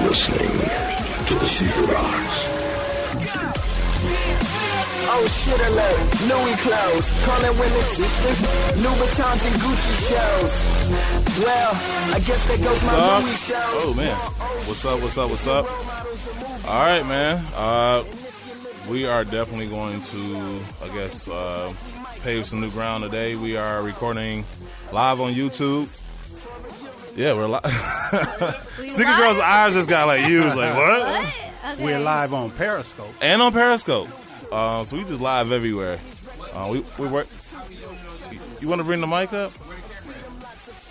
listening to the Sneaker Box. Oh shit alert, Louis clothes, calling women sisters, Louboutins and Gucci shows. Well, I guess that goes my Louis shows. Oh man, what's up? All right, man. We are definitely going to, I guess, pave some new ground today. We are recording live on YouTube. Yeah, we're live. Sneaker Girl's eyes just got like huge. Like what? Okay. We're live on Periscope. And on Periscope. So we just live everywhere. We work. You want to bring the mic up?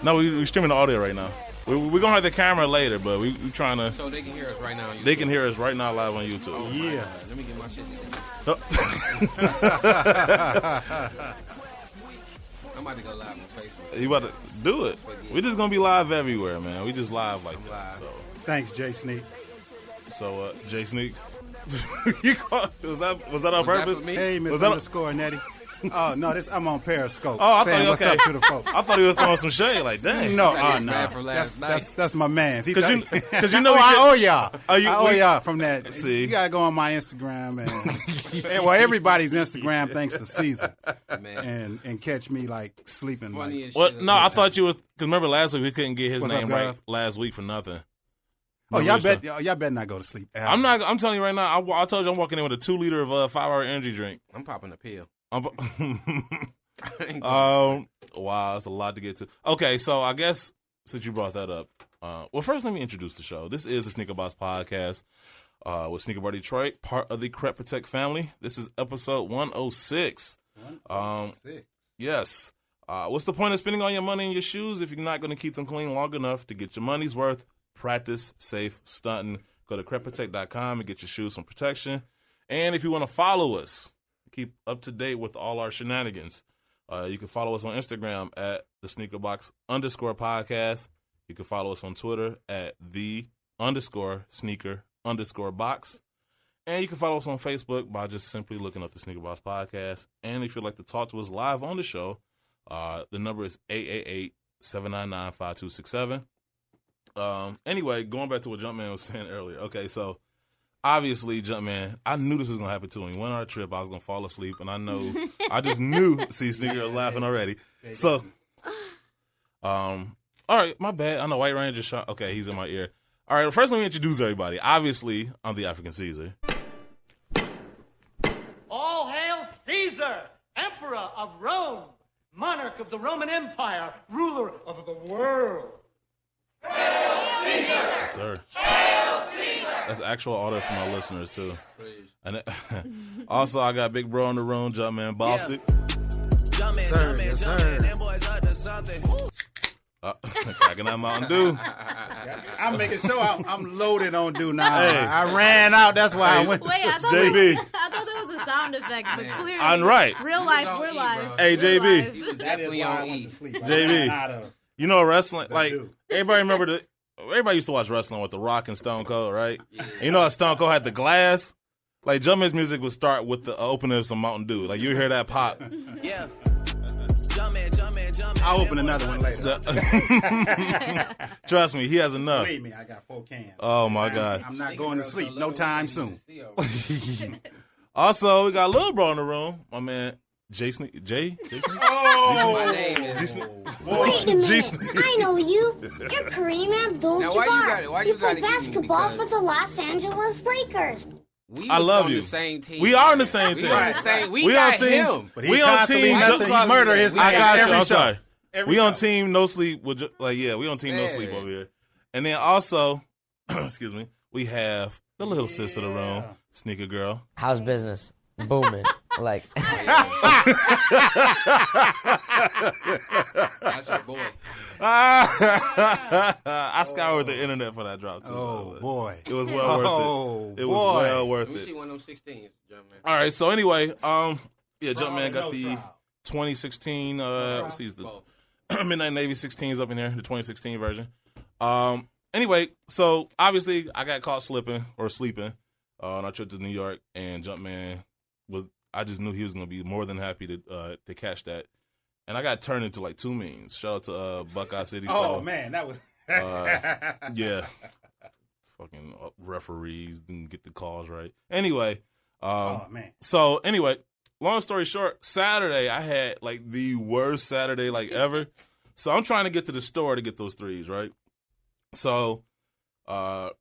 No, we're streaming the audio right now. We're going to have the camera later, but we're trying to. So they can hear us right now. They can hear us right now live on YouTube. Oh, Yeah. Let me get my shit together. I'm about to go live on Facebook. You about to do it? We're just going to be live everywhere, man. We just live like that. So, Thanks, Jay Sneak. Jay Sneaks. You called, was that on purpose? That for me? Hey, Miss underscore Nettie. Oh, no, I'm on Periscope. Oh, I saying thought what's okay. up to the folks. I thought he was throwing some shade. Like, dang. No, man from last night. That's my man. Because you know I owe y'all. Oh, I owe y'all from that. See. You got to go on my Instagram. And well, everybody's Instagram, thanks to Caesar. Man. And catch me, like, sleeping. Funny Like, as Well, shit. no, I thought you was, because remember last week we couldn't get his What's name up, right Gov? last week for nothing. oh, Remember y'all better not go to sleep. I'm telling you right now, I told you I'm walking in with a 2-liter of 5-hour energy drink. I'm popping a pill. Wow, that's a lot to get to. Okay, so I guess since you brought that up, well, first let me introduce the show. This is the Sneaker Box Podcast with Sneaker Bar Detroit, part of the Crep Protect family. This is episode 106. 106. Yes. What's the point of spending all your money in your shoes if you're not going to keep them clean long enough to get your money's worth? Practice safe stunting. Go to crepprotect.com and get your shoes some protection. And if you want to follow us, keep up to date with all our shenanigans, you can follow us on Instagram at the _podcast. You can follow us on Twitter at _sneaker_box. And you can follow us on Facebook by just simply looking up the Sneaker Box Podcast. And if you'd like to talk to us live on the show, the number is 888-799-5267. Anyway, going back to what Jumpman was saying earlier. Okay, so obviously, Jumpman, I knew this was going to happen to him. When we went on our trip, I was going to fall asleep, and I just knew, see, Sneaker was laughing already. So, all right, my bad. I know White Ranger shot. Okay, he's in my ear. All right, first let me introduce everybody. Obviously, I'm the African Caesar. All hail Caesar, Emperor of Rome, monarch of the Roman Empire, ruler of the world. Yes, sir. That's actual order for my listeners, too. And also, I got Big Bro in the room, Jumpman Boston. Sir, yes, sir. Cracking out Mountain Dew. I'm making sure I'm loaded on Dew now. Hey. I ran out. That's why I went to Wait, I thought JB. I thought that was a sound effect, but clearly, I'm right. Real life, Don't we're eat, live. bro. Hey, We're JB. live. He was That is definitely why I on went to E. sleep. I JB. ran out of You know wrestling, like, Dew. everybody remember everybody used to watch wrestling with The Rock and Stone Cold, right? And you know how Stone Cold had the glass? Like, Jumpman's music would start with the opening of some Mountain Dew. Like, you hear that pop. Yeah. I'll open another one later. Trust me, he has enough. Believe me, I got 4 cans. Oh, my God. I'm not going to sleep no time soon. Also, we got Lil Bro in the room. My man, Jay Sneak. Jay Sneak? My name is. G Sneak. Wait a minute, G-Sneak. I know you. You're Kareem Abdul-Jabbar. Now, why you got it? Why you play gotta give me basketball because- for the Los Angeles Lakers. We I was love on you. The same team. We are on the same team. We on the same. We We got on team. him. But he We on constantly team. messing. He murder his I name got you. every I'm show. sorry. Every We on show. team no sleep. We on team no sleep over here. And then also, excuse me, we have the little sis of the room, Sneaker Girl. How's business? Booming. Like, That's your boy. I scoured the internet for that drop too. Oh, boy. It was well worth it. It was boy. well worth Let me it. see one of them 16s, Jumpman. All right, so anyway, yeah, Jumpman got no the trial. 2016. Let's see, the Midnight Navy 16s up in there, the 2016 version. Anyway, so obviously I got caught slipping or sleeping on our trip to New York, and Jumpman was. I just knew he was going to be more than happy to catch that, and I got turned into like 2 memes. Shout out to Buckeye City. Oh so, man, that was yeah. fucking referees didn't get the calls right. Anyway, Oh man. so anyway, long story short, Saturday I had like the worst Saturday like ever. So I'm trying to get to the store to get those threes, right? So, I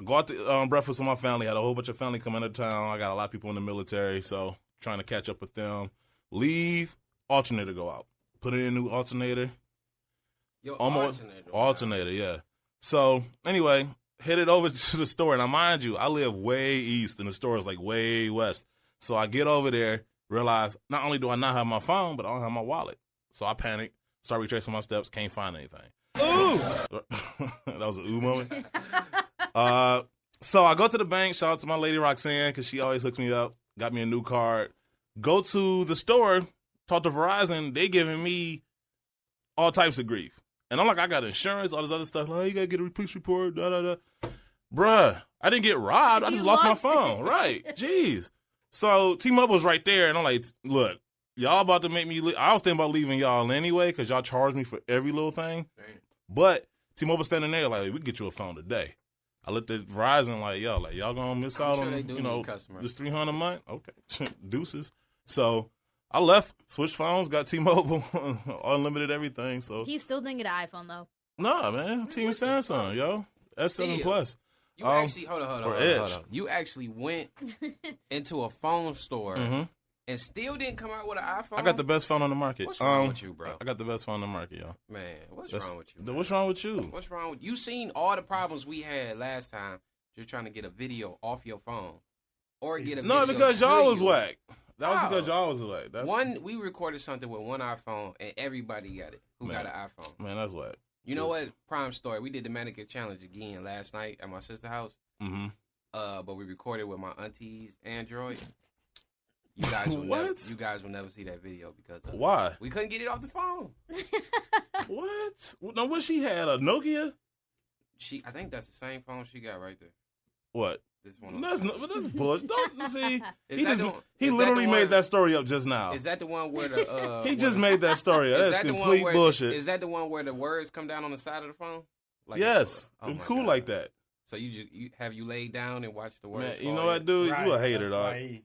go out to breakfast with my family. Had a whole bunch of family come into town. I got a lot of people in the military, so trying to catch up with them. Leave, alternator go out. Put in a new alternator. Yo, Alternator, yeah. So anyway, headed over to the store. Now, mind you, I live way east, and the store is like way west. So I get over there, realize not only do I not have my phone, but I don't have my wallet. So I panic, start retracing my steps, can't find anything. Ooh! That was an ooh moment. So I go to the bank, shout out to my lady Roxanne, because she always hooks me up, got me a new card. Go to the store, talk to Verizon, they giving me all types of grief. And I'm like, I got insurance, all this other stuff. Like, oh, you got to get a police report, da-da-da. Bruh, I didn't get robbed. I just lost my phone. Right. Jeez. So T-Mobile was right there, and I'm like, look, y'all about to make me I was thinking about leaving y'all anyway because y'all charge me for every little thing. But T-Mobile standing there like, we can get you a phone today. I looked at Verizon like, yo, like y'all gonna miss out on this $300 a month? Okay, deuces. So I left, switched phones, got T-Mobile, unlimited everything. So He still didn't get an iPhone though. Nah, man, Team Samsung, yo, S7 Plus. You actually hold on. You actually went into a phone store and still didn't come out with an iPhone. I got the best phone on the market. What's wrong with you, bro? I got the best phone on the market, yo. Man, what's wrong with you? Man? What's wrong with you? What's wrong with you? Seen all the problems we had last time just trying to get a video off your phone or get a video. No, because y'all was whack. That was because y'all was whack. We recorded something with one iPhone and everybody got it. Who got an iPhone? Man, that's whack. You know what? Prime story. We did the mannequin challenge again last night at my sister's house. Mm-hmm. But we recorded with my auntie's Android. You guys will never see that video because why? We couldn't get it off the phone. What? No, what she had a Nokia? I think that's the same phone she got right there. What? This one. That's bullshit. Don't see. He literally made that story up just now. Is that the one where the he just made that story up? That's complete bullshit. Is that the one where the words come down on the side of the phone? Like, yes, cool like that. So you laid down and watched the words? Man, you know what, dude? Right. You a hater, dog. He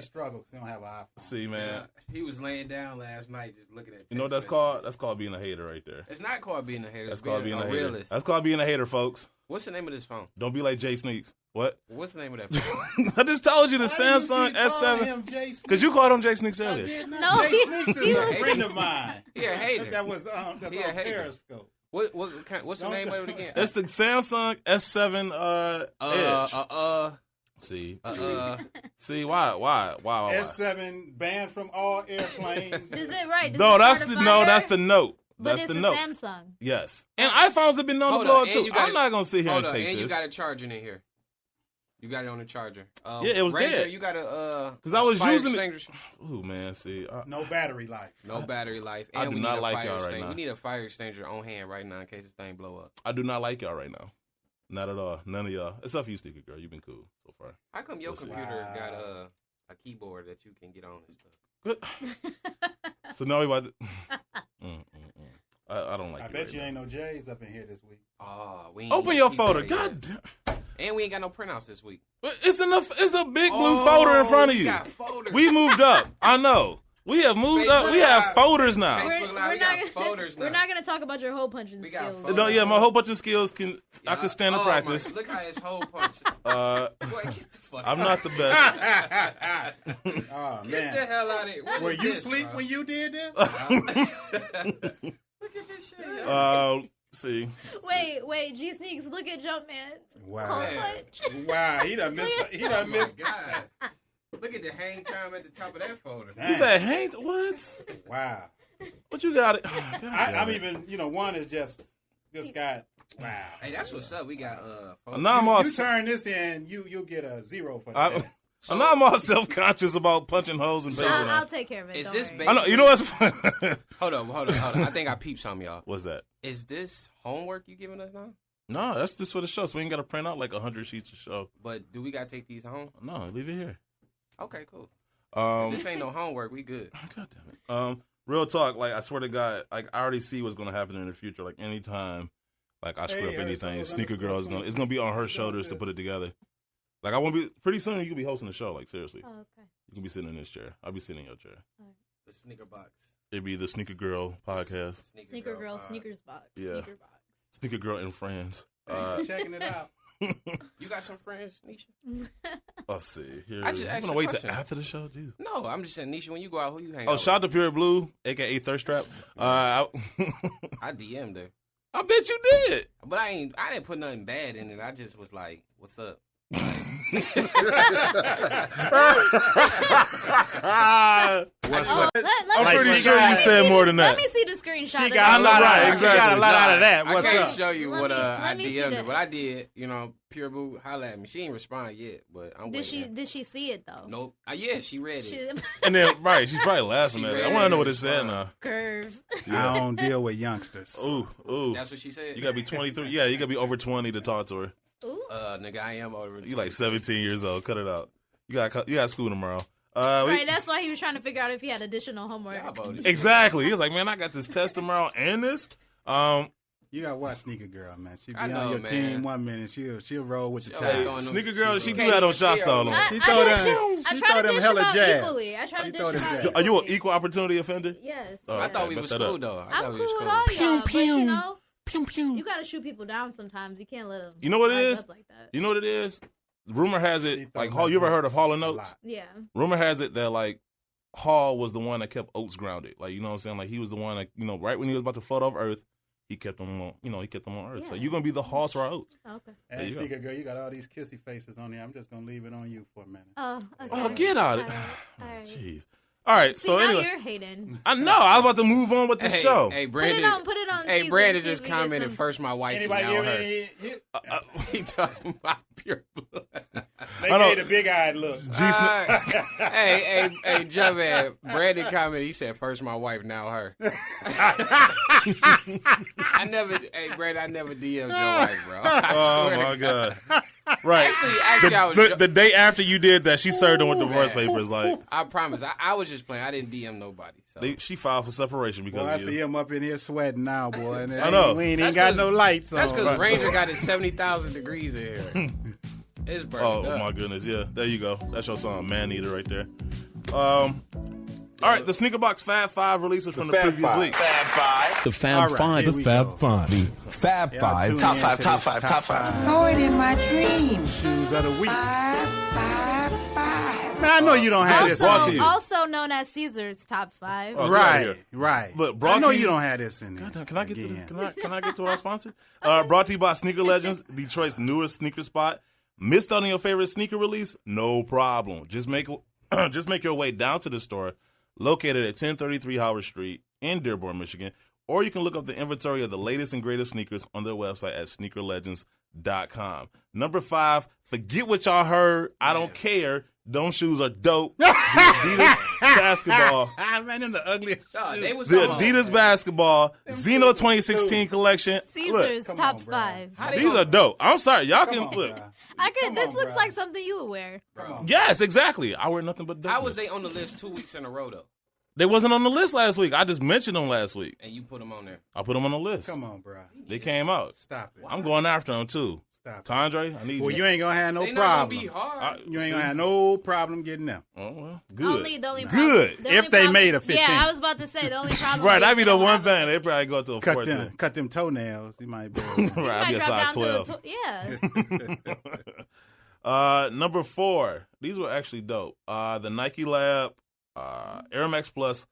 struggled because he don't have an iPhone. See, man. He was laying down last night just looking at. You know what that's called? That's called being a hater right there. It's not called being a hater. That's called being a realist. That's called being a hater, folks. What's the name of this phone? Don't be like Jay Sneaks. What? What's the name of that phone? I just told you the Samsung S7. Because you called him Jay Sneaks earlier. No, Jay Sneaks is a friend of mine. Yeah, hater. That's on Periscope. What's the name of it again? It's the Samsung S7 Edge. See, why? S7 banned from all airplanes. Is it right? That's the Note. But that's it's the a Note. Samsung. Yes. And iPhones have been known to blow up too. I'm not going to sit here and take this. And you got a charger in here. You got it on the charger. Yeah, it was dead. You got a because I was using it. Ooh, man, see. No battery life. No battery life. And I do not like y'all right now. We need a fire extinguisher on hand right now in case this thing blow up. I do not like y'all right now. Not at all. None of y'all. Except for you, Sneaker Girl. You've been cool so far. How come your computer got a keyboard that you can get on and stuff? So now we about to... I don't like I bet you ain't no J's up in here this week. Open your folder. God damn. And we ain't got no printouts this week. It's a big blue folder in front of you. We moved up. I know. We have moved up. We have folders now. We got folders now. We're not going to talk about your hole punching skills. No, yeah, my hole punching skills I can stand in practice. Look how his hole punch. Boy, get the fuck I'm not the best. Oh, man. Get the hell out of here. Were you asleep when you did this? Look at this shit. See. Wait, G Sneaks, look at Jumpman. Wow. Wow, he done missed. God. Look at the hang time at the top of that folder. He said hang what? Wow. What you got it? Oh, I'm even, one is just got wow. Hey, that's what's up. We got you turn this in, you'll get a 0 for that. So now I'm all self-conscious about punching holes and paper. I'll take care of it. Is this I know, you know what's funny? Hold on. I think I peeped something, y'all. What's that? Is this homework you giving us now? No, that's just for the show. So we ain't got to print out like 100 sheets of show. But do we got to take these home? No, leave it here. Okay, cool. This ain't no homework. We good. God damn it. Real talk. Like I swear to God, like I already see what's going to happen in the future. Like anytime Like I screw up anything. Sneaker Girl is it's gonna be on her shoulders to put it together. Like I want to be pretty soon. You can be hosting the show. Like seriously. Oh, okay. You can be sitting in this chair. I'll be sitting in your chair. Right. The Sneaker Box. It'd be the Sneaker Girl podcast. Sneaker Girl Sneakers Box. Yeah. Sneaker Box. Sneaker Girl and friends. Checking it out. You got some friends, Nisha? Let's see. Here, I just I'm asked gonna you a wait question. till after the show, dude. No, I'm just saying, Nisha, when you go out, who you hang Oh, out shout out with? to Pure Blue, aka Thirst Trap. I DM'd her. I bet you did. But I didn't put nothing bad in it. I just was like, what's up? What's Oh, up? I'm me pretty see- sure you said more than Let that. me see the screenshot. She got a lot out of that. What's I can't up? show you Let what me- I let me see DM'd her, that. but I did. You know, Pure Blue, holla at me. She ain't respond yet, but I'm waiting. Did she see it though? Nope. Yeah, she read it. She, And then, right, she's probably laughing She at it. I read want to it know what and it said respond. now. curve. I don't deal with youngsters. Ooh. That's what she said. You gotta be 23. Yeah, you gotta be over 20 to talk to her. Ooh. Nigga, I am over. You like 17 years old. Cut it out. You got school tomorrow. Right, that's why he was trying to figure out if he had additional homework. Exactly. He was like, man, I got this test tomorrow and this. You gotta watch Sneaker Girl, man. She be I on know, your man. team 1 minute. She'll roll with the Hey, tide. Sneaker Girl, she do can't that on even shot share stall. with on. me. She I throw them. try She to throw them dish him hella out jabs. equally. I try to She dish throw him them out jabs. Are you an equally. equal opportunity offender? Yes. Oh, I thought we bet was that cool up. though. I I'm thought cool we was with cool. all y'all, but you know, Pew, pew. you gotta shoot people down sometimes. You can't let them. You know what it rise is? up like that. You know what it is? Rumor has She it, throw like, them Hall, you ever heard of Hall & a Oates? lot. Yeah. Rumor has it that, like, Hall was the one that kept Oates grounded. Like, you know what I'm saying? Like, he was the one that, you know, right when he was about to float off Earth, he kept them on, you know, he kept them on Earth. So Yeah. you're going to be the Hall to our Oates. Okay. There Hey, you go. Sneaker Girl, you got all these kissy faces on here. I'm just gonna leave it on you for a minute. Oh, okay. Oh, get out of it. All right. Jeez. All right, See, so now anyway. you're hating. I know. I was about to move on with the show. Hey, Put Brandon. it on. Hey, season, Brandon see if just we get commented some- first my wife Anybody and now her. give me? He talking about Pure Blood. They I know. gave the big eyed look. Hey, Jumpman. Brandon commented. He said, "First my wife, now her." I never DM'd your wife, bro. I Oh, swear to my God. Right. Actually, I was. The day after you did that, she served him with divorce papers. Like, I promise. I was just playing. I didn't DM nobody. So. she filed for separation because Boy, I of see you. him up in here sweating now, boy. And I know. We ain't That's got 'cause- no lights on. That's because Right. Ranger got his 70,000 degrees in here. It's burning Oh, up. my goodness. Yeah, there you go. That's your song, Man Eater, right there. All right, the Sneaker Box Fab 5 releases from the previous week. The Fab All right, Five. here The we Fab go. Five. Fab Y'all Five. tune Top in five, to top this five, top five. Saw it in my dreams. Shoes of the week. Five. Man, I know you don't have this. brought to you. Also known as Caesar's Top 5. Oh, get out of Right, here. right. Look, brought I know to you- you don't have this in there. Goddamn, can I get again. can I get to our sponsor? Brought to you by Sneaker Legends, Detroit's newest sneaker spot. Missed out on your favorite sneaker release? No problem. Just make your way down to the store, located at 1033 Howard Street in Dearborn, Michigan, or you can look up the inventory of the latest and greatest sneakers on their website at sneakerlegends.com. Number 5, forget what y'all heard. I don't care. Those shoes are dope. The Adidas basketball. Man, them the ugliest. They was The so- Adidas basketball Xeno 2016 collection. Caesar's come Top on, bro. 5. How they These gonna- are dope. I'm sorry. Y'all can on, look. bro. This on, looks bruh. like something you would wear. Yes, exactly. I wear nothing but dope. How was they on the list 2 weeks in a row though? They wasn't on the list last week. I just mentioned them last week. And you put them on there. I put them on the list. Come on, bro. They came out. Stop it. I'm going after them too. Stop it. Tandre, I need Well, you. you ain't gonna have no They not gonna problem. be hard. You ain't gonna have no problem getting them. Oh well, good. The only Good. problem- the If only they problem- made a 15. Yeah, I was about to say the only problem. Right, is that'd be they the don't one have a thing. They probably go to a 14. Cut them toenails. You might be. Right, I'd might be a drop size down 12. to yeah. Number 4. These were actually dope. The Nike Lab, Air Max Plus.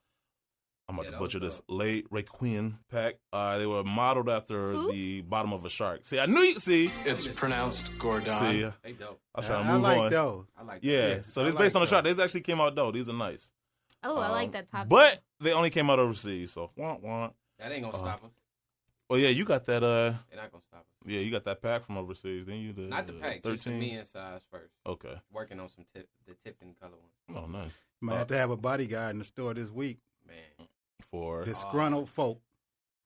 I'm about to butcher this. Late Requiem pack. They were modeled after Who? the bottom of a shark. See, I knew you. See, It's pronounced Gordon. see. They dope. I was trying to I move like on. those. I like Yeah, that. so I it's like based on the shark. those. These actually came out dope. These are nice. Oh, I like that top. But they only came out overseas, so wah. That ain't gonna stop us. Well, yeah, you got that. They're not gonna stop us. Yeah, you got that pack from overseas. Then you Not the pack, just the 13. me size first. Okay. Working on the Tiffany color one. Oh, nice. Might have to have a bodyguard in the store this week. Man, For Disgruntled folk.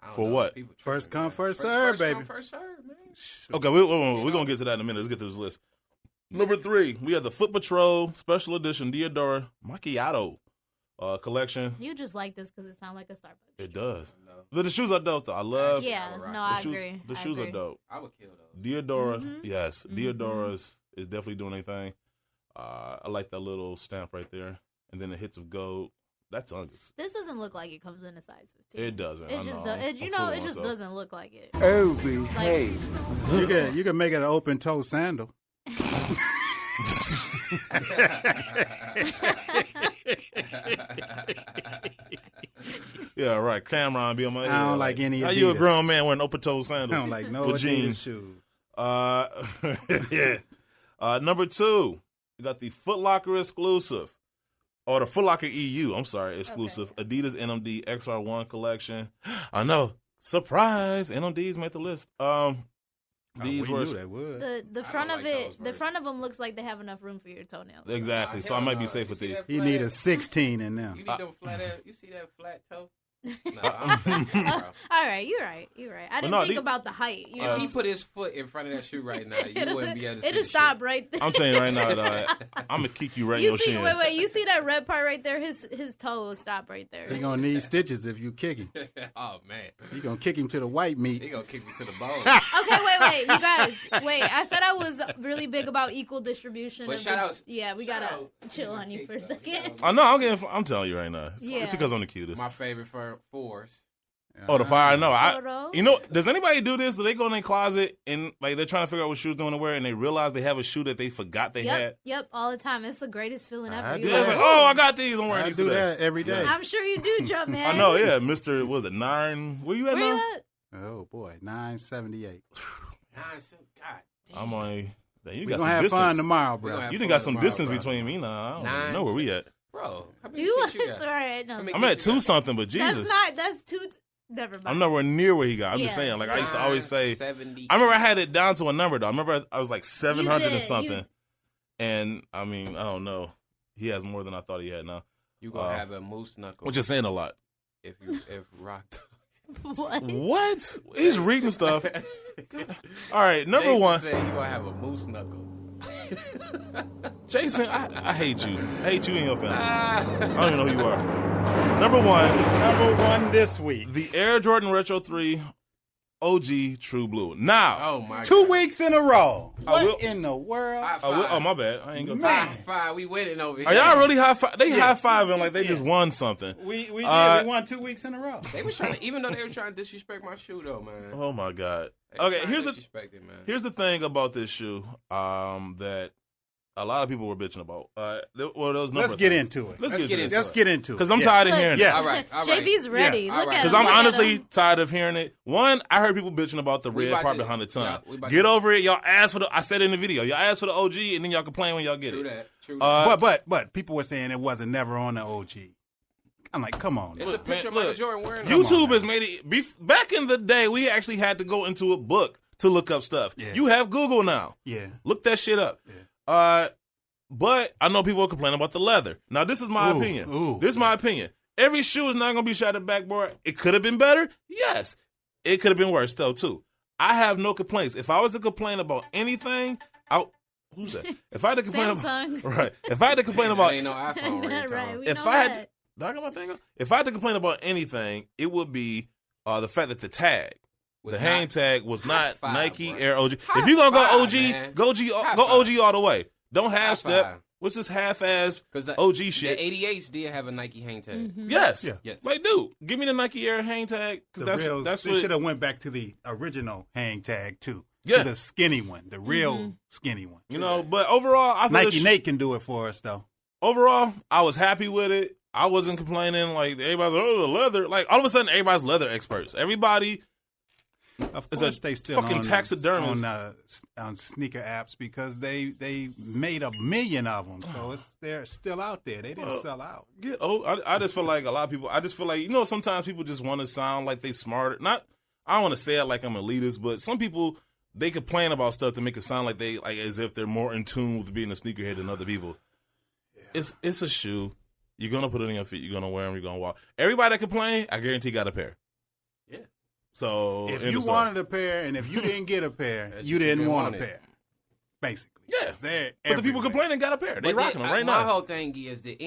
I don't For know. what? People First tripping, come, man. first serve, baby. Come, first serve, man. okay, we're gonna get to that in a minute. Let's get to this list. Number 3, we have the Foot Patrol Special Edition Diodora Macchiato collection. You just like this because it sounds like a Starbucks. It does. No, though. The shoes are dope though. I love. Yeah, no, I agree. The shoes are dope. I would kill those. Diodora, yes, Diodora's is definitely doing anything. I like that little stamp right there, and then the hits of gold. That's Ungus. This doesn't look like it comes in a size 15. It doesn't. It just does. It just doesn't look like it. Oh, hey. You can make it an open toe sandal. Yeah, right. Cameron be on my head. I don't like any Adidas. How you a grown man wearing open toe sandals? I don't like no with Adidas jeans. shoes. Yeah. Number 2, you got the Foot Locker exclusive. Or the Foot Locker EU, I'm sorry, exclusive. Okay. Adidas NMD XR1 collection. I know. Surprise. NMDs made the list. These were the front of it. The front of them looks like they have enough room for your toenails. Exactly. So I might be safe with these. You need a 16 in them. You need them flat ass. You see that flat toe? No, all right, you're right. I didn't think about the height. You know? If he put his foot in front of that shoe right now, you wouldn't be able to see it'll stop right there. I'm telling you right now, I'm gonna kick you right in your shin. Wait, you see that red part right there? His toe will stop right there. You're gonna need stitches if you kick him. Oh man, you're gonna kick him to the white meat. He gonna kick me to the bone. Okay, wait, you guys, wait. I said I was really big about equal distribution. But shout out, yeah, we gotta chill on you for a second. I know. I'm telling you right now. It's because I'm the cutest. My favorite fours. Oh, the fire! No, you know, does anybody do this? Do they go in their closet and like they're trying to figure out what shoes they want to wear, and they realize they have a shoe that they forgot they had? Yep, all the time. It's the greatest feeling ever. It's like, oh, I got these. I'm wearing these today. I do that every day. I'm sure you do, Jump Man. I know, yeah, Mr. Was it 9? Where you at now? Oh boy, 978. God damn. I'm on. You We're got gonna some have distance. fun tomorrow, bro. You done got some distance between me now. I don't know where we at. Bro, It's all right. No. I'm at 2 something, but Jesus. That's 2. Never mind. I'm nowhere near where he got. I'm just saying, like I used to always say. 70. I remember I had it down to a number though. I remember I was like 700 and something, and I mean I don't know. He has more than I thought he had now. You gonna have a moose knuckle? Which is saying a lot. If Rock. What? He's reading stuff. All right, number Jason 1. Said you gonna have a moose knuckle. Jason, I hate you. I hate you and your family. I don't even know who you are. Number 1 this week. The Air Jordan Retro 3 OG True Blue. Now, 2 weeks in a row. What in the world? Oh, my bad. I ain't gonna high five. We winning over here. Are y'all really high five? They high fiving like they just won something. We did. We won 2 weeks in a row. They was trying to, even though they were trying to disrespect my shoe, though, man. Oh my God. They Okay, here's man. the thing about this shoe that a lot of people were bitching about. Let's get into it. Let's get into it. Because I'm tired of hearing it. All right. JB's ready. Yeah, Look at him. Because I'm honestly tired of hearing it. One, I heard people bitching about the red part behind the tongue. Get over it. Y'all asked for the. I said it in the video. Y'all asked for the OG, and then y'all complain when y'all get it. True that. But people were saying it wasn't never on the OG. I'm like, come on. It's a picture of Michael Jordan wearing it. YouTube has made it. Back in the day, we actually had to go into a book to look up stuff. Yeah. You have Google now. Yeah. Look that shit up. Yeah. But I know people are complaining about the leather. Now, this is my opinion. This is my opinion. Every shoe is not going to be shot at backboard. It could have been better. Yes. It could have been worse, though, too. I have no complaints. If I was to complain about anything, who's that? If I had to complain if I had to complain about ain't no iPhone ringtone. If I had to complain about anything, it would be the fact that the tag, the hang tag, was not Nike Air OG. If you're gonna go OG, go OG all the way. Don't half step. What's this half-ass OG shit? The 88s did have a Nike hang tag. Mm-hmm. Yes. Like, dude, give me the Nike Air hang tag. Because that's they should have went back to the original hang tag, too. Yeah. To the skinny one, the real skinny one. You know, but overall, I thought Nike Nate can do it for us, though. Overall, I was happy with it. I wasn't complaining. Like, everybody's like, oh, the leather. Like, all of a sudden, everybody's leather experts. Everybody Of course, they still fucking taxidermists on sneaker apps because they made 1 million of them, so they're still out there. They didn't sell out. I just feel like a lot of people. I just feel like sometimes people just want to sound like they smarter. Not I don't want to say it like I'm elitist, but some people they complain about stuff to make it sound like they like as if they're more in tune with being a sneakerhead than other people. Yeah. It's a shoe. You're gonna put it on your feet. You're gonna wear them. You're gonna walk. Everybody that complain, I guarantee got a pair. Yeah. So if you wanted a pair and if you didn't get a pair, you didn't want a pair. Basically. Yeah. But the people complaining got a pair. They rocking them right now. My whole thing is that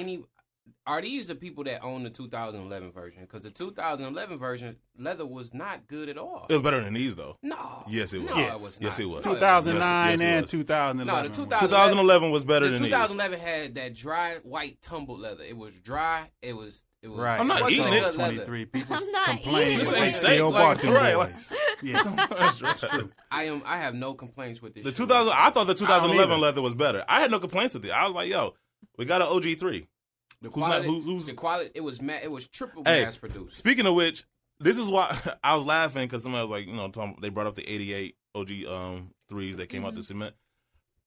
Are these the people that own the 2011 version? Because the 2011 version leather was not good at all. It was better than these, though. No. Yes, it was. No, it was not. Yes, it was. 2009 yes, it and was. 2011. No, the 2011 was better than 2011 had that dry, white, tumbled leather. It was dry. It was Right. I'm not eating it. 23 people I'm not complain, eating but it. they This ain't still steak, bought them right, boys. Yeah, That's true. I have no complaints with this. The shoe. 2000, I thought the 2011 either. leather was better. I had no complaints with it. I was like, yo, we got an OG3. The Who's quality, not- who's- the quality. It was triple Hey, mass produced. speaking of which, this is why I was laughing because somebody was like, they brought up the 88 OG threes that came out the cement.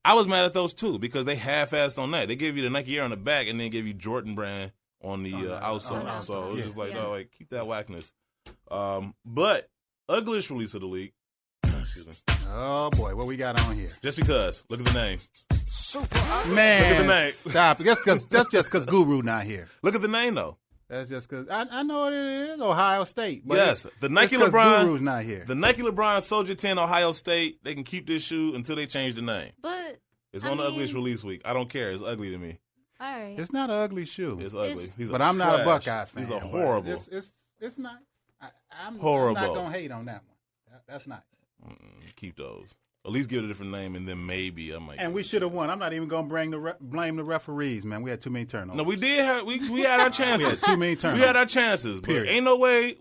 I was mad at those too because they half-assed on that. They gave you the Nike Air on the back and then gave you Jordan brand on the outside. So it was just like, no, like keep that whackness. But ugliest release of the league. Excuse me. Oh boy, what we got on here? Just because. Look at the name. Man, Look at the name. stop. That's just because Guru not here. Look at the name though. That's just because I know what it is. Ohio State. But Yes, the Nike it's 'cause LeBron. Guru's not here. The Nike LeBron Soldier 10 Ohio State. They can keep this shoe until they change the name. But It's I on the mean- ugliest release week. I don't care. It's ugly to me. all right. It's not an ugly shoe. It's ugly. It's- He's But I'm not a trash. Buckeye fan. These are but horrible. It's nice. I'm Horrible. not gonna hate on that one. That's nice. Keep those. At least give it a different name, and then maybe I might. And we should have won. I'm not even gonna blame the referees, man. We had too many turnovers. No, we did have we had our chances. We had too many turnovers. We had our chances, but Period. ain't no way.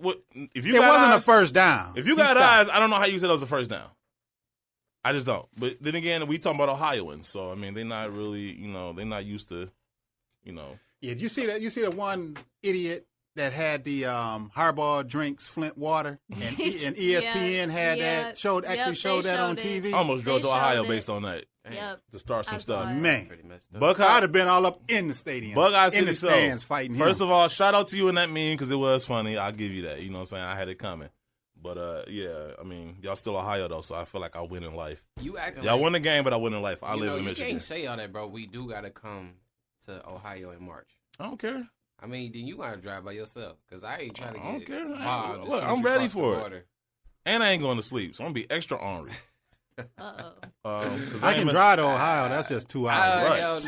If you It got wasn't eyes, a first down. If you He got stopped. eyes, I don't know how you said it was a first down. I just don't. But then again, we talking about Ohioans, so I mean, they're not really, they're not used to, Yeah, did you see that? You see the one idiot that had the Harbaugh drinks Flint water, and ESPN had that showed they that on TV. I almost drove They to Ohio showed it. based on that Yep. to start some I stuff. saw it. Man, Pretty messed up. Buckeye, I'd have been all up in the stadium, Buckeye in City the Soul. stands fighting him. First of all, shout out to you in that meme because it was funny. I'll give you that. You know what I'm saying? I had it coming. But, yeah, I mean, y'all still Ohio, though, so I feel like I'll win in life. You acting Y'all like, win the game, but I win in life. I you live know, in you Michigan. can't say all that, bro. We do got to come to Ohio in March. I don't care. I mean, then you got to drive by yourself because I ain't trying to I get don't care. mobbed as Look, soon as I'm you ready cross the for it. border. And I ain't going to sleep, so I'm going to be extra ornery. Uh-oh. 'Cause I can ain't drive to Ohio. That's just 2 hours. Right. Hell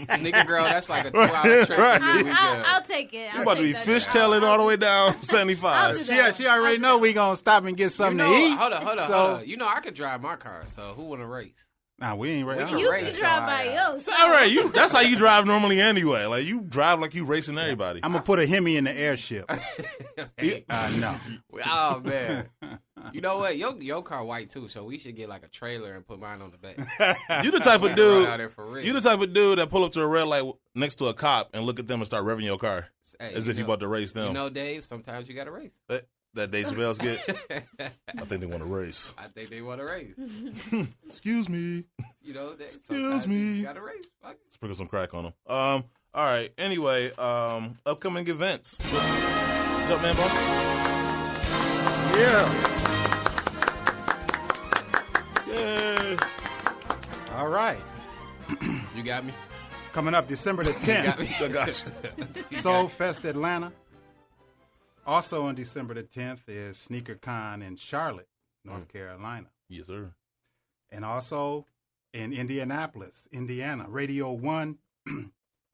no. Sneaker girl, that's like a 2-hour trip. Right. every weekend. I'll take it. You about to be fishtailing all the way down 75. I'll do that. She already know we gonna stop and get something You know, to eat. Hold on. So You know I could drive my car, so who want to race? nah, we ain't ready. We can You race can drive by Ohio. yours. It's all right. That's how you drive normally anyway. Like, you drive like you racing everybody. I'm gonna put a Hemi in the airship. No. Oh man. You know what? Your car white too, so we should get like a trailer and put mine on the back. You the type of Run dude. out there for real. You the type of dude that pull up to a red light next to a cop and look at them and start revving your car Hey, as if you know- about to race them. You know, Dave, sometimes you got to race. That Dave Chappelle's get. I think they want to race. I think they want to race. Excuse me. You know, Excuse sometimes me. you got to race. Fuck it. Sprinkle some crack on them. All right. Anyway, upcoming events. What's up, man, boss? Yeah. Yay. All right. You got me? Coming up December the You got 10th, me? I got you. Soul Fest Atlanta. Also on December the 10th is Sneaker Con in Charlotte, North Carolina. Yes, sir. And also in Indianapolis, Indiana, Radio 1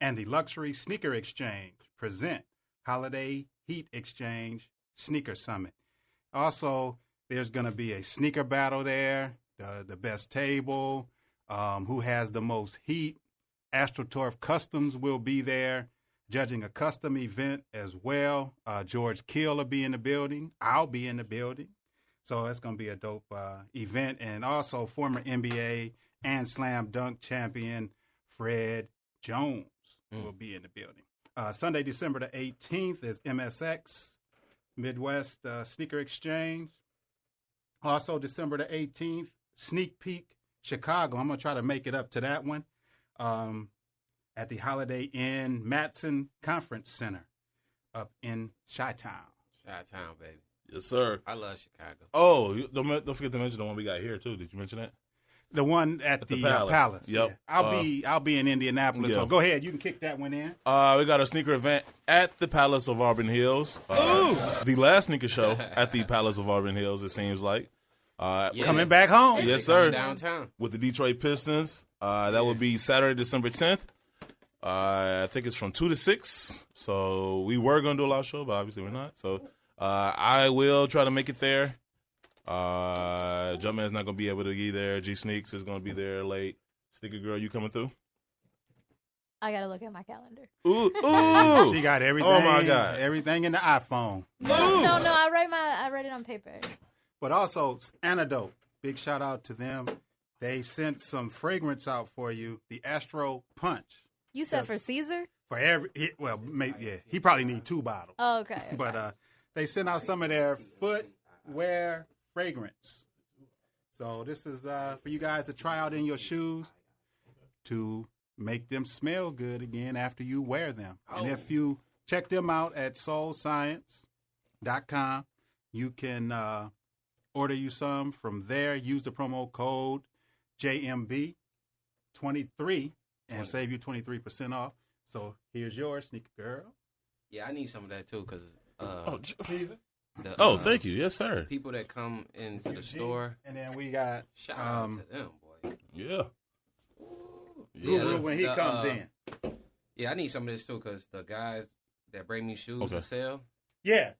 and the Luxury Sneaker Exchange present Holiday Heat Exchange Sneaker Summit. Also, there's going to be a sneaker battle there, the best table, who has the most heat. AstroTurf Customs will be there, judging a custom event as well. George Kill will be in the building. I'll be in the building. So it's going to be a dope event. And also former NBA and slam dunk champion Fred Jones will be in the building. Sunday, December the 18th is MSX, Midwest Sneaker Exchange. Also, December the 18th, Sneak Peek Chicago. I'm going to try to make it up to that one. At the Holiday Inn Matson Conference Center up in Chi-Town. Chi-Town, baby. Yes, sir. I love Chicago. Oh, don't forget to mention the one we got here, too. Did you mention that? The one at the Palace. Yep. Yeah. I'll be in Indianapolis. yeah. So go ahead. You can kick that one in. We got a sneaker event at the Palace of Auburn Hills. The last sneaker show at the Palace of Auburn Hills, it seems like. Coming back home. Yes, sir. Downtown. With the Detroit Pistons. That will be Saturday, December 10th. I think it's from 2 to 6. So we were going to do a live show, but obviously we're not. So I will try to make it there. Jumpman's not going to be able to be there. G Sneaks is going to be there late. Sneaker Girl, you coming through? I got to look at my calendar. Ooh. She got everything. Oh, my God. Everything in the iPhone. No, I write it on paper. But also, Antidōt. Big shout out to them. They sent some fragrance out for you. The Astro Punch. You said for Caesar? For he probably need 2 bottles. Oh, okay. But they sent out some of their footwear fragrance. So this is for you guys to try out in your shoes to make them smell good again after you wear them. Oh. And if you check them out at SōlScience.com, you can order you some from there. Use the promo code JMB23 and save you 23% off. So here's yours, Sneaker Girl. Yeah, I need some of that too, because Caesar. Thank you. Yes, sir. People that come into the store. And then we got shout out to them, boy. Yeah. Guru when he comes in. Yeah, I need some of this too, because the guys that bring me shoes to sell. Yeah.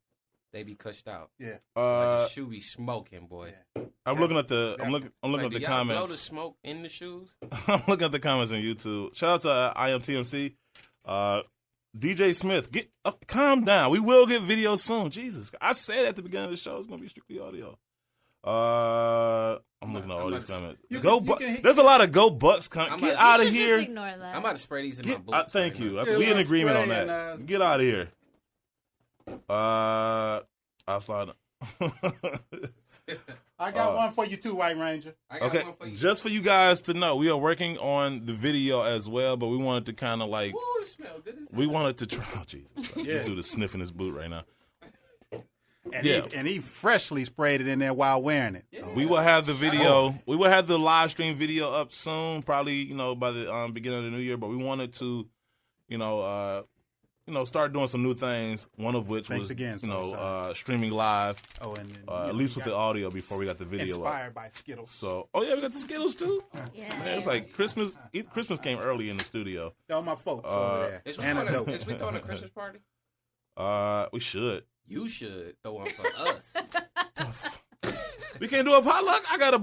They be cussed out. Yeah. Like the shoe be smoking, boy. I'm looking at the at the comments. Blow the smoke in the shoes? I'm looking at the comments on YouTube. Shout out to IMTMC. DJ Smith, calm down. We will get videos soon. Jesus, I said at the beginning of the show it's gonna be strictly audio. I'm looking at all these comments. There's a lot of Go Bucks comments. Get out of here. Just ignore that. I'm about to spray these in my boots. Thank you. We in agreement on that. Get out of here. I'll slide. I got one for you too, White Ranger. Okay, just for you guys to know, we are working on the video as well, but we wanted to kind of like, we wanted to try. Oh, Jesus, just do the sniff in his boot right now. And he freshly sprayed it in there while wearing it. So. We will have the video. We will have the live stream video up soon, probably by the beginning of the new year. But we wanted to, start doing some new things. One of which was, streaming live. Oh, and at least with the audio before we got the video. Inspired by Skittles. So, we got the Skittles too. Yeah, man, it's like Christmas. Christmas came early in the studio. All my folks over there. Is we throwing a Christmas party? We should. You should throw one for us. We can't do a potluck. I got a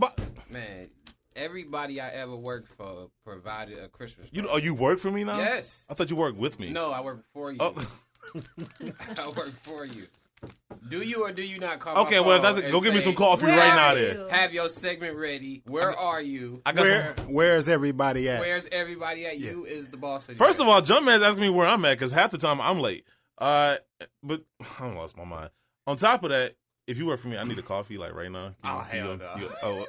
man. Everybody I ever worked for provided a Christmas party. You work for me now? Yes. I thought you worked with me. No, I work for you. Oh. I work for you. Do you or do you not call? Okay, well, go give me some coffee right now. There. Have your segment ready. Where are you? Where's everybody at? Where's everybody at? Yeah. You is the boss. First of all, Jumpman's asking me where I'm at because half the time I'm late. But I lost my mind. On top of that, if you work for me, I need a coffee like right now. Hell no.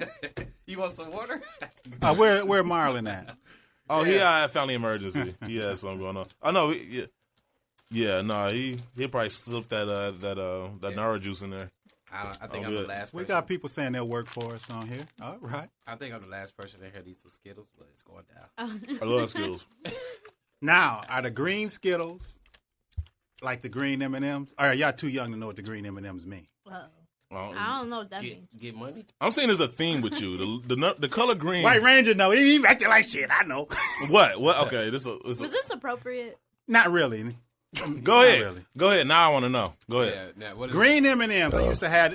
You want some water? Where Marlon at? Oh, he had a family emergency. He had something going on. Oh no, he probably slipped that Nara juice in there. I think I'm the last person. We got people saying they'll work for us on here. All right. I think I'm the last person in here that eats some Skittles, but it's going down. I love Skittles. Now, are the green Skittles like the green M&Ms? Or are y'all too young to know what the green M&Ms mean? I don't know what that means. Get money? I'm saying there's a theme with you. The color green. White Ranger, no. He acting like shit. I know. What? Okay. Was this appropriate? Not really. Go ahead. Really. Go ahead. Now I want to know. Go ahead. Yeah, green M&Ms. I used to have.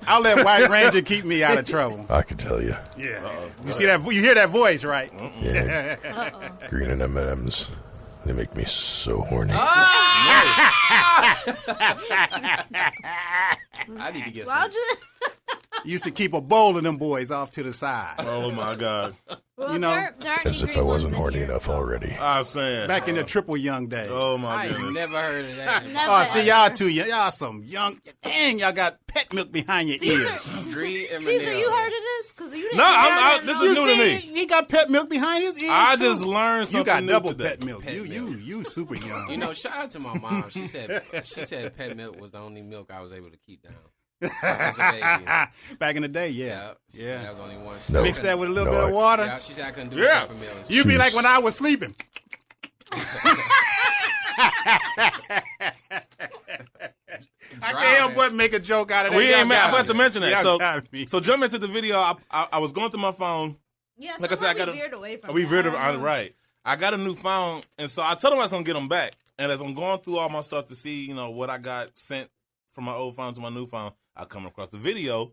I'll let White Ranger keep me out of trouble. I can tell you. Yeah. You see that? You hear that voice, right? Yeah. Green and M&Ms. They make me so horny. I need to get some. Used to keep a bowl of them boys off to the side. Oh, my God. Well, there as if I wasn't horny enough already. I'm saying. Back in the triple young days. Oh, my goodness. I never heard of that. See, y'all too young. Y'all some young. Dang, y'all got pet milk behind your ears. Green Caesar, you heard of this? Because you didn't. No, this is new to me. He got pet milk behind his ears. I just learned something. You got double new pet milk. You super young. Shout out to my mom. She said pet milk was the only milk I was able to keep down. As a baby. Back in the day, yeah. That was the only one. Mix that with a little bit of water. Yeah, she said I couldn't do it for meals. You be like when I was sleeping. I can't help but make a joke out of that. I forgot to mention that. So jump into the video. I was going through my phone. Yeah, like I said, I got veered away from. We veered right. I got a new phone, and so I told him I was going to get them back. And as I'm going through all my stuff to see, what I got sent from my old phone to my new phone, I come across the video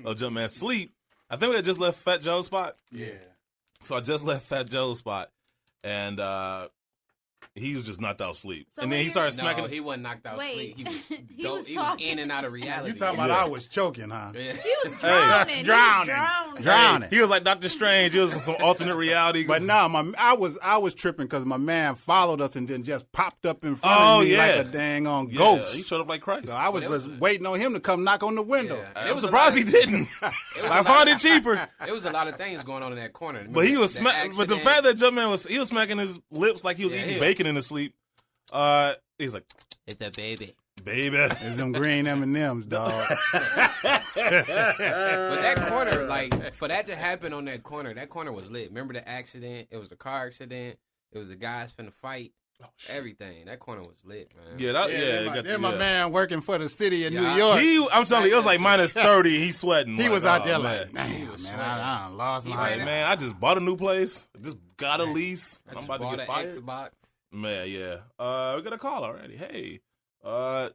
of Jumpman sleep. I think we had just left Fat Joe's spot. Yeah. So I just left Fat Joe's spot, and he was just knocked out asleep. So and then he started smacking. No, he wasn't knocked out Wait. sleep. He was was talking. in and out of reality. You talking about I was choking, huh? Yeah. He was drowning. Drowning. He was like Dr. Strange. He was in some alternate reality. But no, I was tripping because my man followed us and then just popped up in front of me like a dang on ghost. He showed up like Christ. So I was just waiting on him to come knock on the window. Yeah. I was surprised he didn't. I found it cheaper. There was a lot of things going on in that corner. But he was but the fact that Jumpman was smacking his lips like he was eating bacon in his sleep. He's like, it's a baby. It's them green M&Ms, dog. But that corner, like, for that to happen on that corner was lit. Remember the accident? It was the car accident. It was the guys finna fight. Everything. That corner was lit, man. Yeah, my man working for the city of New York. I'm telling you, it was like minus 30. He's sweating. He was out there man. like, man, I lost my mind. Man, I just bought a new place. Just got a lease. I'm about to get fired. Xbox. Man, yeah. We got a call already. Hey,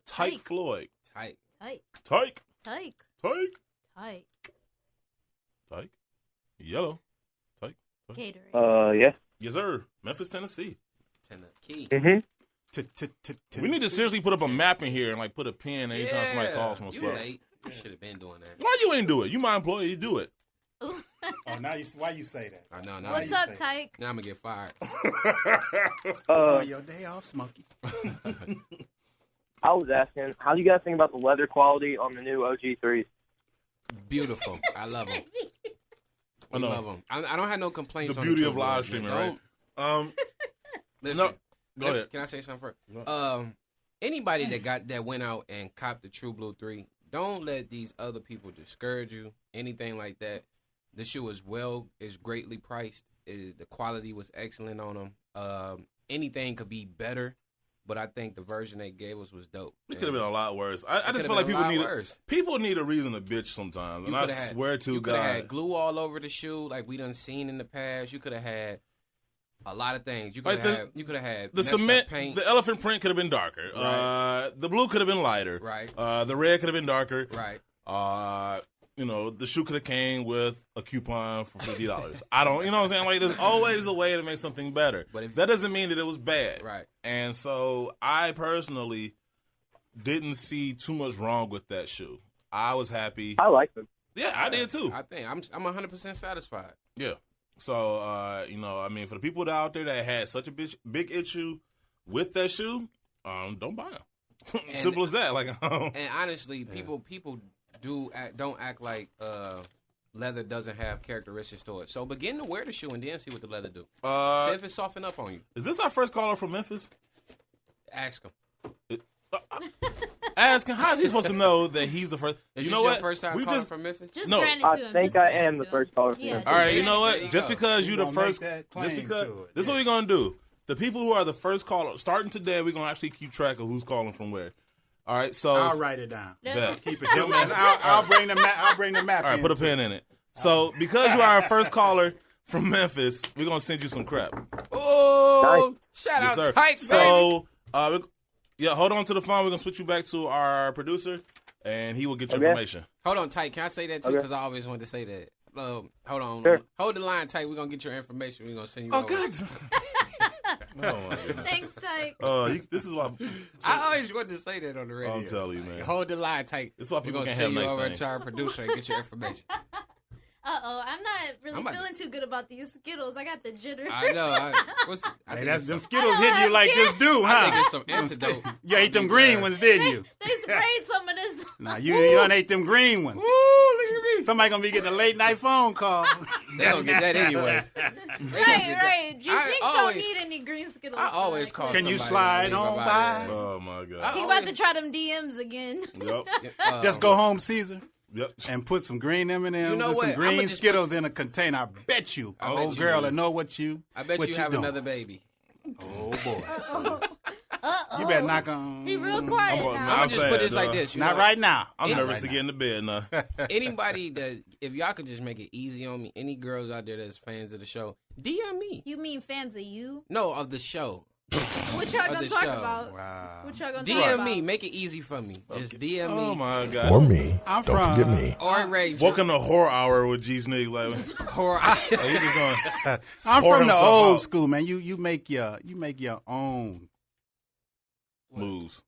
Tyke Floyd. Tyke. Yellow. Tyke. Gatorade. Yeah. Yes, sir. Memphis, Tennessee. Tennessee. We need to seriously put up a map in here and like put a pin every time somebody calls from a spot. You late. You should have been doing that. Why you ain't do it? You my employee. You do it. Oh, now why you say that? I know. What's up, Tyke? Now I'm gonna get fired. Your day off, Smokey. I was asking, how do you guys think about the leather quality on the new OG3s? Beautiful. I love them. I love them. I don't have no complaints. The on beauty the of live streaming, right? Listen. No, go ahead. Can I say something first? No. Anybody that went out and copped the True Blue 3, don't let these other people discourage you. Anything like that. The shoe is greatly priced. The quality was excellent on them. Anything could be better, but I think the version they gave us was dope. It could have been a lot worse. I just feel like people need a reason to bitch sometimes. And I swear to God. You could have had glue all over the shoe like we done seen in the past. You could have had a lot of things. You could have had the cement paint. The elephant print could have been darker. Right. The blue could have been lighter. Right. The red could have been darker. Right. The shoe could have came with a coupon for $50. I don't, you know what I'm saying? Like, there's always a way to make something better. But that doesn't mean that it was bad. Right. And so I personally didn't see too much wrong with that shoe. I was happy. I like them. Yeah, I did too. I think I'm 100% satisfied. Yeah. So, for the people out there that had such a big issue with that shoe, don't buy them. Simple as that. Like, and honestly, people don't act like leather doesn't have characteristics to it. So begin to wear the shoe and then see what the leather do. See if it soften up on you. Is this our first caller from Memphis? Ask him. Ask him. How is he supposed to know that he's the first? Is this your first time calling from Memphis? No. I think I am the first caller from Memphis. All right, you know what? Just because you're the first, this is what we're gonna do. The people who are the first caller, starting today, we're gonna actually keep track of who's calling from where. All right, so I'll write it down. Keep it. I'll bring the map. I'll bring the map. All right, put a pen in it. So because you are our first caller from Memphis, we're gonna send you some crap. Oh, shout out Tyke, baby. So, hold on to the phone. We're gonna switch you back to our producer, and he will get your information. Hold on, Tyke. Can I say that too? Because I always wanted to say that. Hold on. Sure. Hold the line, Tyke. We're gonna get your information. We're gonna send you. Okay. Thanks, Tyke. This is why I always wanted to say that on the radio. I'm telling you, man. Hold the line, Tyke. This is why people We're can gonna have send nice you over things. to our producer and get your information. I'm not really feeling too good about these Skittles. I got the jitter. I know. That's them Skittles hitting you like this do, huh? I think it's some antidote. You ate them green ones, didn't you? They sprayed some of this. Nah, you done ate them green ones. Woo, look at me. Somebody gonna be getting a late night phone call. They don't get that anyway. Right. G6 don't need any green Skittles. I always call. Can you slide on by? Oh my God. He about to try them DMs again. Yep. Just go home, Caesar. Yep. And put some green M&Ms You know and some what? green Skittles in a container. I bet you, old girl, that know what you. I bet you have doing. another baby. Oh boy. You better knock on. He real quiet now. I'm gonna just put this like this. Not right now. I'm nervous to get in the bed now. Anybody that, if y'all could just make it easy on me, any girls out there that's fans of the show, DM me. You mean fans of you? No, of the show. What y'all gonna talk about? Wow. What y'all gonna talk DM about? me. Make it easy for me. Just DM me. Oh my god. Or me. I'm Don't from, forget me. Or Ranger. Welcome to Horror Hour with G Sneak. Like, Horror. he just going. I'm pour from the himself old out. school, man. You make your own moves.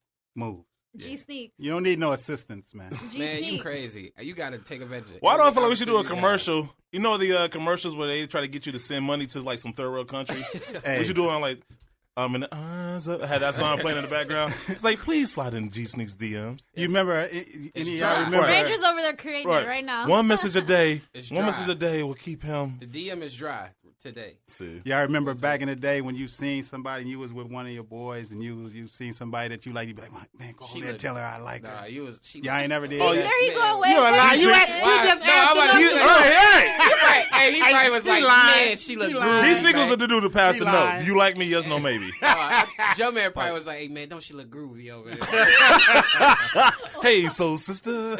G Sneaks. You don't need no assistance, man. Man, you crazy. You got to take advantage of it. Why do I feel like we should do a commercial? You know the commercials where they try to get you to send money to like some third world country? Hey. We should do it on like, in the eyes of, I had that song playing in the background. It's like, please slide in G Sneak's DMs. You remember? Any of y'all remember? Ranger's over there creating it right now. One message a day. It's One dry. message a day will keep him. The DM is dry today. See. Y'all remember back in the day when you seen somebody and you was with one of your boys and you seen somebody that you like, you be like, man, go over there and tell her I like her. Y'all ain't never did that. There he go away. You a lie. You ain't. He just No, I'm about to asking say- us. Hey, he probably was like, man, she look good. G Sneak was the dude to pass the note. lying. Do you like me? Yes, no, maybe. Joe Man probably was like, hey, man, don't she look groovy over there? Hey, soul sister.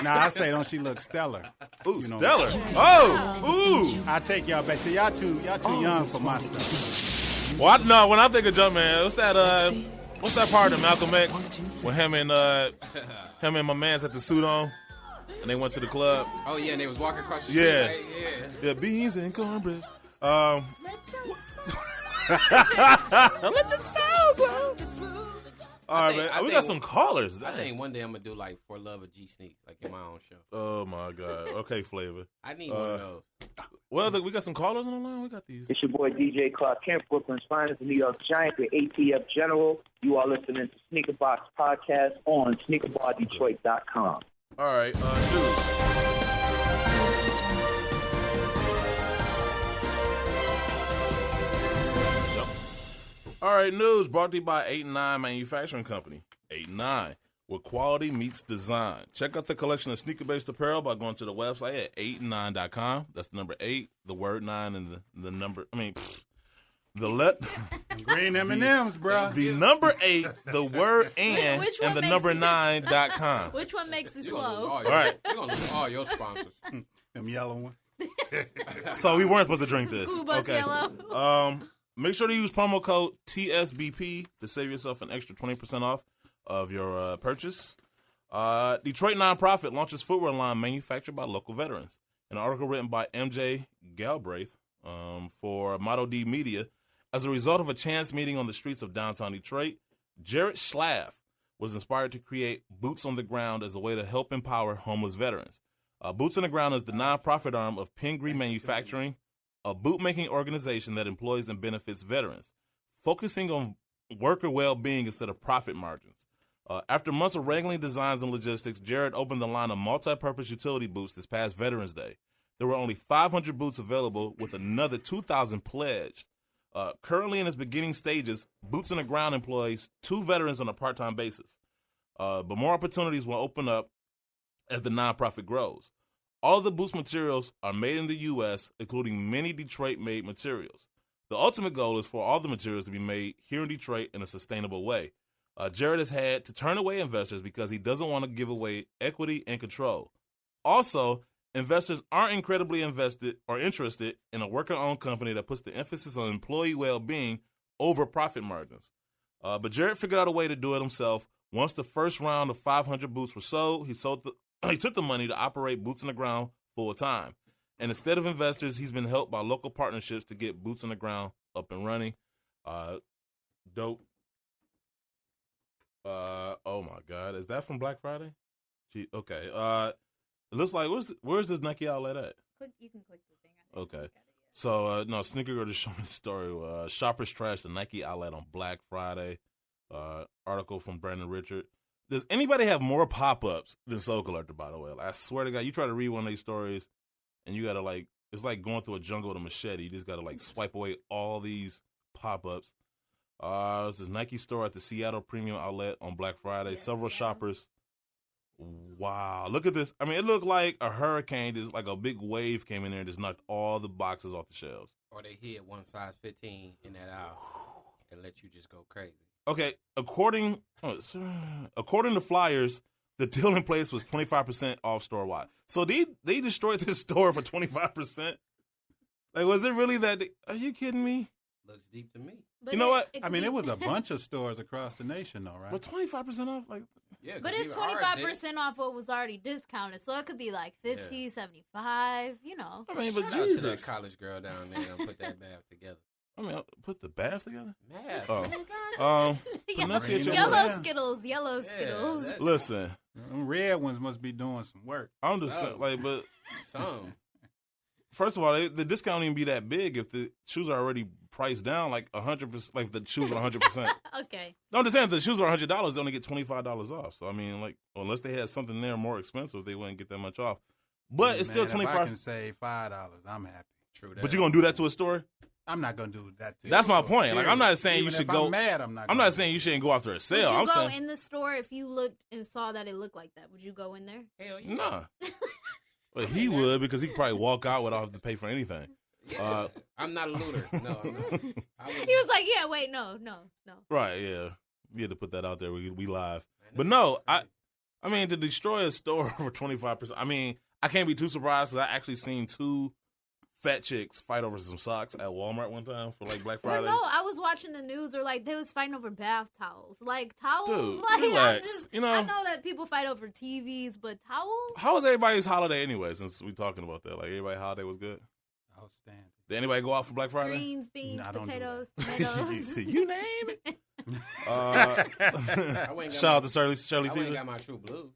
Nah, I say, don't she look stellar? Ooh, You know. stellar. Oh, ooh. I take y'all back. See, y'all too young for my stuff. Well, no, when I think of Jumpman, what's that part of Malcolm X when him and my man's at the suit on and they went to the club? Oh, yeah, and they was walking across the street. Yeah. Right? Yeah. Yeah, beans and cornbread. Let your soul blow. All right, man. We got some callers. I Dang. think one day I'm going to do like For Love of G Sneak, like in my own show. Oh, my God. Okay, Flavor. I need one of those. Well, we got some callers on the line. We got these. It's your boy DJ Clark Kent, Brooklyn's finest, the New York Giants, the ATF General. You are listening to Sneaker Box Podcast on SneakerBarDetroit.com. All right, news. All right, news brought to you by 8 & 9 Manufacturing Company. 8 & 9, where quality meets design. Check out the collection of sneaker-based apparel by going to the website at 8and9.com. That's the number 8, the word 9, and the number. Green M&Ms, bro. The number 8, the word and Which one the makes number you- 9.com. Which one makes you You're going to slow? lose All right. You're going to lose all your sponsors. Them yellow ones. So we weren't supposed to drink this. School bus yellow. Make sure to use promo code TSBP to save yourself an extra 20% off of your purchase. Detroit nonprofit launches footwear line manufactured by local veterans. An article written by MJ Galbraith for Motto D Media. As a result of a chance meeting on the streets of downtown Detroit, Jacques Slade was inspired to create Boots on the Ground as a way to help empower homeless veterans. Boots on the Ground is the nonprofit arm of Pingree Manufacturing, a boot-making organization that employs and benefits veterans, focusing on worker well-being instead of profit margins. After months of wrangling designs and logistics, Jared opened the line of multi-purpose utility boots this past Veterans Day. There were only 500 boots available, with another 2,000 pledged. Currently in its beginning stages, Boots on the Ground employs 2 veterans on a part-time basis. But more opportunities will open up as the nonprofit grows. All of the boots materials are made in the U.S., including many Detroit-made materials. The ultimate goal is for all the materials to be made here in Detroit in a sustainable way. Jared has had to turn away investors because he doesn't want to give away equity and control. Also, investors aren't incredibly invested or interested in a worker-owned company that puts the emphasis on employee well-being over profit margins. But Jared figured out a way to do it himself. Once the first round of 500 boots were sold, he took the money to operate Boots on the Ground full-time. And instead of investors, he's been helped by local partnerships to get Boots on the Ground up and running. Dope. Oh, my God. Is that from Black Friday? Okay. It looks like, where's this Nike outlet at? You can click the thing. Okay. So, Sneaker Girl just showed me the story. Shoppers trashed the Nike outlet on Black Friday. Article from Brandon Richard. Does anybody have more pop-ups than Soul Collector, by the way? Like, I swear to God, you try to read one of these stories, and you got to, it's like going through a jungle with a machete. You just got to, swipe away all these pop-ups. There's this Nike store at the Seattle Premium Outlet on Black Friday. Yes, several shoppers. Wow. Look at this. I mean, it looked like a hurricane. Just like a big wave came in there and just knocked all the boxes off the shelves. Or they hit one size 15 in that aisle. and let you just go crazy. Okay, according to flyers, the deal in place was 25% off store-wide. So they destroyed this store for 25%? Like, was it really that? Are you kidding me? Looks deep to me. But you know what? I mean, it was a bunch of stores across the nation, though, right? But 25% off? Like, yeah, but it's 25% off what was already discounted. So it could be like 50, 75, you know. I mean, but Shout out to Jesus. that college girl down there and put that bath together. I mean, put the baths together? Math. Oh. Pronunciate your Yellow word. Skittles. Yellow Skittles. Listen. Them red ones must be doing some work. I'm just saying, like, but. Some. First of all, the discount even be that big if the shoes are already priced down like 100%. Like, if the shoes are 100%. Okay. No, I'm just saying, if the shoes are $100, they only get $25 off. So, I mean, like, unless they had something there more expensive, they wouldn't get that much off. But it's still $25. If I can save $5, I'm happy. True that. But you're going to do that to a store? I'm not going to do that to That's my store, point. period. Like, I'm not saying Even you should if go. I'm mad, I'm not. I'm not saying you shouldn't go after a sale. Would you I'm go saying. in the store if you looked and saw that it looked like that? Would you go in there? Hell yeah. Nah. But he would because he could probably walk out without having to pay for anything. I'm not a looter. No, I'm not. He was like, yeah, wait, no. Right, yeah. We had to put that out there. We live. But no, I mean, to destroy a store for 25%, I mean, I can't be too surprised because I actually seen two fat chicks fight over some socks at Walmart one time for like Black Friday. Well, no, I was watching the news or like they was fighting over bath towels. Like towels, Dude, like relax. I know that people fight over TVs, but towels? How was everybody's holiday anyway, since we talking about that? Like, everybody's holiday was good? Outstanding. Did anybody go out for Black Friday? Greens, beans, I don't do potatoes, tomatoes. You name it. Shout out to Shirley I ain't Caesar. got my True Blues.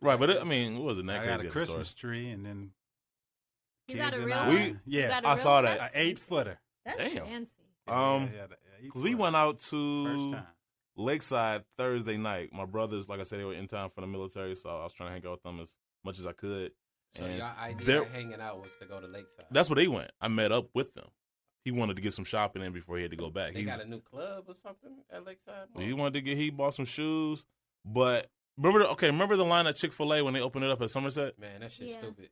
Right, but I mean, it wasn't that I crazy. got a at the store. Christmas tree, and then You got a kids real and one? I- Yeah, You got a I real saw one? that. That's an 8-footer. That's Damn. fancy. Because we went out First to time. Lakeside Thursday night. My brothers, like I said, they were in town for the military, so I was trying to hang out with them as much as I could. So And your idea they're- of hanging out was to go to Lakeside. That's where they went. I met up with them. He wanted to get some shopping in before he had to go back. They got a new club or something at Lakeside? He bought some shoes, but remember the line at Chick-fil-A when they opened it up at Somerset? Man, that shit's stupid.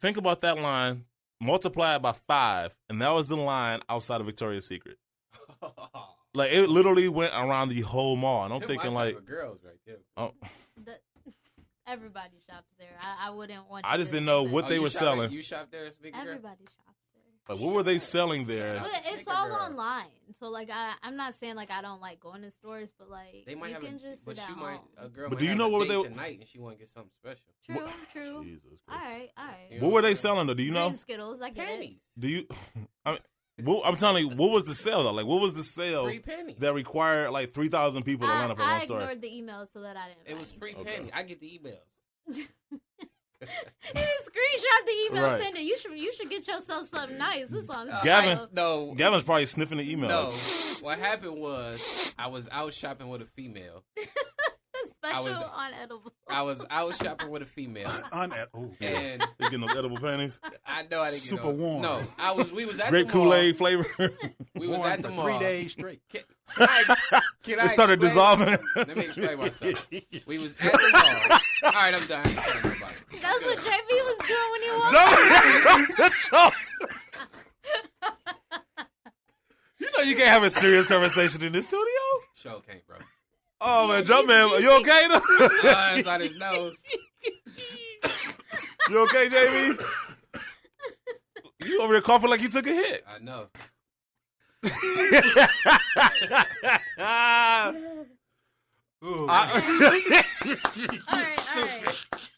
Think about that line, multiply it by 5, and that was the line outside of Victoria's Secret. Like, it literally went around the whole mall, and I'm thinking like, girls right there. Oh, Everybody shops there. I wouldn't want. I just didn't know what they were selling. You shop there, Sneaker Girl? Everybody shops there. Like, what were they selling there? But it's all online, so like I'm not saying like I don't like going to stores, but like They might you have can a, just but sit you at might home. a girl But might do you have know a what date they- tonight and she want to get something special. True. Jesus All Christ. right. What were they selling though? Do you know? Green Skittles, I get it. Do you? I'm telling you, what was the sale though? Like, what was the sale Free pennies. that required like 3,000 people to line up at I one store? ignored the emails so that I didn't. It was free penny. I get the emails. You screenshot the email, Right. send it. You should get yourself something nice. This on Gavin's probably sniffing the email. No, what happened was I was out shopping with a female. Special unedible. I was out shopping with a female. Unedible. And you getting those edible pennies? I know I didn't get Super those. warm. No, we was at Grape the mall. Kool-Aid flavor. We was Warm at the for mall. 3 days straight. Can I It started explain? dissolving. Let me explain myself. We was at the mall. All right, I'm done. I ain't telling nobody. That's what JB was doing when he walked. You know you can't have a serious conversation in this studio. Show can't, bro. Oh man, Jumpman, are you okay though? It's on his nose. You okay, JB? You over there coughing like you took a hit. I know. All right.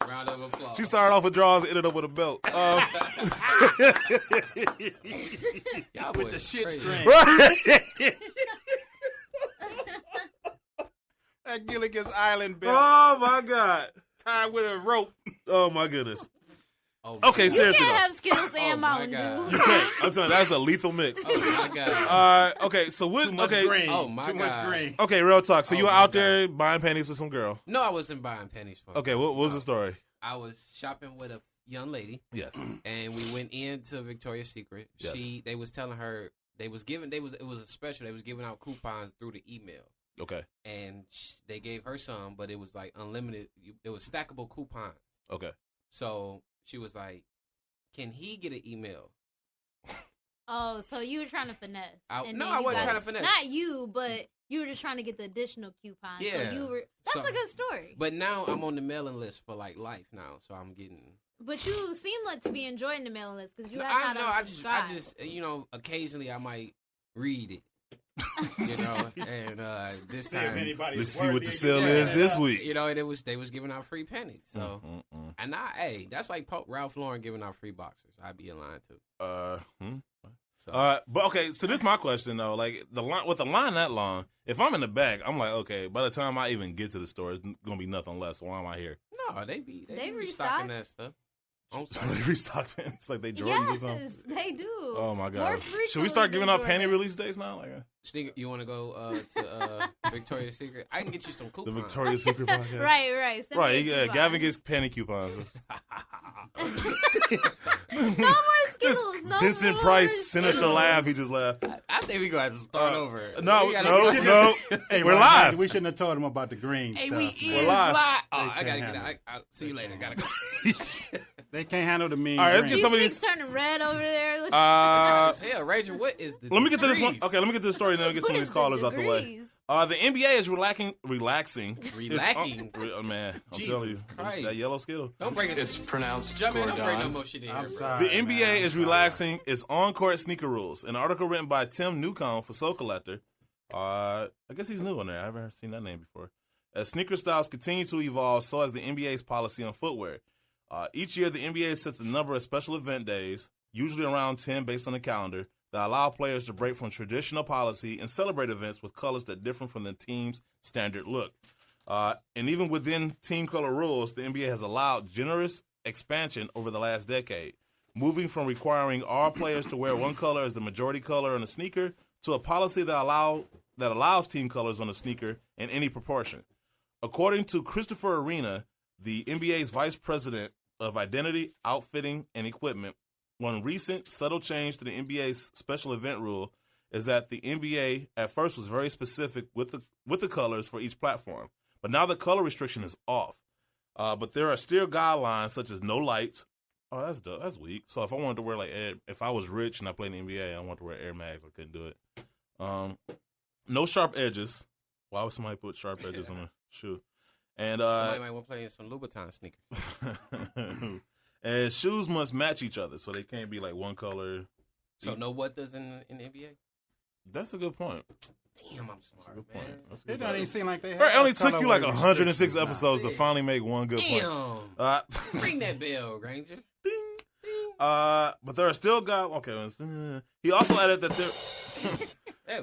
Round of applause. She started off with draws, ended up with a belt. Y'all With boys the shit crazy. string. That Gilligan's Island belt. Oh my God. Tied with a rope. Oh my goodness. Oh, Okay, You seriously can't though. have Skittles and my Mountain God. Dew. You can't. I'm telling you, that's a lethal mix. Oh my God. Okay, so what? Too much Okay, green. Oh, my Too much God. green. okay, real talk. So Oh you were my out there buying panties with some girl. No, I wasn't buying pennies for her. Okay, what was the story? I was shopping with a young lady, Yes. and we went into Victoria's Secret. Yes. They was telling her it was a special. They was giving out coupons through the email, Okay. and they gave her some, but it was like unlimited. It was stackable coupons. Okay. So she was like, "Can he get an email Oh, so you were trying to finesse. No, I wasn't trying to finesse. Not you, but you were just trying to get the additional coupon. Yeah. So that's a good story. But now I'm on the mailing list for like life now, so I'm getting. But you seem like to be enjoying the mailing list because you have I not know. I just, occasionally I might read it. And this time, let's see what the sale is this week. And they was giving out free pennies. So, and that's like Ralph Lauren giving out free boxers. I'd be in line too. But okay, so this is my question though. Like with the line that long, if I'm in the back, I'm like, okay, by the time I even get to the store, it's gonna be nothing less. Why am I here? No, they restocking that stuff. They restock panties like they Jordans or something. Yes, they do. Oh my god! Should we start giving out panty release dates now? You want to go to Victoria's Secret? I can get you some coupons. The Victoria's Secret podcast. Right. Yeah, Gavin gets panty coupons. No more Skittles. No Vincent more. Price, sinister laugh. He just laughed. I think we gonna have to start over. No. Hey, we're live. We shouldn't have told him about the green stuff. We're live. Oh, I gotta get out. I'll see you later. Gotta go. They can't handle the mean. All right, let's green. get some of These these. turning red over there. Hell, Ranger, what is the? Let me get to this one. Okay, let me get to the story and then we'll get some of these callers out the way. The NBA is relaxing. Oh, man, I'm Jesus telling you, Christ. That yellow Skittle. Don't bring it. It's pronounced Jump in. Gordon. Don't bring no more shit in here. I'm sorry. The NBA is relaxing its on-court sneaker rules. An article written by Tim Newcomb for Soul Collector. I guess he's new on there. I haven't seen that name before. As sneaker styles continue to evolve, so has the NBA's policy on footwear. Each year, the NBA sets a number of special event days, usually around 10 based on the calendar, that allow players to break from traditional policy and celebrate events with colors that differ from the team's standard look. And even within team color rules, the NBA has allowed generous expansion over the last decade, moving from requiring all players to wear one color as the majority color on a sneaker to a policy that allows team colors on a sneaker in any proportion. According to Christopher Arena, the NBA's vice president of identity, outfitting, and equipment, one recent subtle change to the NBA's special event rule is that the NBA at first was very specific with the colors for each platform, but now the color restriction is off. But there are still guidelines such as no lights. Oh, that's dope. That's weak. So if I wanted to wear if I was rich and I played in the NBA, I wanted to wear Air Max. I couldn't do it. No sharp edges. Why would somebody put sharp edges on a shoe? And somebody might want to play in some Louboutin sneakers. And shoes must match each other, so they can't be like one color. So no what does in the NBA? That's a good point. Damn, I'm smart, man. It doesn't even seem like they have it only color took you like word 106 restrictions episodes now. to finally make one good point. Damn. Ring that bell, Ranger. Ding. But there are still guys. Okay. He also added that there.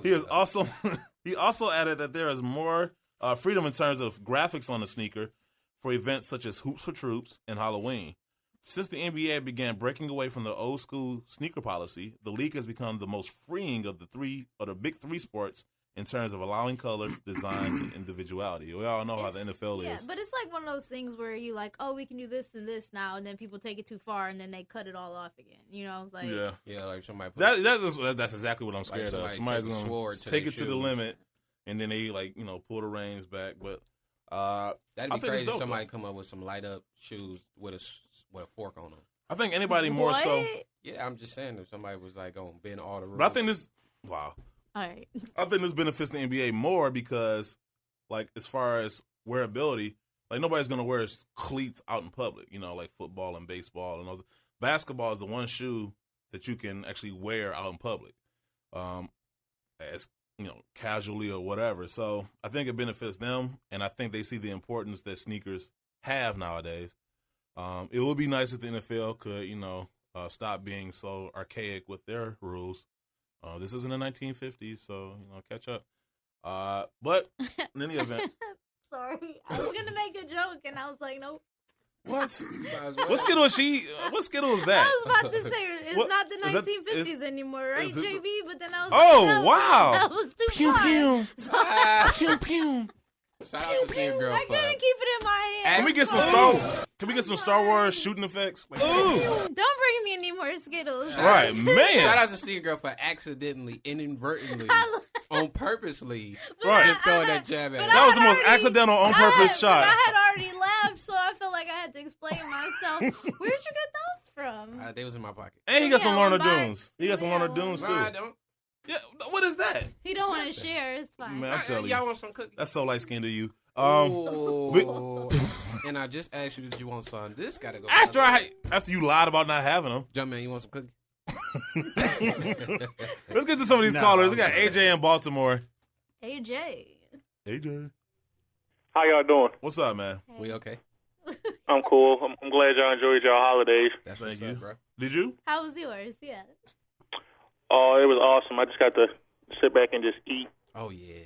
He also added that there is more freedom in terms of graphics on the sneaker for events such as Hoops for Troops and Halloween. Since the NBA began breaking away from the old school sneaker policy, the league has become the most freeing of the big three sports in terms of allowing colors, designs, and individuality. We all know how the NFL is. Yeah, but it's like one of those things where you like, oh, we can do this and this now, and then people take it too far, and then they cut it all off again. You know, like like somebody. That's exactly what I'm scared of. Somebody's gonna take it to the limit, and then they pull the reins back. But that'd be crazy if somebody come up with some light up shoes with a fork on them. I think anybody more so. Yeah, I'm just saying if somebody was like on bend all the rules. But I think this. Wow. All right. I think this benefits the NBA more because, like, as far as wearability, like nobody's gonna wear cleats out in public. Like football and baseball and all. Basketball is the one shoe that you can actually wear out in public, as casually or whatever. So I think it benefits them, and I think they see the importance that sneakers have nowadays. It would be nice if the NFL could, stop being so archaic with their rules. This isn't the 1950s, so catch up. But in any event, sorry, I was gonna make a joke, and I was like, nope. What? What Skittle is she? What Skittle is that? I was about to say it's not the 1950s anymore, right, JB? But then I was wow, that was too pew far. pew, So, pew pew. Shout out to Sneaker Girl. I couldn't keep it in my hand. Can we get some Star Wars shooting effects? Like, don't bring me any more Skittles. Right, man. Shout out to Sneaker Girl for accidentally, inadvertently, on purposely, right, just throwing that jab at her. That was the most accidental, on purpose shot. I had already laughed, so I felt like I had to explain myself. Where'd you get those from? They was in my pocket. And he got some Yeah, Lorna one Doones. He got some Lorna Doones No, too. I don't. Yeah, what is that? He don't want to share. It's fine. Man, I'm telling Y'all you, want some cookies? that's so light skinned of you. Oh, and I just asked you, did you want some? This gotta go. After you lied about not having them. Jumpman, you want some cookies? Let's get to some of these callers. We got AJ in Baltimore. AJ. How y'all doing? What's up, man? We okay? I'm cool. I'm glad y'all enjoyed y'all holidays. Thank you, bro. Did you? How was yours? Yeah. Oh, it was awesome. I just got to sit back and just eat. Oh yeah.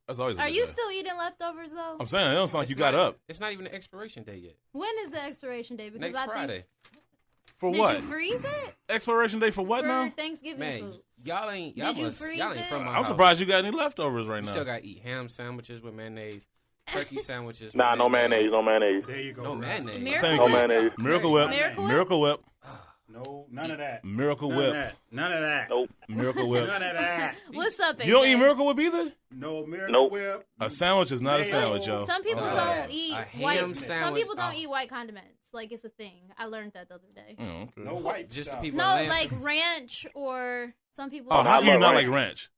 That's always. Are you still eating leftovers though? I'm saying it don't sound like you got up. It's not even the expiration date yet. When is the expiration date? Because Next Friday. For Did what? you freeze it? Expiration date for what For now? Thanksgiving Man, food. y'all ain't Did you must, freeze y'all ain't it? from my I'm house. surprised you got any leftovers right You now. still got to eat ham sandwiches with mayonnaise, turkey sandwiches. Nah, with no mayonnaise. No mayonnaise. There you go. No mayonnaise. Miracle No Whip? mayonnaise. Miracle Whip. Miracle Whip? Miracle Whip. No, none of that. Miracle None Whip. of that. None of that. Nope. Miracle Whip. None of that. What's up, AJ? You don't eat Miracle Whip either? No Miracle Nope. Whip. A sandwich is not a sandwich, yo. Some people What's don't that? eat A white. ham Some sandwich. people don't Oh. eat white condiments. Like it's a thing. I learned that the other day. Oh, okay. No white Just the stuff. people. No, in Lansing. like ranch or some people. Oh, how do you love not ranch. like ranch?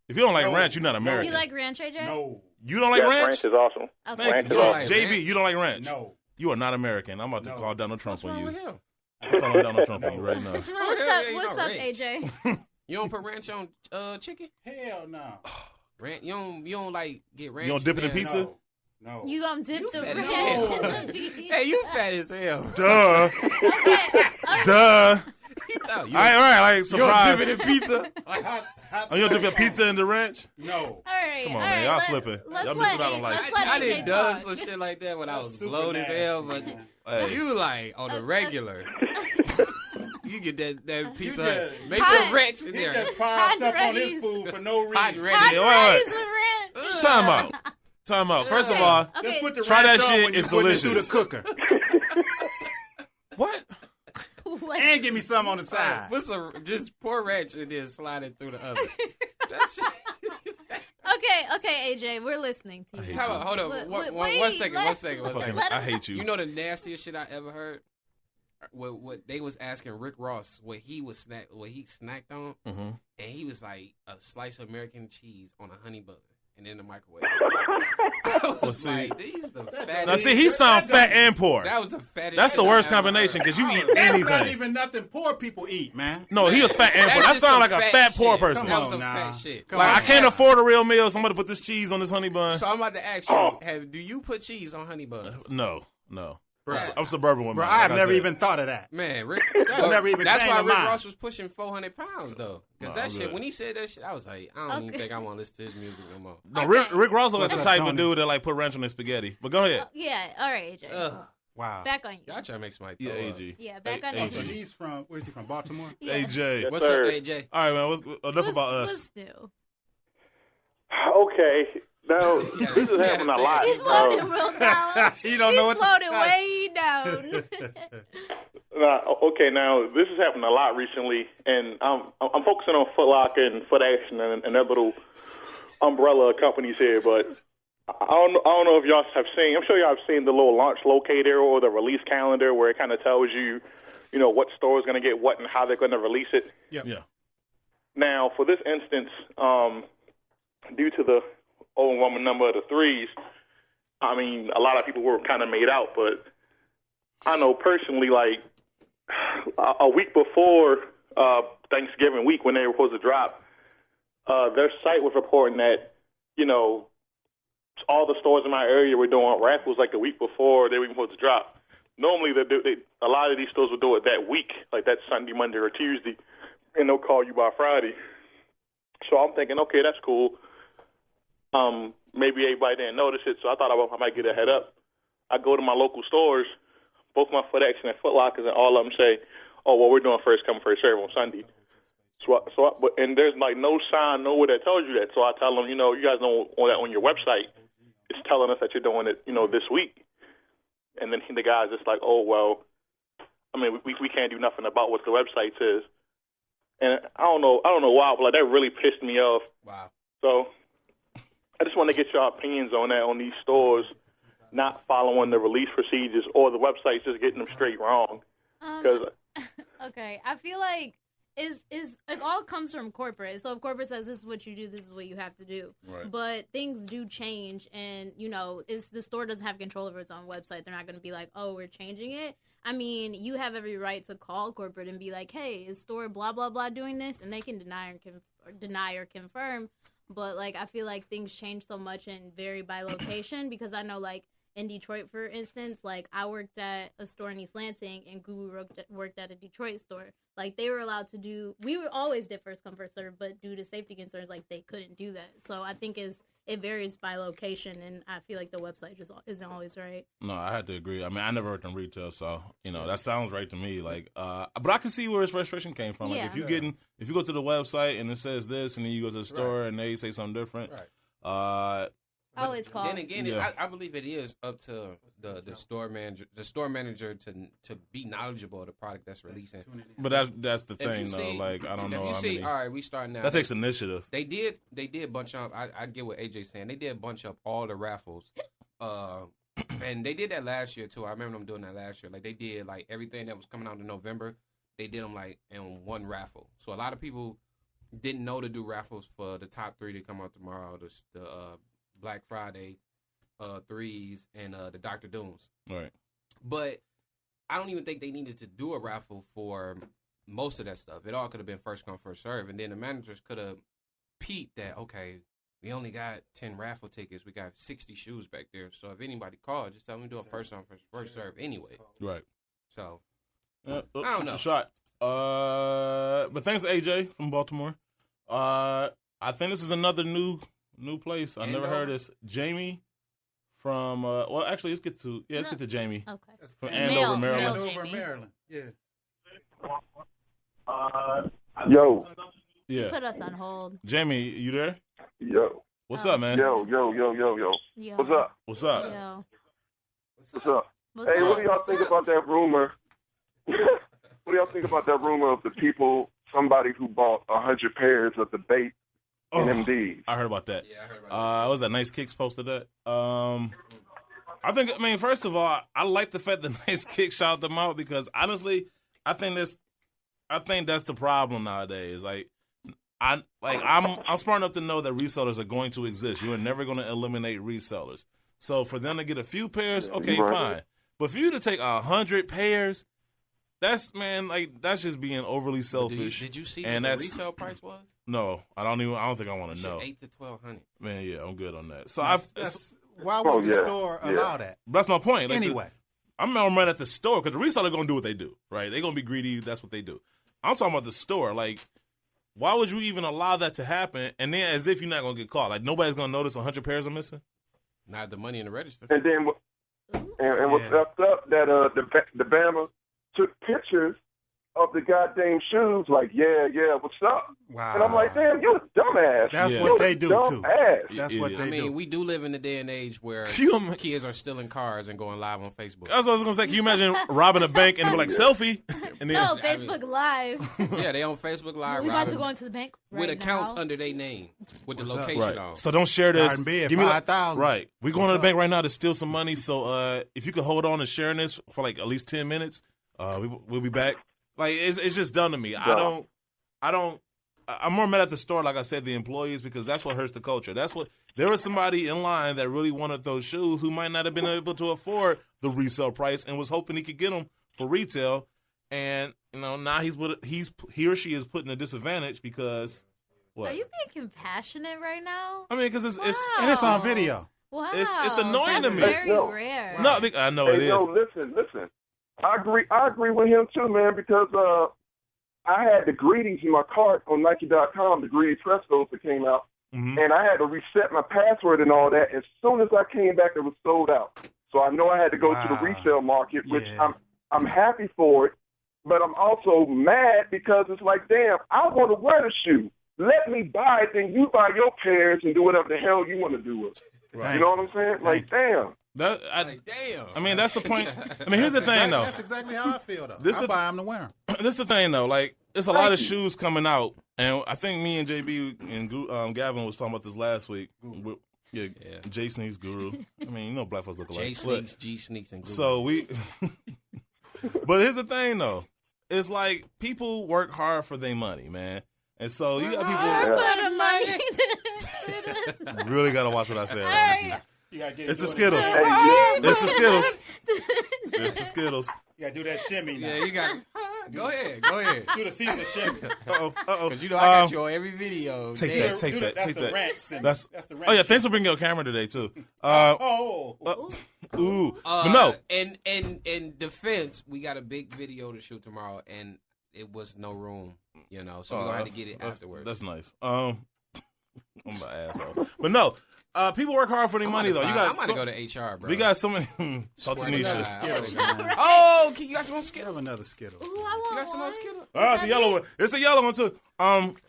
If you don't like No. ranch, you're not No. Do American. you like ranch, AJ? No. You don't like Yes, ranch? ranch is awesome. Okay. Ranch is Yo, awesome. JB, you don't like ranch? No. You are not American. I'm about to No. call Donald Trump What's on wrong you. with him? I'm calling Donald Trump on you right now. What's Yeah, up? you What's know up, ranch. AJ? You don't put ranch on chicken? Hell no. Ranch? You don't like get ranch? You don't dip it in there? pizza? No. No. You gonna dip You the fat ranch as in hell. the pizza? Hey, you fat as hell. Duh. Okay. Duh. He tell you. All right, like You don't surprise. dip it in pizza? Like hot Oh, you don't dip your sauce. pizza in the ranch? No. All right. Come on, all man. right, Y'all let- slipping. Let's Y'all let missing out on life. let's let I AJ done done talk. some shit like that when I That's was super blowed as hell, but nasty, man. Hey. you like on the regular. You get that pizza You Hut. just- Make Hot- some ranch in He there. just piled Hot stuff on his Reddies. food for no reason. Hot Reddies. Hot Yeah, wait, Reddies with ranch. Time out. Time out. First of all, Okay. Just put the Try ranch that on shit, when you it's put it through delicious. the cooker. what? What? And give me some on the side. Put some, just pour ranch and then slide it through the oven. That shit. Okay, AJ, we're listening to you. Time out, hold Wait, on. wait, One second. let- One second. Fucking, Let I him- hate you. You know the nastiest shit I ever heard? What they was asking Rick Ross what he snacked on, Mm-hmm. and he was like a slice of American cheese on a honey bun and in the microwave. I Well, was see- like, these the fattest. Now, see, he sound fat and poor. That was the fattest. That's the shit worst I ever combination heard. because you eat That's not anything. even nothing poor people eat, man. No, he was fat and That's poor. That just sound like some a fat poor shit. person. That Come was on some now. fat shit. Come Like, on. I can't afford a real meal. Somebody put this cheese on this honey bun. So I'm about to ask you: do you put cheese on honey buns? No. Bruh. I'm suburban with Bro, mine. I've like I never said. even thought of that. Man, Rick. That never even That's came why to Rick mind. Ross was pushing 400 pounds though, because No, that I'm shit. good. When he said that shit, I was like, I don't even Okay. think I want to listen to his music no more. No, Okay. Rick Ross looks like the What's type up, of Tony? dude that like put ranch on his spaghetti. But go ahead. Yeah, all right, AJ. Ugh. Wow. Back on you. Y'all trying to make somebody Yeah, throw up. AG. Yeah, back on AG. So AJ. he's from, where's he from, Baltimore? Yeah. AJ. What's sir. up, AJ? All right, man. Enough about us. What's new? Okay. Now, this is happening a lot. He's loaded real down. He don't know what He's to loaded say. way down. Okay, now this has happened a lot recently, and I'm focusing on Foot Locker and Foot Action and their little umbrella companies here. But I don't know if y'all have seen. I'm sure y'all have seen the little launch locator or the release calendar where it kind of tells you, what store is going to get what and how they're going to release it. Yep. Yeah. Now, for this instance, due to the overwhelming number of the threes, I mean, a lot of people were kind of made out, but I know personally, like, a week before Thanksgiving week when they were supposed to drop, their site was reporting that, all the stores in my area were doing raffles like a week before they were even supposed to drop. Normally, a lot of these stores would do it that week, like that Sunday, Monday, or Tuesday, and they'll call you by Friday. So I'm thinking, okay, that's cool. Maybe everybody didn't notice it, so I thought I might get a head up. I go to my local stores, both my Foot Action and Foot Lockers, and all of them say, "Oh, well, we're doing first come, first serve on Sunday." And there's like no sign nowhere that tells you that. So I tell them, you guys don't want that on your website. It's telling us that you're doing it, this week. And then the guy's just like, "Oh, well, I mean, we can't do nothing about what the website says." And I don't know why, but like that really pissed me off. Wow. So I just want to get your opinions on that, on these stores not following the release procedures or the website's just getting them straight wrong. Because Okay, I feel like it all comes from corporate. So if corporate says this is what you do, this is what you have to do. Right. But things do change, and the store doesn't have control over its own website. They're not going to be like, oh, we're changing it. I mean, you have every right to call corporate and be like, hey, is store blah blah blah doing this, and they can deny or confirm. But like, I feel like things change so much and vary by location, because I know like in Detroit, for instance, like I worked at a store in East Lansing, and Guru worked at a Detroit store. Like they were allowed to do, always did first come first serve, but due to safety concerns, like they couldn't do that. So I think it varies by location, and I feel like the website just isn't always right. No, I had to agree. I mean, I never worked in retail, so that sounds right to me. Like, but I can see where his frustration came from. Like, Yeah. if you go to the website and it says this, and then you go to the store and they say something different, It's called. Then again, I believe it is up to the store manager to be knowledgeable of the product that's releasing. But that's the thing, though. Like, I don't know. You see, all right, we starting now. That takes initiative. They did bunch up. I get what AJ's saying. They did bunch up all the raffles, and they did that last year too. I remember them doing that last year. Like they did like everything that was coming out in November. They did them like in one raffle. So a lot of people didn't know to do raffles for the top 3 that come out tomorrow. The Black Friday 3s and the Dr. Dooms. Right. But I don't even think they needed to do a raffle for most of that stuff. It all could have been first come, first serve. And then the managers could have peeped that, okay, we only got 10 raffle tickets. We got 60 shoes back there. So if anybody calls, just tell them to do a first come, first serve anyway. Right. So, I don't know. Shot. But thanks to AJ from Baltimore. I think this is another new place. I never heard this. Jamie from actually let's get to Jamie. Okay. From Andover, Maryland. Andover, Maryland. Yeah. Yo. Yeah. Put us on hold. Jamie, you there? Yo. What's up, man? Yo. Yo. What's up? What's up? Yo. What's up? What's Hey, up? what do y'all think about that rumor? What do y'all think about that rumor of somebody who bought 100 pairs of the bait NMDs? I heard about that. Yeah, I heard about that. Was that Nice Kicks posted that? I mean, first of all, I like the fact that Nice Kicks shouted them out, because honestly, I think that's the problem nowadays. Like, I'm smart enough to know that resellers are going to exist. You are never going to eliminate resellers. So for them to get a few pairs, okay, fine. But for you to take 100 pairs, that's just being overly selfish. Did you see what the resale price was? No, I don't think I want to know. $800 to $1,200. Man, yeah, I'm good on that. So why would the store allow that? That's my point. Like, anyway, I'm right at the store, because the reseller going to do what they do, right? They're going to be greedy. That's what they do. I'm talking about the store. Like, why would you even allow that to happen? And then as if you're not going to get caught. Like, nobody's going to notice 100 pairs are missing? Not the money in the register. And then what's up that the Bama took pictures of the goddamn shoes, like, yeah, what's up? Wow. And I'm like, damn, you're a dumbass. That's what they do, too. That's what they do. We do live in the day and age where kids are stealing cars and going live on Facebook. That's what I was going to say. Can you imagine robbing a bank and be like, selfie? And then, No, Facebook Live. Yeah, they on Facebook Live. We're about to go into the bank with accounts under their name, with the location on. So don't share this. Starting bid, Give me $5,000. Right. We're going to the bank right now to steal some money. So if you could hold on to sharing this for like at least 10 minutes, we'll be back. Like, it's just done to me. Yeah. I'm more mad at the store, like I said, the employees, because that's what hurts the culture. There was somebody in line that really wanted those shoes who might not have been able to afford the resale price and was hoping he could get them for retail. And, now he or she is put in a disadvantage because what? Are you being compassionate right now? I mean, because it's and it's on video. Wow. It's annoying to me. Very rare. No, I know it is. Yo, listen. I agree with him too, man, because I had the greedies in my cart on Nike.com, the greedy Prestos that came out, and I had to reset my password and all that. As soon as I came back, it was sold out. So I know I had to go to the resale market, which I'm happy for it, but I'm also mad because it's like, damn, I want to wear the shoe. Let me buy it, then you buy your pairs and do whatever the hell you want to do with it. Right. You know what I'm saying? Like, damn. Damn. I mean, that's the point. I mean, here's the thing, though. That's exactly how I feel, though. I buy them to wear them. This is the thing, though. Like, there's a lot of shoes coming out, and I think me and JB and Gavin was talking about this last week. Yeah. J Sneaks, Guru. I mean, Black folks look alike. J Sneaks, G Sneaks, and Guru. So but here's the thing, though. it's like people work hard for their money, man. And so you got people. You really got to watch what I say. Right. It's the Skittles. It's the Skittles. It's the Skittles. You got to do that shimmy now. Yeah, you got to. Go ahead. Do the Caesar shimmy. Uh-oh. Because you know I got you on every video. Take that. That's the rant shimmy. That's the rant. Oh, yeah, thanks for bringing your camera today, too. Ooh. But no. In defense, we got a big video to shoot tomorrow, and it was no room, you know, so we're going to have to get it afterwards. That's nice. I'm an asshole. But no. People work hard for their money, though. I'm going to go to HR, bro. We got so many. Talk to Nisha. Oh, you got some more Skittles? Have another Skittle. Ooh, I want You got some more Skittles? Oh, it's a yellow one. It's a yellow one, too.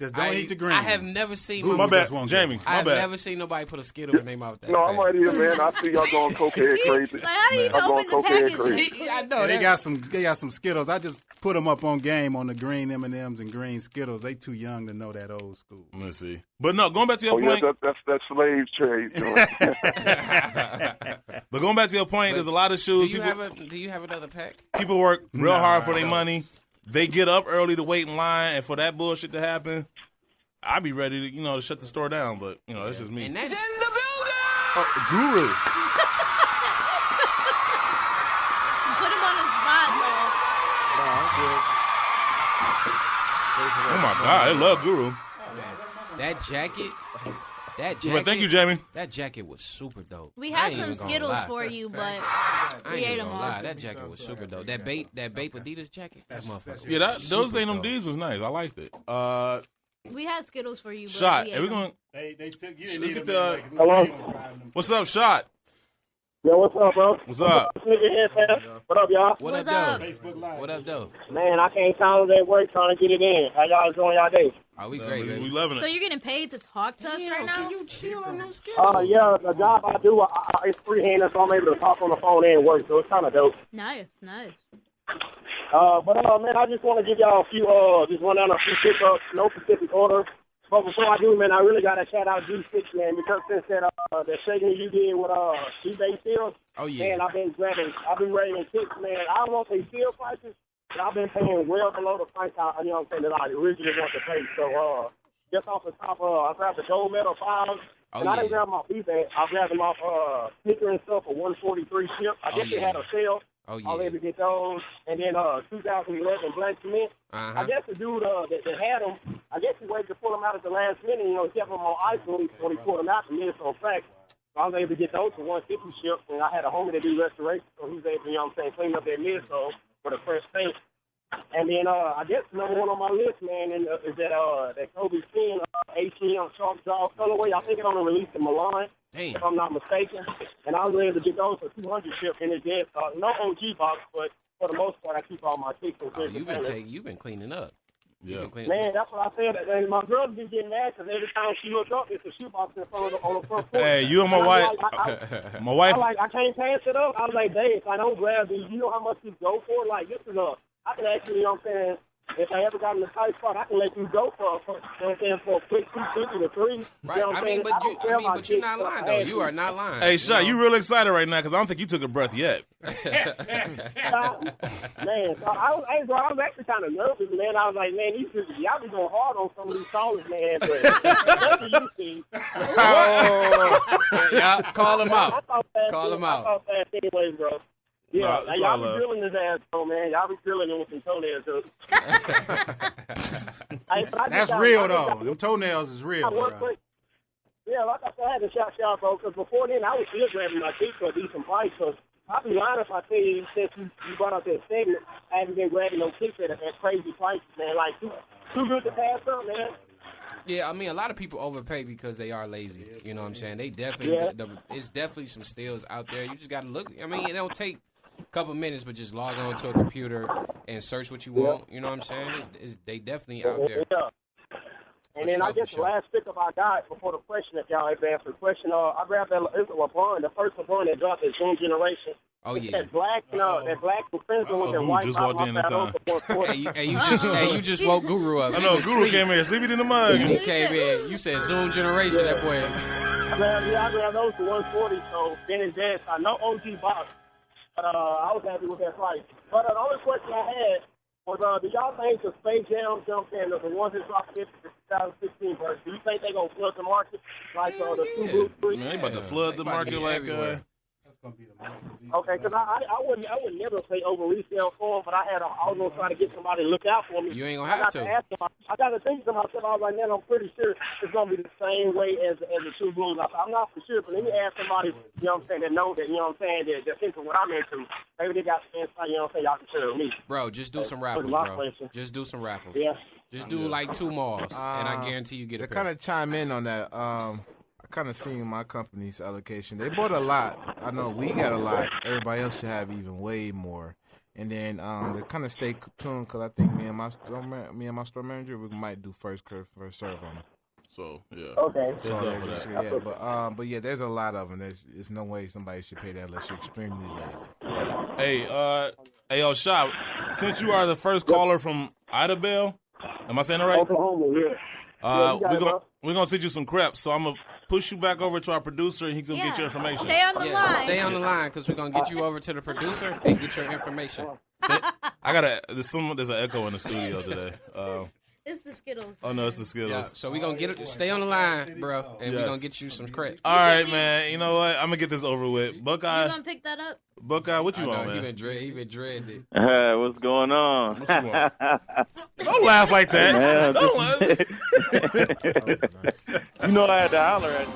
Just don't eat the green. I have never seen. Ooh, my bad, Jamie. My bad. I've never seen nobody put a Skittle in their mouth that No, fast. I'm right here, man. I see y'all going cokehead crazy. Like, how do you I'm open going the cokehead package? crazy. I know. They got some Skittles. I just put them up on game on the green M&Ms and green Skittles. They too young to know that old school. Let's see. But no, going back to your point. Yeah, that's slave trade. But going back to your point, there's a lot of shoes. Do you have another pack? People work real hard for their money. They get up early to wait in line, and for that bullshit to happen, I'd be ready to, to shut the store down. But that's just me. And that's Guru. Put him on the spot, though. Oh my God, I love Guru. That jacket. Thank you, Jamie. That jacket was super dope. We have some Skittles for you, but we ate them all. That jacket was super dope. That Bape Adidas jacket. That motherfucker. Yeah, those ain't them D's was nice. I liked it. We had Skittles for you, but Shot. we Are we ate them. going? They took you. Hello. What's up, Shot? Yo, what's up, bro? What's up? Sneakerheads, man. What up, y'all? What up, though? What up, though? Man, I can't sound at work trying to get it in. How y'all enjoying y'all day? Oh, we great, baby. We loving it. So you're getting paid to talk to us right now? Can you chill on those Skittles? Yeah, the job I do, it's freehanded, so I'm able to talk on the phone and work, so it's kind of dope. Nice. But man, I just want to give y'all a few, just run down a few pickups, no specific order. But before I do, man, I really got to shout out G6, man, because since that shaking you did with eBay sales, man, I've been raising kicks, man. I don't want to say sale prices, but I've been paying well below the price that I originally want to pay. So just off the top, I grabbed the gold medal files. And I didn't grab them off eBay. I grabbed them off Sneaker and stuff for $143 ship. I guess they had a sale. I was able to get those. And then 2011 Black Cement. I guess the dude that had them, I guess he waited to pull them out at the last minute. He kept them on ice when he pulled them out the minutes on fact. So I was able to get those for $150 ship. And I had a homie to do restoration. So he was able to, clean up that midsole for the fresh paint. And then I guess number one on my list, man, is that Kobe Skin ATM Sharp Jaw colorway. I think it only released in Milan, if I'm not mistaken. And I was able to get those for $200 ship. And it's just no OG box, but for the most part, I keep all my kicks and you've been cleaning up. Yeah. Man, that's what I said. And my girl's been getting mad because every time she looks up, it's a shoebox in front of on the front porch. Hey, you and my wife. My wife. I can't pass it up. I was like, Dave, if I don't grab these, you know how much these go for? Like, this is I can actually, if I ever got in a tight spot, I can let you go for a quick 250 to 3. Right. But you're not lying, though. You are not lying. Hey, Shot, you real excited right now because I don't think you took a breath yet. Man, so I was actually kind of nervous, man. I was like, man, y'all be going hard on some of these songs, man. But that's what you see. Call him out. Call him out. I thought fast anyways, bro. Yeah, y'all be drilling his ass, though, man. Y'all be drilling him with some toenails, too. That's real, though. Them toenails is real, bro. Yeah, like I said, I had to shout y'all, bro, because before then, I was still grabbing my kicks for a decent price. So I'll be lying if I tell you, since you brought up that segment, I haven't been grabbing no kicks at crazy prices, man. Like, too good to pass up, man. Yeah, I mean, a lot of people overpay because they are lazy. You know what I'm saying? They definitely, it's definitely some steals out there. You just got to look. I mean, it don't take a couple minutes, but just log on to a computer and search what you want. You know what I'm saying? They definitely out there. Yeah. And then I guess the last pickup I got before the question, if y'all ever asked the question, I grabbed that LeBron, the first LeBron that dropped his Zoom Generation. Oh, yeah. That black and crimson with that white. Just walked in time. Hey, you just woke Guru up. I know, Guru came in sleeping in the mug. He came in. You said Zoom Generation, that boy. I grabbed those for $140, so then it's dead. I know OG box, but I was happy with that price. But the only question I had, do y'all think the Space Jam jump in, the ones that dropped in the 2016 version, do you think they're going to flood the market like the two groups? Man, they about to flood the market like Okay, because I would never say over resale for them, but I was going to try to get somebody to look out for me. You ain't going to have to. I got to think to myself, I was like, man, I'm pretty sure it's going to be the same way as the two blues. I'm not for sure, but let me ask somebody, you know what I'm saying, that know that, you know what I'm saying, that's into what I'm into. Maybe they got some insight, you know what I'm saying, y'all can share with me. Bro, just do some raffles, bro. Just do some raffles. Yeah. Just do like 2 malls, and I guarantee you get a pair. To kind of chime in on that, I kind of seen my company's allocation. They bought a lot. I know we got a lot. Everybody else should have even way more. And then they kind of stay tuned because I think me and my store manager, we might do first serve on them. So yeah. Okay. But yeah, there's a lot of them. There's no way somebody should pay that unless you're extremely lazy. Hey, yo, Shop. Since you are the first caller from Idabel, am I saying it right? Oklahoma, yeah. We're gonna send you some crepes. So I'm gonna push you back over to our producer, and he's gonna get your information. Stay on the line. Stay on the line because we're gonna get you over to the producer and get your information. There's an echo in the studio today. It's the Skittles. Oh no, it's the Skittles. Yeah, so we're gonna stay on the line, bro, and we're gonna get you some crepes. All right, man. You know what? I'm gonna get this over with. Buckeye. You gonna pick that up? Buckeye, what you want, man? He been dreading. Hey, what's going on? What you want? Don't laugh like that. Man, Don't laugh. You know I had to holler at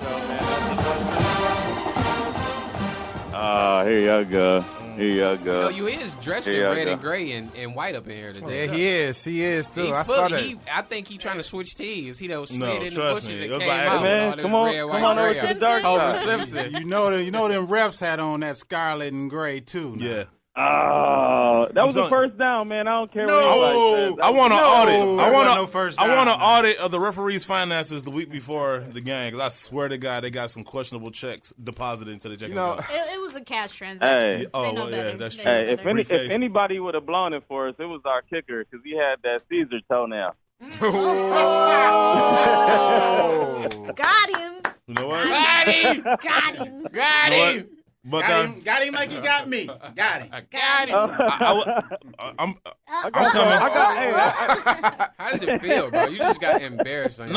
y'all, man. Here y'all go. No, you is dressed in red and gray and white up in here today. Yeah, he is too. I saw that. I think he trying to switch teams. He slid in the bushes and me. came out. Man, come on over to the dark Homer side. Simpson. You know them refs had on that scarlet and gray too. Now. Yeah. That was the first down, man. I don't care. No, what I want an audit. I want an down. audit of the referees' finances the week before the game. Because I swear to God, they got some questionable checks deposited into the checking account. It was a cash transaction. Yeah, that's true. Hey, if anybody would have blown it for us, it was our kicker because he had that Caesar toenail. Got him. You know what? Got him. Got him like he got me. Got him. I'm coming. How does it feel, bro? You just got embarrassed. On this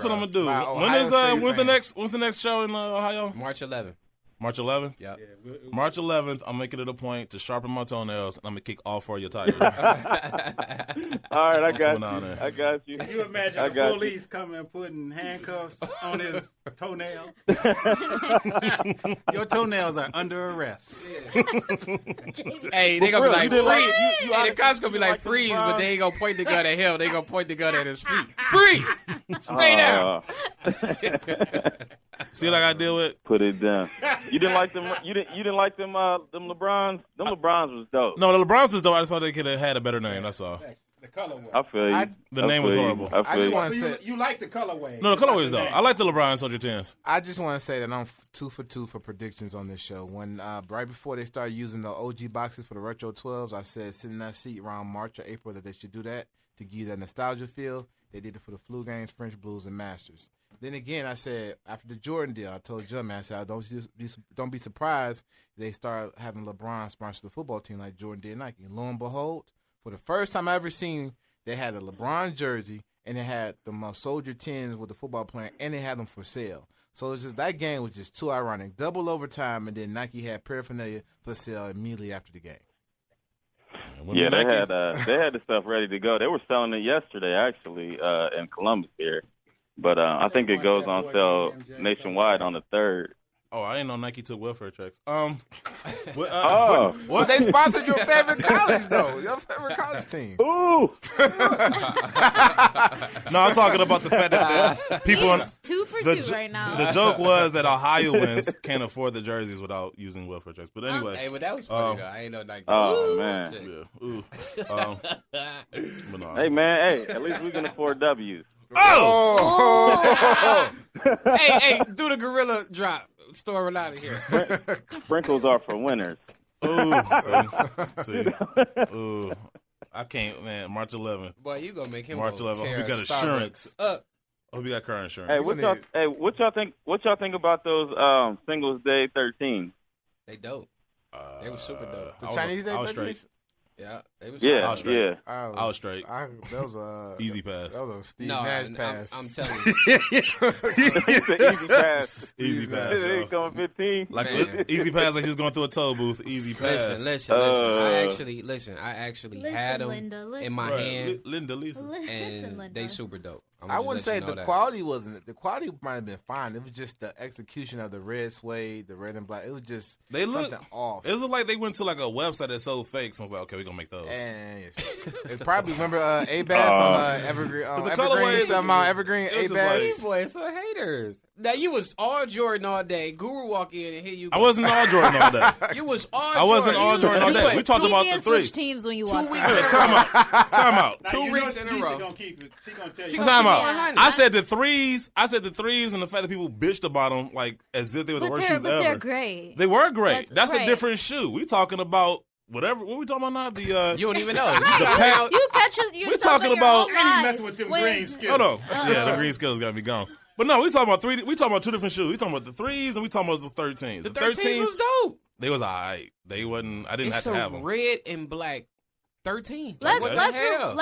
what I'm gonna do. When's the next show in Ohio? March 11th. March 11th? Yeah. March 11th, I'm making it a point to sharpen my toenails, and I'm going to kick all 4 of your tires. All right, I got you. Can you imagine the police coming and putting handcuffs on his toenail? Your toenails are under arrest. Hey, they going to be like, freeze. The cops going to be like, freeze, but they ain't going to point the gun at him. They going to point the gun at his feet. Freeze! Stay down. See what I got to deal with? Put it down. You didn't like them. You didn't like them. Them LeBrons. Them LeBrons was dope. No, the LeBrons was dope. I just thought they could have had a better name. That's all. The colorway. I feel you. The name was horrible. You like the colorway? No, the colorway is dope. I like the LeBron Soldier 10s. I just want to say that I'm 2 for 2 for predictions on this show. When right before they started using the OG boxes for the Retro 12s, I said sit in that seat around March or April that they should do that to give you that nostalgia feel. They did it for the Flu Games, French Blues, and Masters. Then again, I said after the Jordan deal, I told John, man, I said don't be surprised if they start having LeBron sponsor the football team like Jordan did Nike. And lo and behold, for the first time I ever seen, they had a LeBron jersey and they had the Soldier 10s with the football player, and they had them for sale. So it's just that game was just too ironic. Double overtime, and then Nike had paraphernalia for sale immediately after the game. Yeah, they had the stuff ready to go. They were selling it yesterday, actually, in Columbus here. But I think it goes on sale nationwide on the 3rd. Oh, I didn't know Nike took welfare checks. Well, they sponsored your favorite college, though. Your favorite college team. Ooh. No, I'm talking about the fact that people He's 2 for 2 right now. The joke was that Ohioans can't afford the jerseys without using welfare checks. But anyway. Hey, but that was funny, though. I ain't know Nike. Oh, man. Yeah. Ooh. But no. Hey, man. Hey, at least we can afford W's. Oh! Hey, do the gorilla drop. Store it out of here. Sprinkles are for winners. Ooh, see. Ooh, I can't, man. March 11th. Boy, you gonna make him March 11th. I hope we got insurance. I hope we got car insurance. Hey, what y'all think about those Singles Day 13? They dope. They were super dope. The Chinese Day 13? Yeah, they was Yeah, I was straight. yeah. I was straight. That was a easy pass. That was a Steve No, Nash pass. I'm telling you. It's an easy pass. Easy pass. It yo. ain't going 15. Like Man. easy pass, like he was going through a toll booth. Easy pass. Listen. I actually had them Linda, in my hand, Lisa. and Linda. they super dope. I wouldn't say the quality wasn't. The quality might have been fine. It was just the execution of the red suede, the red and black. It was just something off. It looked like they went to like a website that sold fakes. I was like, okay, we're gonna make those. And it probably remember A-Bass on Evergreen. the Evergreen colorways, somehow Evergreen it was just A-Bass. These boys are haters. Now you was all Jordan all day. Guru walk in and here you go. I wasn't all Jordan all day. You was all I wasn't all Jordan all day. We talked about the three. Switch teams when you 2 walk weeks in. in a Time row. out. Time out. 2 weeks in a row. She gonna tell you. Time out. 100. I said the threes. I said the threes, and the fact that people bitched about them like as if they were the worst shoes ever. They're great. They were great. That's right. a different shoe. We talking about whatever. What we talking about now? The You don't even know. You catch yourself We're talking in your about- own Ain't even lies messing with them when- green Skittles. Hold on. Yeah, the green Skittles got me gone. But no, we talking about three. We talking about two different shoes. We talking about the threes and we talking about the 13s. The 13s was dope. They was alright. They wasn't. I didn't It's have to have a them. red and black 13. Like, what the hell?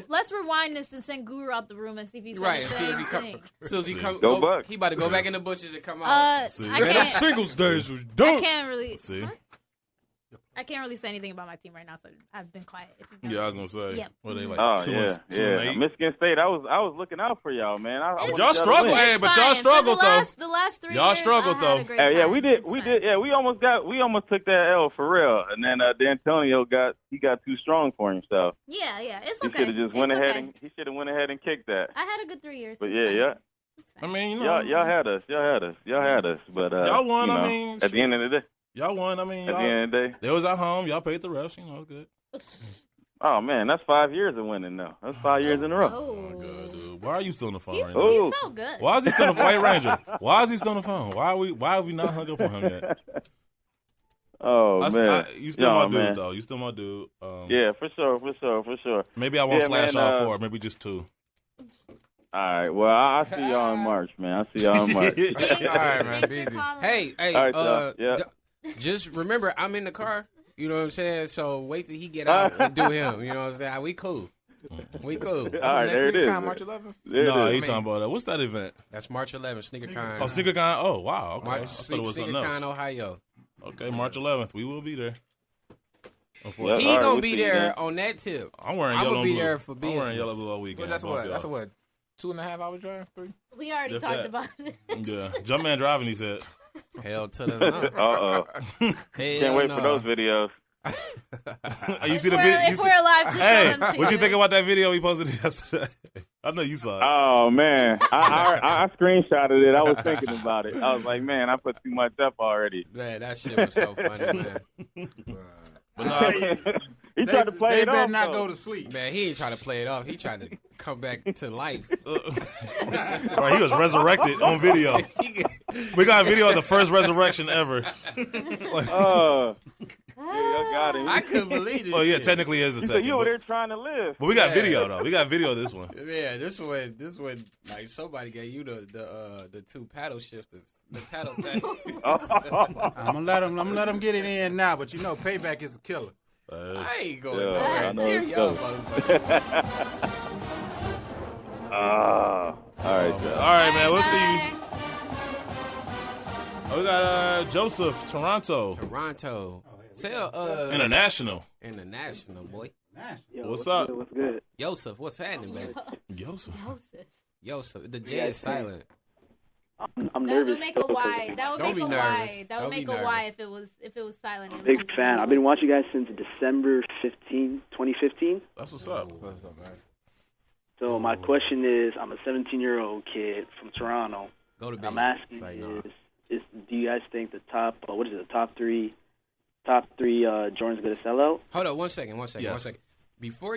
Let's rewind this and send Guru out the room and see if he's Right, the see if same he come. thing. So he come. Go Bucks. He about to go back in the bushes and come out. I can't. Singles days was I dope. can't really. See? Huh? I can't really say anything about my team right now, so I've been quiet. If you've Yeah, I was gonna say. Yep. Well, they like Oh, 2 yeah, and 8. Michigan State, I was looking out for y'all, man. I wanted Y'all to struggled, win. hey, but y'all struggled though. The last 3 Y'all years, struggled, I had though. a great Yeah, time. we did. Yeah, we almost took that L for real, and then D'Antonio got too strong for himself. Yeah, it's He okay. should have just went It's ahead okay. and he should have went ahead and kicked that. I had a good 3 years. But It's yeah. fine. I mean, you know, Y'all had us. But Y'all won, you know, I mean, at the end of the day. y'all won. I mean, At the end of the day. they was at home. Y'all paid the refs. You know, it's good. Oh man, that's 5 years of winning now. That's 5 years in a row. Oh my god, dude. Why are you still on the phone right He's now? so good. Why is he still on the White Ranger? Why is he still on the phone? Why have we not hung up on him yet? Oh man, you still my dude man. though. You still my dude. Yeah, for sure. Maybe I won't slash man, all 4. Maybe just 2. All right. Well, I'll see y'all in March, man. I'll see y'all in March. All right, man. Be easy. Hey, All right, y'all. Yeah. Just remember, I'm in the car. You know what I'm saying? So wait till he get out and do him. You know what I'm saying? We cool. We cool. All right, there it is. March 11th? No, he talking about that. What's that event? That's March 11th, SneakerCon. Oh, SneakerCon. Oh, wow. Okay. I March, thought it was something else. SneakerCon, Ohio. Okay, March 11th. We will be there. He All right, gonna we'll be see there you, on that tip. I'm wearing I'm yellow gonna be and blue. there for I'm business. wearing yellow blue all weekend. That's Both y'all. what 2.5 hour drive? 3? We already Just talked that. about it. Yeah, Jumpman driving. He said. Hell to the no. Can't wait for those videos. You see the video? If we're alive to show them to What'd you think about that video he posted yesterday? I know you saw it. Oh man, I screenshotted it. I was thinking about it. I was like, man, I put too much up already. Man, that shit was so funny, man. But no, He tried to play it off. They better not though. go to sleep. Man, he ain't trying to play it off. He tried to come back to life. right, he was resurrected on video. We got a video of the first resurrection ever. I got it. I couldn't believe it. Oh yeah, technically it is the He said, second. you over But, there trying to live. but we got video though. We got video of this one. Yeah, this one, like somebody gave you the 2 paddle shifters, the paddle thing. I'm gonna let him get it in now, but you know, payback is a killer. I ain't going Yeah, nowhere I know near it's y'all, tough. motherfucker. All right, All right, man. We'll see you. Oh, we got Joseph, Toronto. Tell International, boy. Yo, what's up? Good, what's good? Yosef, what's happening, baby? Joseph. Yosef, the J is silent. I'm That nervous. would make a Y. That would Don't make be a nervous. Y. That Don't would be make a Y nervous. if it was silent. It would Big just fan. be I've been noise. watching you guys since December 15, 2015. That's what's up. So my question is, I'm a 17-year-old kid from Toronto. Go to bed. I'm asking is do you guys think the top three Jordans going to sell out? Hold on, one second. Yes. Before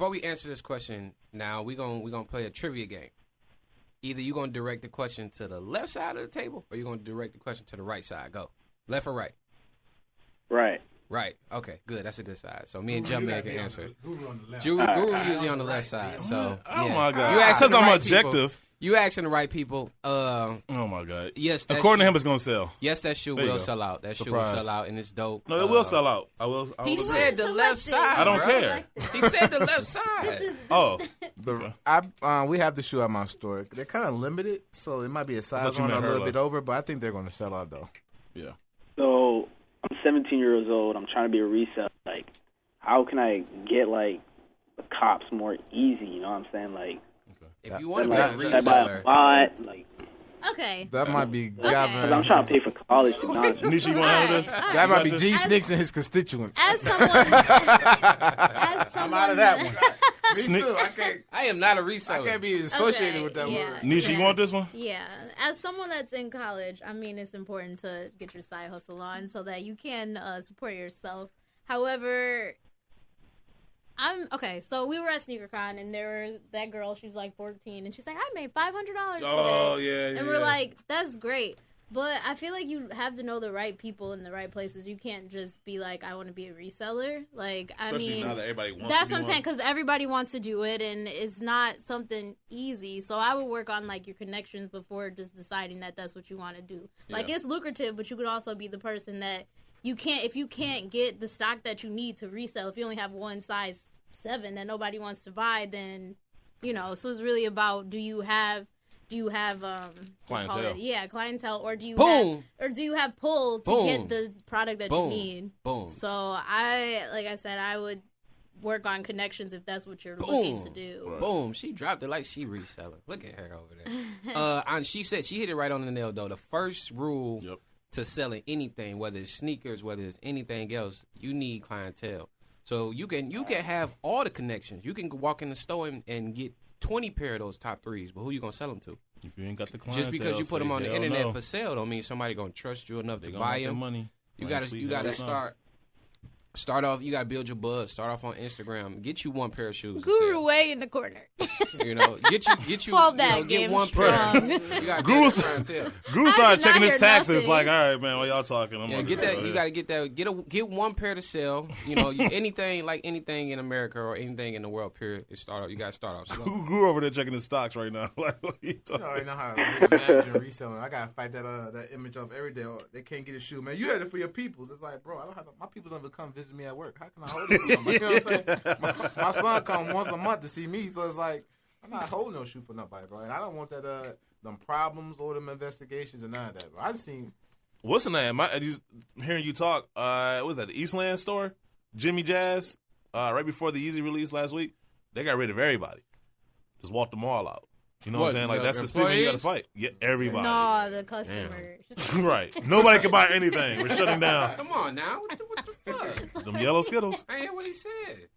we answer this question, now we're gonna play a trivia game. Either you're gonna direct the question to the left side of the table, or you're gonna direct the question to the right side. Go, left or right? Right. Right. Okay. Good. That's a good side. So me and Guru, you Jumpman gotta can be on answer. the- Guru on the left. Guru usually on the left side. So Oh yeah. my You God! asked Because the I'm right objective. You asking the right people. Oh my God. Yes. According to him, it's gonna sell. Yes, that shoe will sell out. That shoe will sell out, and it's dope. No, it will sell out. I will. He said the left side. I don't care. He said the left side. We have the shoe at my store. They're kind of limited, so it might be a size on a little bit over, but I think they're going to sell out though. Yeah. So I'm 17 years old. I'm trying to be a reseller. Like, how can I get like the cops more easy? You know what I'm saying? Like, if you want to be a reseller, buy a bot, like. Okay. That might be. Because I'm trying to pay for college. To be honest. Nisha, you want to handle this? That might be G Snicks and his constituents. As someone, I'm out of that one. Me too. I am not a reseller. I can't be associated with that word. Nisha, you want this one? Yeah. As someone that's in college, I mean, it's important to get your side hustle on so that you can support yourself. However, so we were at SneakerCon and that girl, she's like 14, and she's like, I made $500 today. Oh, yeah. And we're like, that's great. But I feel like you have to know the right people in the right places. You can't just be like, I want to be a reseller. Like, Especially now that everybody wants that's to what I'm saying, because everybody wants to do it, and it's not something easy. So I would work on, like, your connections before just deciding that that's what you want to do. Like, it's lucrative, but you could also be the person that if you can't get the stock that you need to resell, if you only have one size 7 that nobody wants to buy, then, so it's really about, do you have clientele? Clientele, or do you have pull to Boom. get the product that you need? Boom. So I would work on connections if that's what you're looking to do. Boom. She dropped it like she reselling. Look at her over there. And she said she hit it right on the nail though. The first rule to selling anything, whether it's sneakers, whether it's anything else, you need clientele. So you can have all the connections. You can walk in the store and get 20 pair of those top 3s, but who you gonna sell them to? If you ain't got the clientele, just because you put them on the internet for sale don't mean somebody gonna trust you enough to buy them. Money. You gotta start off. You gotta build your buzz. Start off on Instagram. Get you one pair of shoes. Guru way in the corner. Get you. Fall back. Get one pair. Guru started checking his taxes. Like, all right, man, while y'all talking, I'm get that. You gotta get that. Get one pair to sell. Anything in America or anything in the world. Period. You gotta start off slow. Guru over there checking his stocks right now. Like, what you talking? I already know how to manage and reselling. I gotta fight that image off every day. They can't get a shoe, man. You had it for your peoples. It's like, bro, I don't have my people don't come visit me at work. How can I hold it for them? You know what I'm saying? My son come once a month to see me, so it's like I'm not holding no shoe for nobody, bro. And I don't want that them problems or them investigations and none of that, bro. I just seen what's the name? Hearing you talk, what was that, the Eastland store? Jimmy Jazz, right before the Yeezy release last week, they got rid of everybody. Just walked them all out. You know what I'm saying? Like, that's the stigma you got to fight. Yeah, everybody. No, the customers. Right. Nobody can buy anything. We're shutting down. Come on now. What the fuck? Them yellow Skittles. I hear what he said.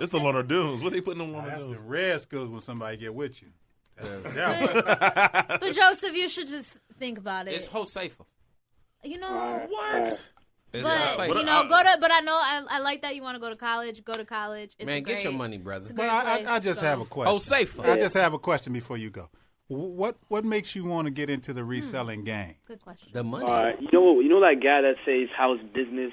It's the Loner Dunes. What they putting in Loner Dunes? That's the red Skittles when somebody get with you. But Joseph, you should just think about it. It's whole safer. You know what? But I know I like that you want to go to college. Go to college. It's man, get your money, brother. But I just have a question. Oh, safer. I just have a question before you go. What makes you want to get into the reselling game? Good question. The money. You know that guy that says how's business.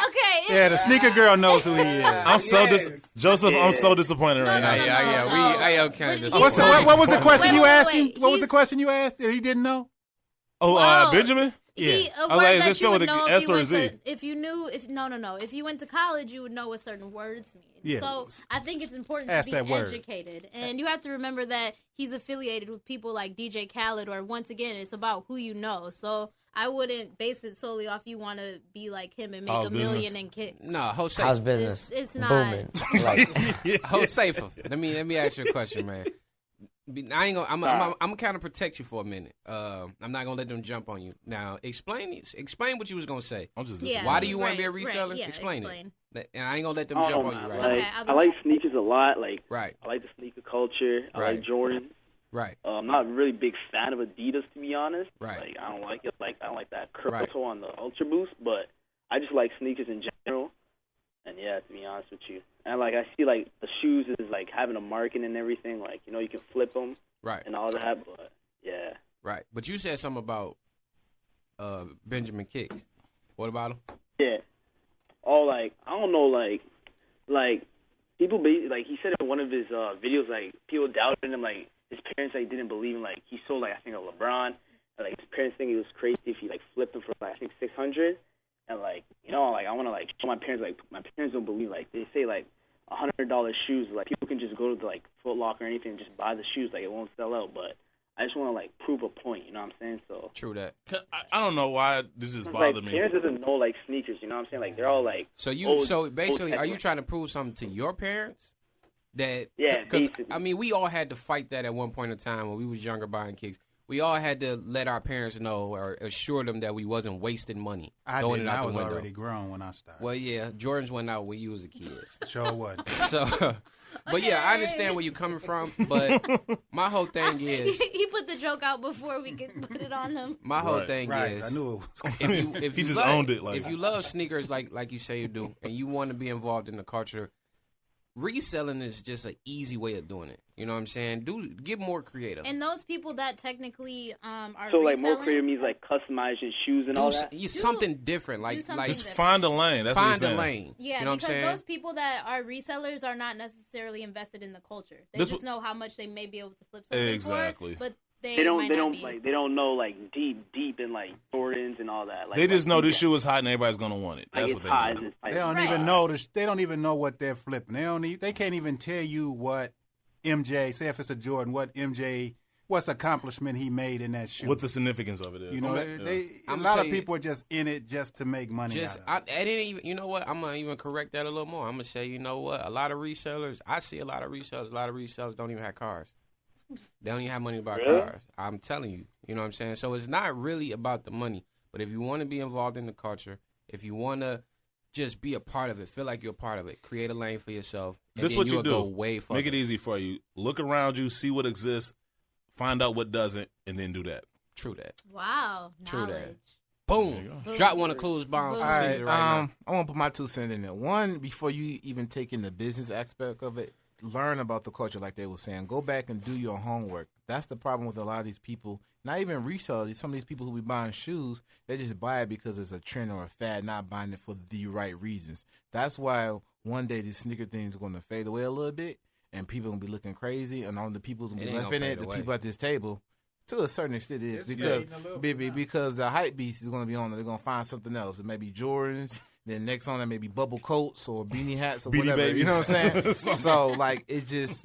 Okay. Yeah, the sneaker girl knows who he is. Joseph, I'm so disappointed right now. I am kind of disappointed. What was the question you asked him? What was the question you asked that he didn't know? Benjamin? Yeah. I was like, is this spelled with an S or a Z? If you went to college, you would know what certain words mean. Yeah. So I think it's important to be educated. And you have to remember that he's affiliated with people like DJ Khaled, or once again, it's about who you know. So I wouldn't base it solely off you want to be like him and make $1 million and kick. No, whole safe. How's business? It's not. Booming. Whole safer. Let me ask you a question, man. I ain't gonna. I'm gonna kind of protect you for a minute. I'm not gonna let them jump on you. Now, explain what you was gonna say. I'm just why do you want to be a reseller? Right, yeah, explain it. And I ain't gonna let them jump on you. Right? Like, I like sneakers a lot. Like, right. I like the sneaker culture. I like Jordan. Right. I'm not a really big fan of Adidas, to be honest. Right. Like, I don't like it. Like, I don't like that Crep on the Ultra Boost, but I just like sneakers in general. And yeah, to be honest with you, and like I see like the shoes is like having a marking and everything. Like, you know, you can flip them, right, and all that. But yeah, right. But you said something about Benjamin Kicks. What about him? Yeah. Oh, like I don't know, like people like he said in one of his videos, like people doubted him, like his parents like didn't believe him, like he sold like I think a LeBron, and like his parents think it was crazy if he like flipped him for like I think 600, and like you know like I want to like show my parents, like my parents don't believe, like they say like $100 shoes, like people can just go to the, like Foot Locker or anything and just buy the shoes, like it won't sell out, but I just want to like prove a point, you know what I'm saying? So true that. I don't know why this just bothered like, me. Parents doesn't know like sneakers, you know what I'm saying? Like they're all like so basically, are you trying to prove something to your parents? That because I mean, we all had to fight that at one point in time when we was younger buying kicks. We all had to let our parents know or assure them that we wasn't wasting money. I throwing didn't. it out I the was window. already grown when I started. Well, yeah, Jordans went out when you was a kid. Sure wasn't. So, but yeah, I understand where you're coming from. But my whole thing is he put the joke out before we could put it on him. my whole thing is I knew it was. if He you just love, owned it, like- if you love sneakers like you say you do, and you want to be involved in the culture, reselling is just an easy way of doing it. You know what I'm saying? Get more creative. And those people that technically are so like more reselling- creative means like customizing shoes and all that. Something different, like something Just different. find a lane. That's what find he's a saying. lane. Yeah, you know what I'm because saying? those people that are resellers are not necessarily invested in the culture. They This just w- know how much they may be able to flip something Exactly. for, but They might don't not be. like they don't know like deep in like Jordans and all that. Like, They just like, know this shoe is hot and everybody's gonna want it. like, That's it's what they hot, know. it's like- They don't even know. They don't even know what they're flipping. They can't even tell you what MJ. Say if it's a Jordan, what's accomplishment he made in that shoe. What the significance of it is. You know, a I'ma lot tell of you- people are just in it just to make money. Just out of it. I didn't even. You know what? I'm gonna even correct that a little more. I'm gonna say, you know what? A lot of resellers. I see a lot of resellers. A lot of resellers don't even have cars. They don't even have money to buy Really? cars. I'm telling you. You know what I'm saying? So it's not really about the money. But if you want to be involved in the culture, if you want to just be a part of it, feel like you're a part of it, create a lane for yourself. And This is then what you you'll do. Go way further. Make it easy for you. Look around you, see what exists, find out what doesn't, and then do that. True that. Wow, True knowledge. that. Boom. Drop one of Clues bombs. All right, I want to put my 2 cents in there. One, before you even take in the business aspect of it, learn about the culture like they were saying. Go back and do your homework. That's the problem with a lot of these people, not even resellers. Some of these people who be buying shoes, they just buy it because it's a trend or a fad, not buying it for the right reasons. That's why one day these sneaker things are going to fade away a little bit, and people going to be looking crazy, and all the people who's going to be left in it, the people at this table, to a certain extent it is, because the hype beast is going to be on it. They're going to find something else. It may be Jordans. Then next on that may be bubble coats or beanie hats or Beanie whatever. Babies. You know what I'm saying? So like it's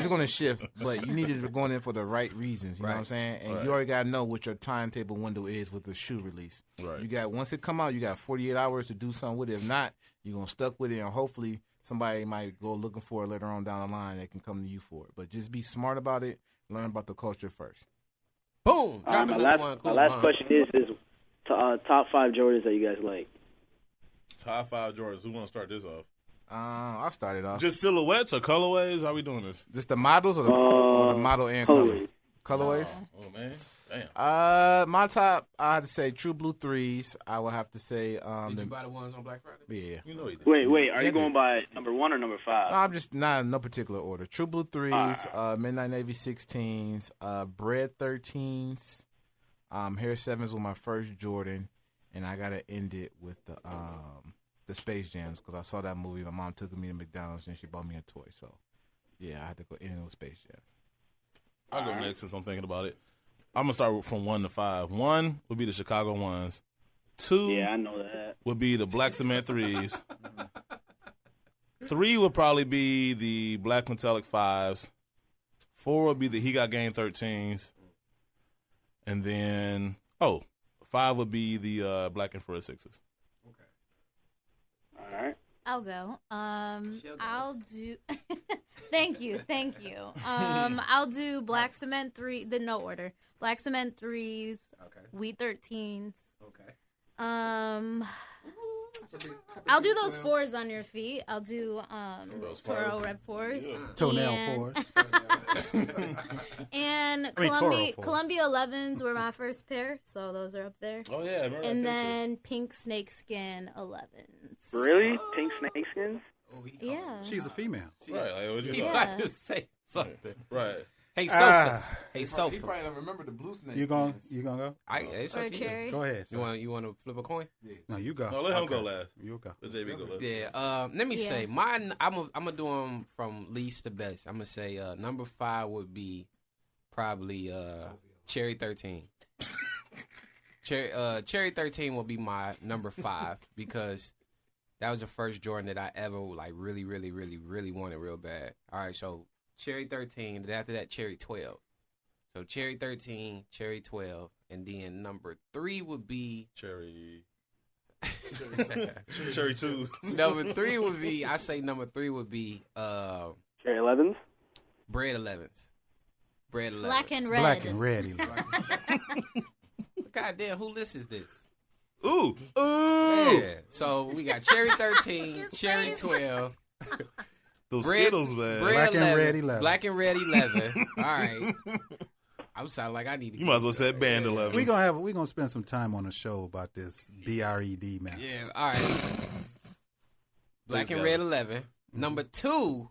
going to shift, but you needed to go in for the right reasons. You know what I'm saying? And you already got to know what your timetable window is with the shoe release. Right. You got once it come out, you got 48 hours to do something with it. If not, you're gonna stuck with it, and hopefully somebody might go looking for it later on down the line. They can come to you for it. But just be smart about it. Learn about the culture first. Boom. my last question is top 5 Jordans that you guys like. Top 5 Jordans. Who want to start this off? I'll start it off. Just silhouettes or colorways? How we doing this? Just the models or the model and color? Colorways? Oh, man. Damn. My top, I had to say True Blue 3s. I would have to say. Did you buy the ones on Black Friday? Yeah. You know he did. Wait. Are you going by number 1 or number 5? No, I'm just not in no particular order. True Blue 3s, Midnight Navy 16s, Bread 13s, Hair 7s were my first Jordan, and I gotta end it with the Space Jams because I saw that movie. My mom took me to McDonald's and she bought me a toy. So yeah, I had to go end it with Space Jam. I'll go next since I'm thinking about it. I'm gonna start from 1 to 5. 1 would be the Chicago ones. 2, yeah, I know that, would be the Black Cement 3s. 3 would probably be the Black Metallic 5s. 4 would be the He Got Game 13s. And then, 5 would be the Black Infrared 6s. All right. I'll go. I'll do. Thank you. I'll do Black Cement 3. The no order. Black Cement 3s. Okay. Wheat 13s. Okay. I'll do those 4s on your feet. I'll do Toro Rep 4s. Yeah. Toenail 4s. And Columbia 11s were my first pair, so those are up there. Oh, yeah. I remember And that then pink snakeskin 11s. Really? Pink snakeskins? Yeah. She's a female. Right. Like, what you Yeah. know? I just say something. Right. Hey, Sofa. Hey, He Sofa. probably don't remember the blue snake. You gonna go? It's Or up to you. cherry. Go ahead. You want to flip a coin? Yeah. No, you go. No, let him go last. You go. Let JB go last. Yeah. Let me say mine. I'm gonna do them from least to best. I'm gonna say number 5 would be probably Cherry 13. Cherry 13 will be my number 5 because that was the first Jordan that I ever like really wanted real bad. All right, so Cherry 13. Then after that, Cherry 12. So Cherry 13, Cherry 12, and then number 3 would be Cherry 2. Number 3 would be. I say number 3 would be Cherry 11s. Bread 11s. Bread 11s. Black and red. Black and red. God damn, who list is this? Ooh. Yeah. So we got Cherry 13, Cherry 12. Those Skittles, man. Bread Black and 11, red 11. Black and red 11. All right. I'm sounding like I need to. You might as well say band 11. We gonna spend some time on the show about this BRED mess. Yeah. All right. Black and red 11. Number 2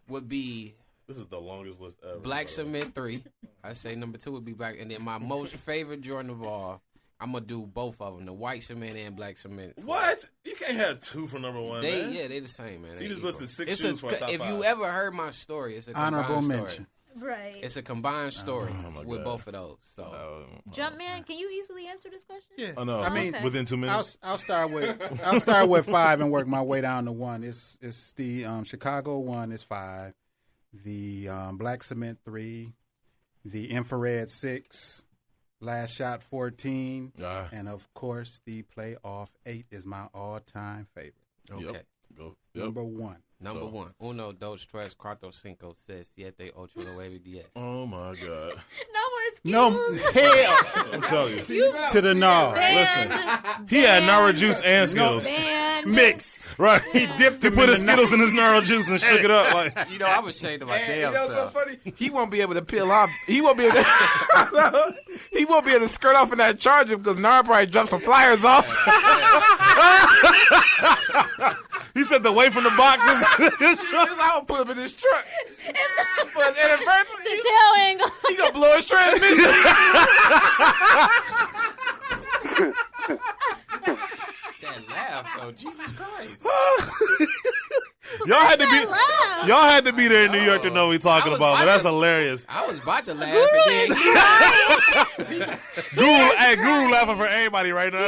would be. This is the longest list ever. Black Cement 3. I say number 2 would be black, and then my most favorite Jordan of all. I'm gonna do both of them, the white cement and black cement. What? You can't have 2 for number 1, man. Yeah, they the same, man. So you just equal. listed 6 shoes for a top 5. If you ever heard my story, it's a Honorable combined mention. story. Right. It's a combined story with God. both of those. So, Jumpman, can you easily answer this question? Yeah. Oh no. I mean, within 2 minutes. I'll start with 5 and work my way down to 1. It's the Chicago 1 is 5, the Black Cement 3, the Infrared 6, Last Shot 14, and of course the Playoff 8 is my all-time favorite. okay. Yep. Go. Number 1. Number 1. Uno, dos, tres, cuatro, cinco, seis, siete, ocho, nueve, diez. Oh my God. No more excuses. No, hell. I'm telling you. To the no. Listen, he had Nara juice and Skittles mixed. Right. He dipped. He put his Skittles in his Nara juice and shook it up. Like, I'm ashamed of my damn You know self. so funny? He won't be able to peel off. He won't be able to. He won't be able to skirt off in that charger because Nara probably dropped some flyers off. he said the way from the boxes. I would put him in his truck. For his anniversary. The tail angle. He gonna blow his transmission. That laugh, though, Jesus Christ. Y'all had to be there in New York to know what we talking about, but that's hilarious. I was about to laugh, and then Guru laughing for everybody right now.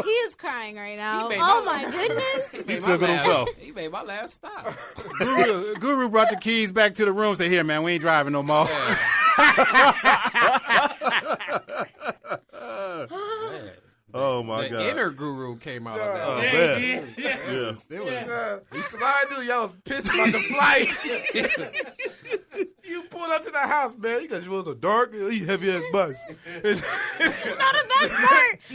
He is crying right now. Oh my goodness. He took it himself. He made my laugh stop. Guru brought the keys back to the room and said, here, man, we ain't driving no more. Oh my God! The inner guru came out of that. Oh, man. Yeah. It was. I knew y'all was pissed about the flight. You pulled up to the house, man. You got yours a dark, heavy ass bus.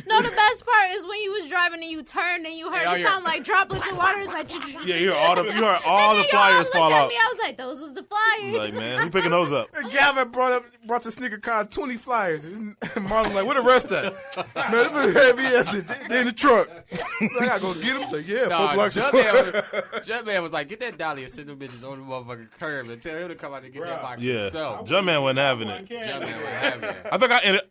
No, the best part is when you was driving and you turned and you heard it sound like droplets of water. It's like Yeah, you heard all the flyers fall out. I was like, those was the flyers. Like, man, who picking those up? And Galvin brought to Sneaker Con 20 flyers. And Marlon like, where the rest at? Man, this is heavy ass. They in the truck. I gotta go get them. Like, yeah, 4 blocks. Jumpman was like, get that dolly and send them bitches on the motherfucking curb and tell him to come out and get that box Yeah, himself. Jumpman wasn't having it. Jumpman wasn't having it. I think I ended.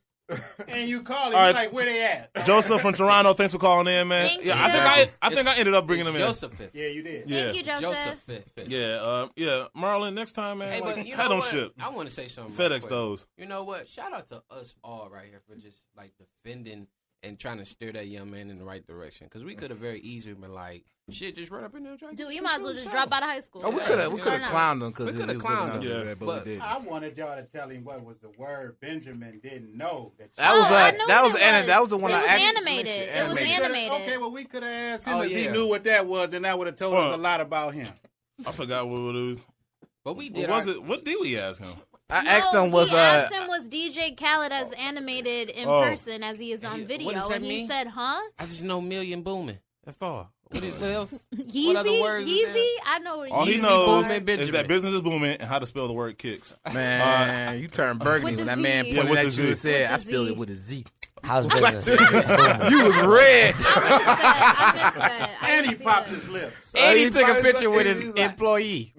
And you call him, All right. like, where they at? Joseph from Toronto, thanks for calling in, man. Thank yeah, you. I think I ended up bringing him in. Joseph. Yeah, you did. Yeah. Thank you, Joseph. Yeah, Marlon, next time, man. Hey, like, but you had know them what? shipped. I want to say something. FedEx real quick. those. You know what? Shout out to us all right here for just like defending and trying to steer that young man in the right direction. Because we could have very easily been like, shit, just run up in there and try to Dude, get you some might as well shoes just out. drop out of high school. Oh, we could have clowned him because We coulda clowned him. Yeah, but we didn't. I wanted y'all to tell him what was the word Benjamin didn't know. That was that was the one It I was actually animated. It was animated. Okay, well, we could have asked him Oh, if he yeah. knew what that was, then that would have told us a lot about him. I forgot what it was. But we did. What was it? What did we ask him? I asked him was DJ Khaled as animated in person as he is on video, What does that and he mean? said, "Huh?" I just know Million Booming. That's all. What else? Yeezy, What other words is there? I know. All he Yeezy, knows Booming, is Benjamin. that business is booming and how to spell the word kicks. Man, you turned burgundy With when the that man Z. pointed Yeah, at with the you and Z. said, With the I spelled Z. it with a Z. How's business? You was red. I missed that. And he popped his lips. And he he took a probably picture like- with his he's like- employee.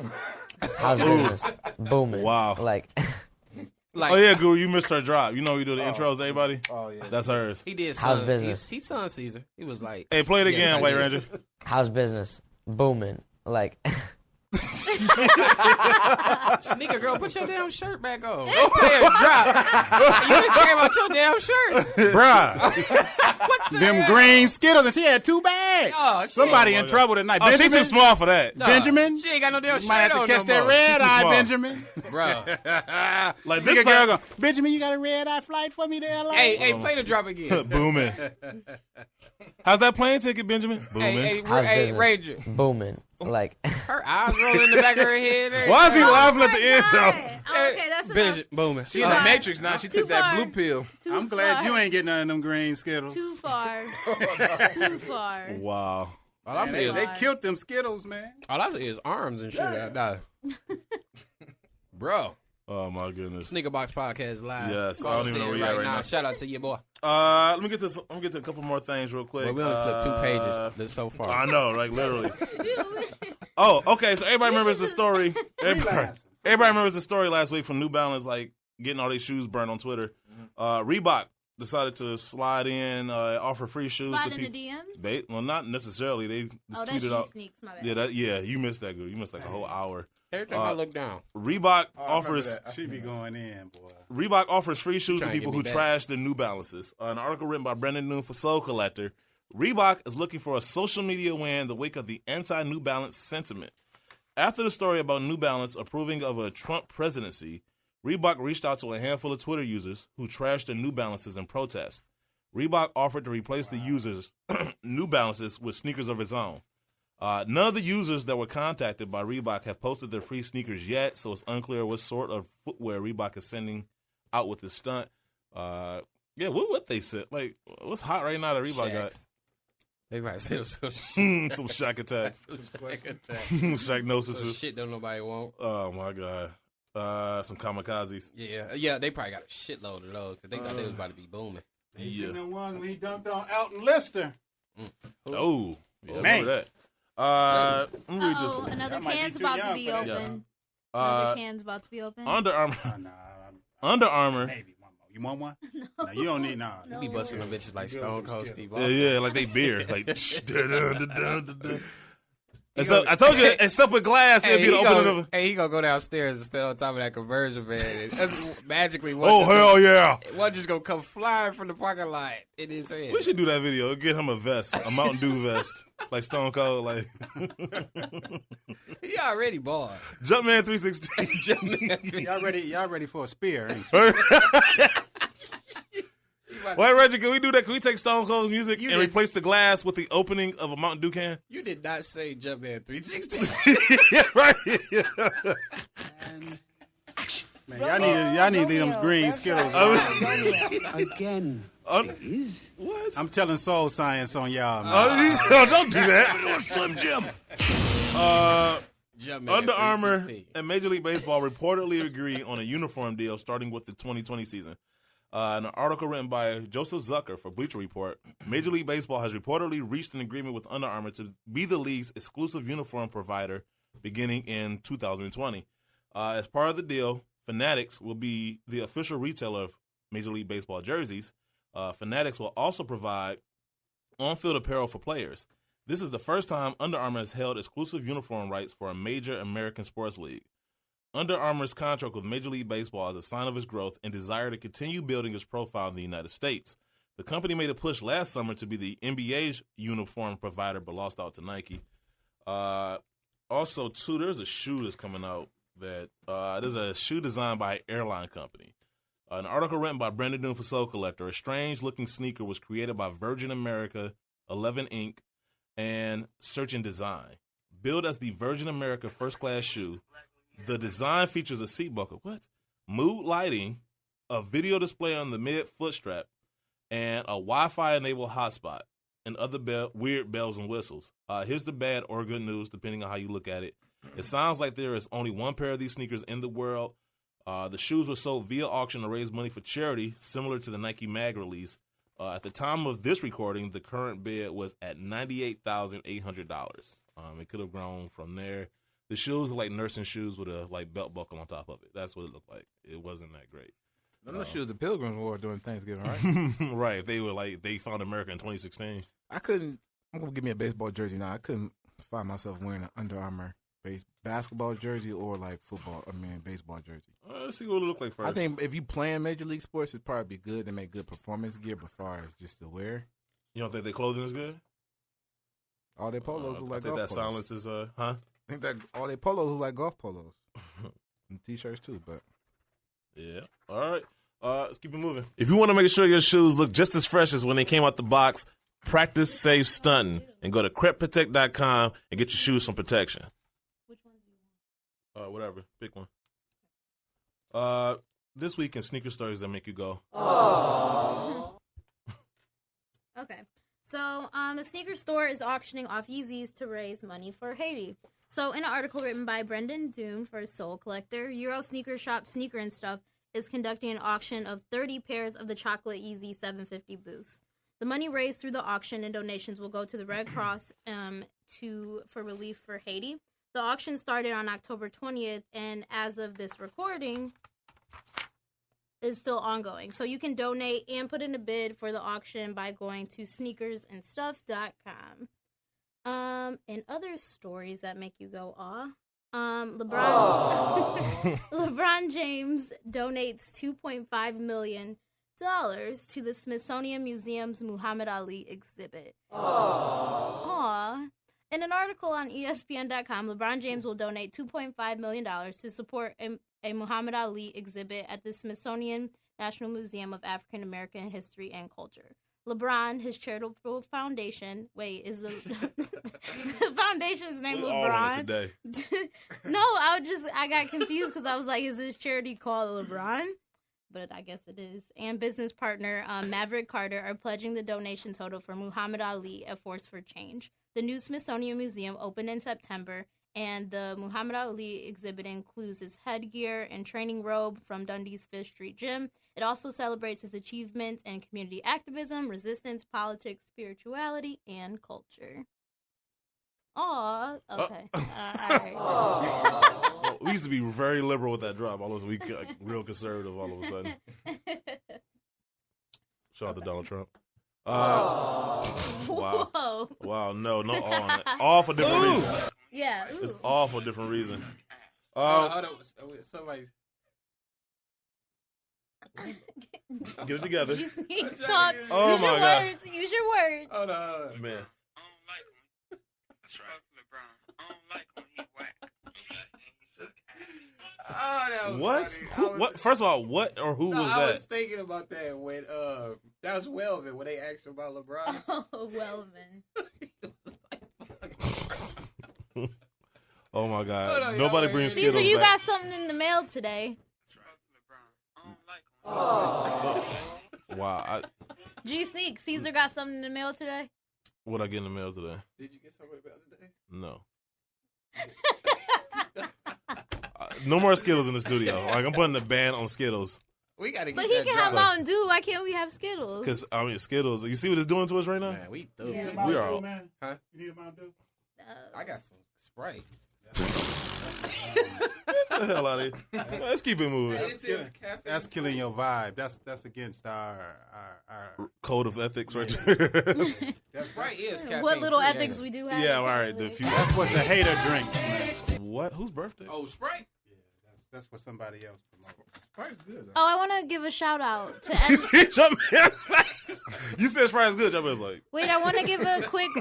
House business booming. Wow. Like, oh yeah, Guru, you missed her drop. You know we do the intros, everybody. Oh yeah, that's hers. He did House son. business. He son Caesar. He was like, Hey, play it again, White Ranger. House business booming. Like, Sneaker girl, put your damn shirt back on. Don't play a drop. You didn't care about your damn shirt, bruh. What the Them hell? green Skittles, and she had 2 bags. Oh, Somebody in trouble tonight. Oh, she Benjamin? too small for that. Nah, Benjamin? She ain't got no damn You shirt might have to on catch no that more. red She too eye, small. Benjamin. Bro. Like This this girl go, Benjamin, you got a red eye flight for me to LA? Hey, play the drop again. Booming. How's that plane ticket, Benjamin? Booming. Hey, Ranger. booming. Like, Her eyes rolling in the back of her head. Why is he laughing at the end, though? Oh, okay, that's enough. Booming. She in the Matrix now. She Too took that far. blue pill. I'm glad you ain't getting none of them green Skittles. Too far. Too far. Wow. All I Man, see is they killed them Skittles, man. All I see is arms and shit. Bro. Oh my goodness. Sneaker Box Podcast live. Yes, I don't even know where you're at right now. Shout out to your boy. Let me get to a couple more things real quick. Well, we only flipped 2 pages so far. I know, like literally. Oh, okay. So everybody remembers the story. Everybody remembers the story last week from New Balance, like getting all these shoes burned on Twitter. Reebok decided to slide in, offer free shoes. Slide to in the people. DMs? Well, not necessarily. They just that's tweeted out. sneaks, my bad. Yeah, you missed that, good. You missed like a whole hour. Every time I look down. Reebok offers. She be going in, boy. Reebok offers free shoes to Trying to people get who me back. trash their New Balances. An article written by Brendan Noon for Soul Collector. Reebok is looking for a social media win in the wake of the anti-New Balance sentiment. After the story about New Balance approving of a Trump presidency, Reebok reached out to a handful of Twitter users who trashed their New Balances in protest. Reebok offered to replace the users' New Balances with sneakers of its own. None of the users that were contacted by Reebok have posted their free sneakers yet, so it's unclear what sort of footwear Reebok is sending out with this stunt. What they said? Like, what's hot right now that Reebok got? They might say some some Shaq attacks. Shaq-nosis. Some shit don't nobody want. Oh, my God. Some kamikazes. Yeah, they probably got a shitload of those because they thought they was about to be booming. You seen the one when he dumped on Elton Lister? Oh, yeah, man. remember that. Let me read this. Another That might be can's too about to young be for that. open. Yes. Another can's about to be open. Under Armour. Under Armour. Maybe one more. You want one? No, you don't need none. You be busting them bitches like Stone Cold Steve Yeah, Austin. yeah, like they beer. Like, so, I told you, except with glass, it'll be the opening of a... He gonna go downstairs and stand on top of that conversion van. And that's magically Oh, hell yeah. One just gonna come flying from the parking lot in his hand. We should do that video. Get him a vest, a Mountain Dew vest, like Stone Cold. Like He already bought. Jumpman 316. Y'all ready for a spear? Ain't you? Wait, Reggie, can we do that? Can we take Stone Cold's music and replace the glass with the opening of a Mountain Dew can? You did not say Jumpman 316. Yeah, right. Man, y'all need to leave them green Skittles. Again. What? I'm telling SōlScience on y'all, man. Don't do that. Under Armour and Major League Baseball reportedly agree on a uniform deal starting with the 2020 season. In an article written by Joseph Zucker for Bleacher Report, Major League Baseball has reportedly reached an agreement with Under Armour to be the league's exclusive uniform provider beginning in 2020. As part of the deal, Fanatics will be the official retailer of Major League Baseball jerseys. Fanatics will also provide on-field apparel for players. This is the first time Under Armour has held exclusive uniform rights for a major American sports league. Under Armour's contract with Major League Baseball is a sign of its growth and desire to continue building its profile in the United States. The company made a push last summer to be the NBA's uniform provider, but lost out to Nike. Also, too, there's a shoe that's coming out that there's a shoe designed by an airline company. An article written by Brendan Noon for Soul Collector. A strange-looking sneaker was created by Virgin America, 11 Inc., and Search and Design. Billed as the Virgin America first-class shoe, the design features a seat buckle, mood lighting, a video display on the mid-foot strap, and a Wi-Fi enabled hotspot, and other weird bells and whistles. Here's the bad or good news, depending on how you look at it. It sounds like there is only one pair of these sneakers in the world. The shoes were sold via auction to raise money for charity, similar to the Nike Mag release. At the time of this recording, the current bid was at $98,800. It could have grown from there. The shoes are like nursing shoes with a like belt buckle on top of it. That's what it looked like. It wasn't that great. Those shoes the Pilgrims wore during Thanksgiving, right? Right. They were like, they found America in 2016. I'm going to give me a baseball jersey now. I couldn't find myself wearing an Under Armour basketball jersey or like baseball jersey. Let's see what it look like first. I think if you play in Major League Sports, it'd probably be good to make good performance gear, but far as just to wear. You don't think their clothing is good? All their polos look like golf polos. I think that silence is, I think that all their polos look like golf polos. And T-shirts too, but. Yeah. All right. Let's keep it moving. If you want to make sure your shoes look just as fresh as when they came out the box, practice safe stunting and go to crepprotect.com and get your shoes some protection. Which ones do you want? Whatever. Pick one. This week in sneaker stories that make you go. Okay. So, the sneaker store is auctioning off Yeezys to raise money for Haiti. So, in an article written by Brendan Doon for Soul Collector, Euro sneaker shop Sneaker and Stuff is conducting an auction of 30 pairs of the chocolate Yeezy 750 Boost. The money raised through the auction and donations will go to the Red Cross for relief for Haiti. The auction started on October 20th, and as of this recording, is still ongoing. So you can donate and put in a bid for the auction by going to sneakersandstuff.com. And other stories that make you go, aw. LeBron James donates $2.5 million to the Smithsonian Museum's Muhammad Ali exhibit. Aww. In an article on ESPN.com, LeBron James will donate $2.5 million to support a Muhammad Ali exhibit at the Smithsonian National Museum of African American History and Culture. LeBron, his charitable foundation. Wait, is the foundation's name LeBron? No, I got confused because I was like, is this charity called LeBron? But I guess it is. And business partner Maverick Carter are pledging the donation total for Muhammad Ali, a force for change. The new Smithsonian Museum opened in September, and the Muhammad Ali exhibit includes his headgear and training robe from Dundee's Fifth Street Gym. It also celebrates his achievements in community activism, resistance, politics, spirituality, and culture. Aw, okay. All right. Well, we used to be very liberal with that drop. All of a sudden, we got real conservative all of a sudden. Shout out to Donald Trump. Wow. Whoa. Wow, no all. All for different reasons. Yeah. Ooh. It's all for different reasons. Somebody. Get it together. You sneak talk. Oh Use my your God. words. Use your words. Oh no. Man. That's right. LeBron. I don't like when he whack. Oh, that was What? funny. What? First of all, what or who was I that? was thinking about that when that was Welvin when they asked him about LeBron. Oh, Wellman. Oh my God! Hold on, Nobody y'all, brings Caesar, Skittles you back. got something in the mail today. Wow! G Sneak, Caesar got something in the mail today. What I get in the mail today? Did you get somebody about today? No. No more Skittles in the studio. Like I'm putting a ban on Skittles. We gotta get But he that can have drop. Mountain Dew. Why can't we have Skittles? Because I mean Skittles. You see what it's doing to us right now? Man, we through. Yeah. We are. Man. Huh? You need a Mountain Dew? I got some Sprite. Get the hell out of here. Let's keep it moving. That's killing your vibe. That's against our Code of ethics right there. Sprite is caffeine. What little free, ethics ain't we it? do have. Yeah, all right. That's what the hater drinks, man. What? Whose birthday? Oh, Sprite. That's what somebody else promotes. Sprite's good. Oh, I want to give a shout out to You said Sprite's good. Jumpman's like. Wait, I want to give a quick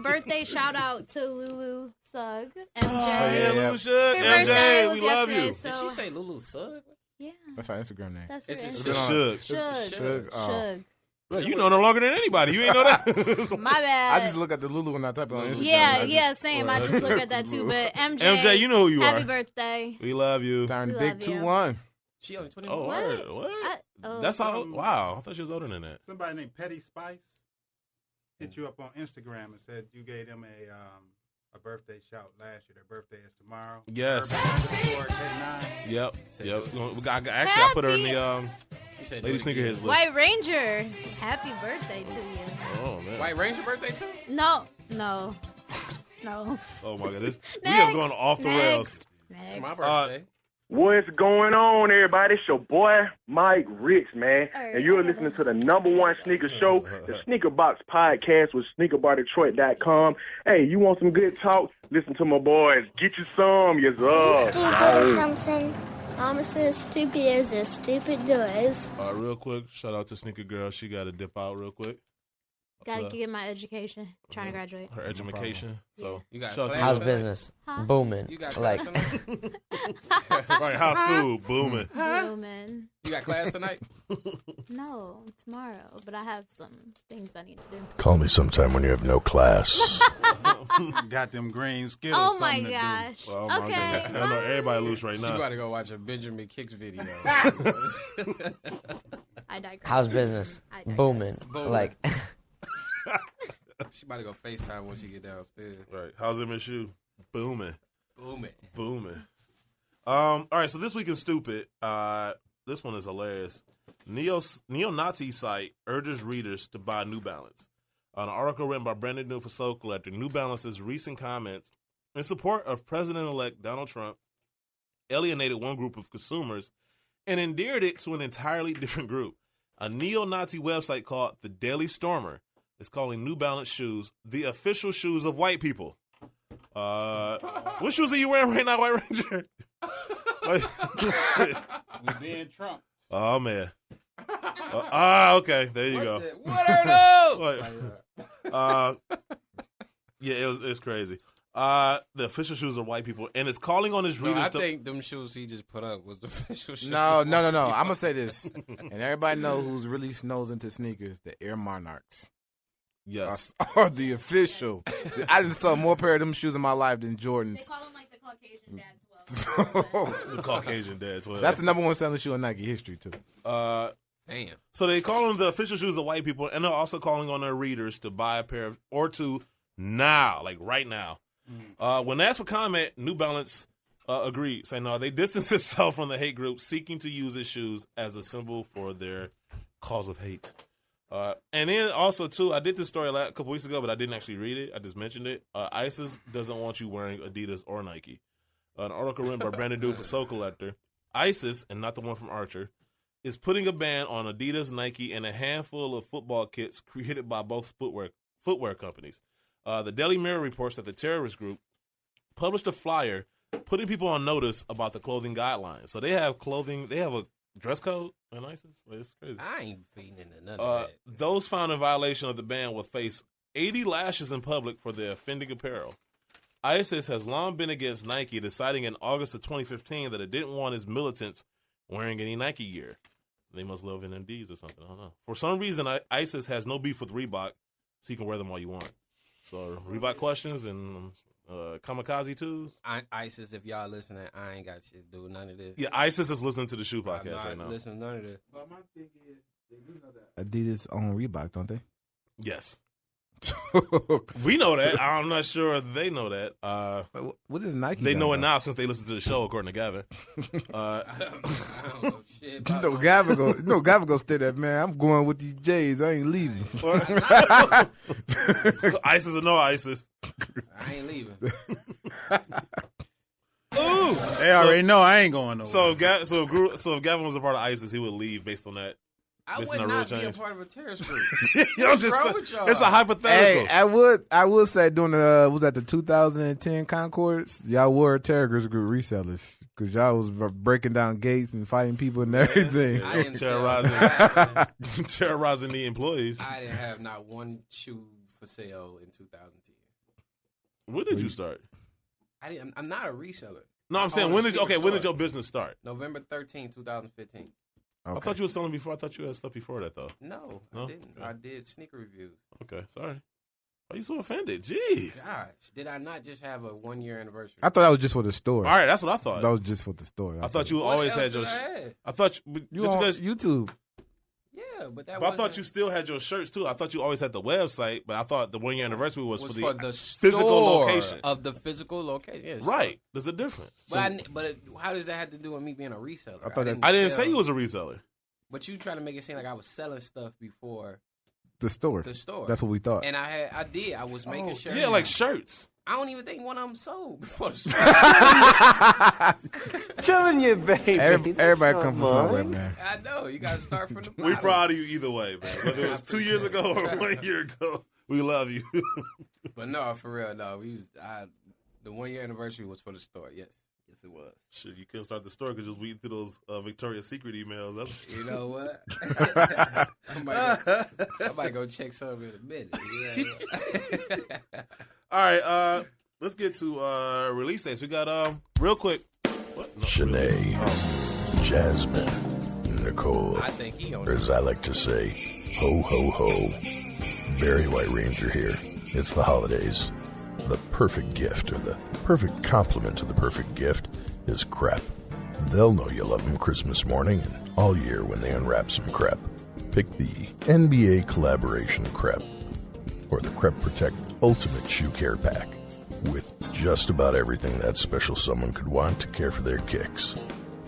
birthday shout out to Lulu Sugg, MJ. Yeah, Lulu Sugg, Her birthday MJ, was we love yesterday, you. So... Did she say Lulu Sugg? Yeah. That's our Instagram name. That's her It's Instagram. Shug. Shug. Oh. Well, you know no longer than anybody. You ain't know that. My bad. I just look at the Lulu when I type it on Instagram. Yeah, same. I just look at that too. But MJ, you know who you happy are. birthday. We love you. Darn We big love you. 2-1. She only 21. Oh, What? word. What? Oh. That's how. Wow, I thought she was older than that. Somebody named Petty Spice hit you up on Instagram and said you gave them a birthday shout last year. Their birthday is tomorrow. Yes. Urban_K9. Yep. Actually, I put her in the She said Lady Sneakerheads list. White Ranger, happy birthday to you. Oh man. White Ranger birthday too? No. No. Oh my god, we have gone off the rails. It's my birthday. What's going on, everybody? It's your boy, Mike Ricks, man. And you're listening to the #1 sneaker show, the Sneaker Box Podcast with SneakerBarDetroit.com. Hey, you want some good talk? Listen to my boys. Get you some, yes, Stupid or something. Mama says stupid is as stupid does. Real quick, shout out to Sneaker Girl. She got to dip out real quick. Gotta get my education. Trying to graduate. Her education. So you got how's business? Booming. You got like right, how's school? Booming. Booming. You got class tonight? No, tomorrow. But I have some things I need to do. Call me sometime when you have no class. Got them green Skittles. Oh my something to do. gosh. Oh my Okay. goodness. I know everybody loose right She now. about to go watch a Benjamin Kicks video. I digress. how's business? Booming. Like She about to go FaceTime when she get downstairs. Right. How's MSU? Booming. Booming. All right, so this week is stupid. This one is hilarious. Neo-Nazi site urges readers to buy New Balance. An article written by Brandon New for Soul Collector. New Balance's recent comments in support of President-elect Donald Trump alienated one group of consumers and endeared it to an entirely different group. A neo-Nazi website called The Daily Stormer is calling New Balance shoes the official shoes of white people. What shoes are you wearing right now, White Ranger? We being Trump. Oh, man. Okay. There you go. What are those? Yeah, it's crazy. The official shoes of white people, and it's calling on his readers. I think them shoes he just put up was the official shoes. No. I'm gonna say this, and everybody know who's really snows into sneakers. The Air Monarchs. Yes, are the official. I done saw more pair of them shoes in my life than Jordans. They call them like the Caucasian Dad 12. The Caucasian Dad 12. That's the #1 selling shoe in Nike history too. Damn. So they call them the official shoes of white people, and they're also calling on their readers to buy a pair of, or two now, like right now. When asked for comment, New Balance agreed, saying no, they distance itself from the hate group seeking to use its shoes as a symbol for their cause of hate. And then also, too, I did this story a couple weeks ago, but I didn't actually read it. I just mentioned it. ISIS doesn't want you wearing Adidas or Nike. An article written by Brandon Dew for Soul Collector. ISIS, and not the one from Archer, is putting a ban on Adidas, Nike, and a handful of football kits created by both footwear companies. The Daily Mirror reports that the terrorist group published a flyer putting people on notice about the clothing guidelines. So they have clothing, they have a dress code in ISIS. It's crazy. I ain't feeding into none of that. Those found in violation of the ban will face 80 lashes in public for their offending apparel. ISIS has long been against Nike, deciding in August of 2015 that it didn't want its militants wearing any Nike gear. They must love NMDs or something. I don't know. For some reason, ISIS has no beef with Reebok, so you can wear them all you want. So Reebok questions and kamikaze twos. ISIS, if y'all listening, I ain't got shit to do with none of this. Yeah, ISIS is listening to the shoe podcast I'm not right now. listening to none of this. But my thing is, they do know that Adidas own Reebok, don't they? Yes. We know that. I'm not sure if they know that. What is Nike? They know it now since they listen to the show, according to Gavin. I don't know shit Gavin go stay there, man. I'm going with these J's. I ain't leaving. ISIS or no ISIS? I ain't leaving. Ooh, they already know I ain't going nowhere. So if Gavin was a part of ISIS, he would leave based on that. I would not be a part of a terrorist group. What's wrong with y'all? It's a hypothetical. Hey, I would say during the 2010 Concords, y'all were terrorist group resellers because y'all was breaking down gates and fighting people and everything. Yeah, terrorizing the employees. I didn't have not one shoe for sale in 2010. When did you start? I'm not a reseller. No, I'm saying when did your business start? November 13, 2015. Okay. I thought you were selling before. I thought you had stuff before that, though. No? I didn't. Okay. I did sneaker reviews. Okay, sorry. Why are you so offended? Jeez. Gosh, did I not just have a 1-year anniversary? I thought that was just for the store. All right, that's what I thought. That was just for the store. I thought you always had your. I thought you on YouTube. Yeah, but I thought you still had your shirts too. I thought you always had the website, but I thought the 1-year anniversary was for the physical location of the physical location. Yes, right. There's a difference. But how does that have to do with me being a reseller? I didn't say you was a reseller. But you trying to make it seem like I was selling stuff before the store. The store. That's what we thought. And I did. I was making shirts. Yeah, like shirts. I don't even think one of them sold before the show. Telling you, baby. Everybody come from somewhere, man. I know. You got to start from the bottom. We're proud of you either way, man. Whether it was 2 years ago or 1 year ago, we love you. But no, for real, no. The 1 year anniversary was for the store. Yes, it was. Shit, you couldn't start the store because you was weeding through those Victoria's Secret emails. That's... You know what? I might go check something in a minute. All right, let's get to release dates. We got real quick. Shanae, Jasmine, Nicole, I think he or as I like to say, ho ho ho. Barry White Ranger here. It's the holidays. The perfect gift, or the perfect complement to the perfect gift, is Crep. They'll know you love them Christmas morning and all year when they unwrap some Crep. Pick the NBA collaboration Crep, or the Crep Protect Ultimate Shoe Care Pack, with just about everything that special someone could want to care for their kicks.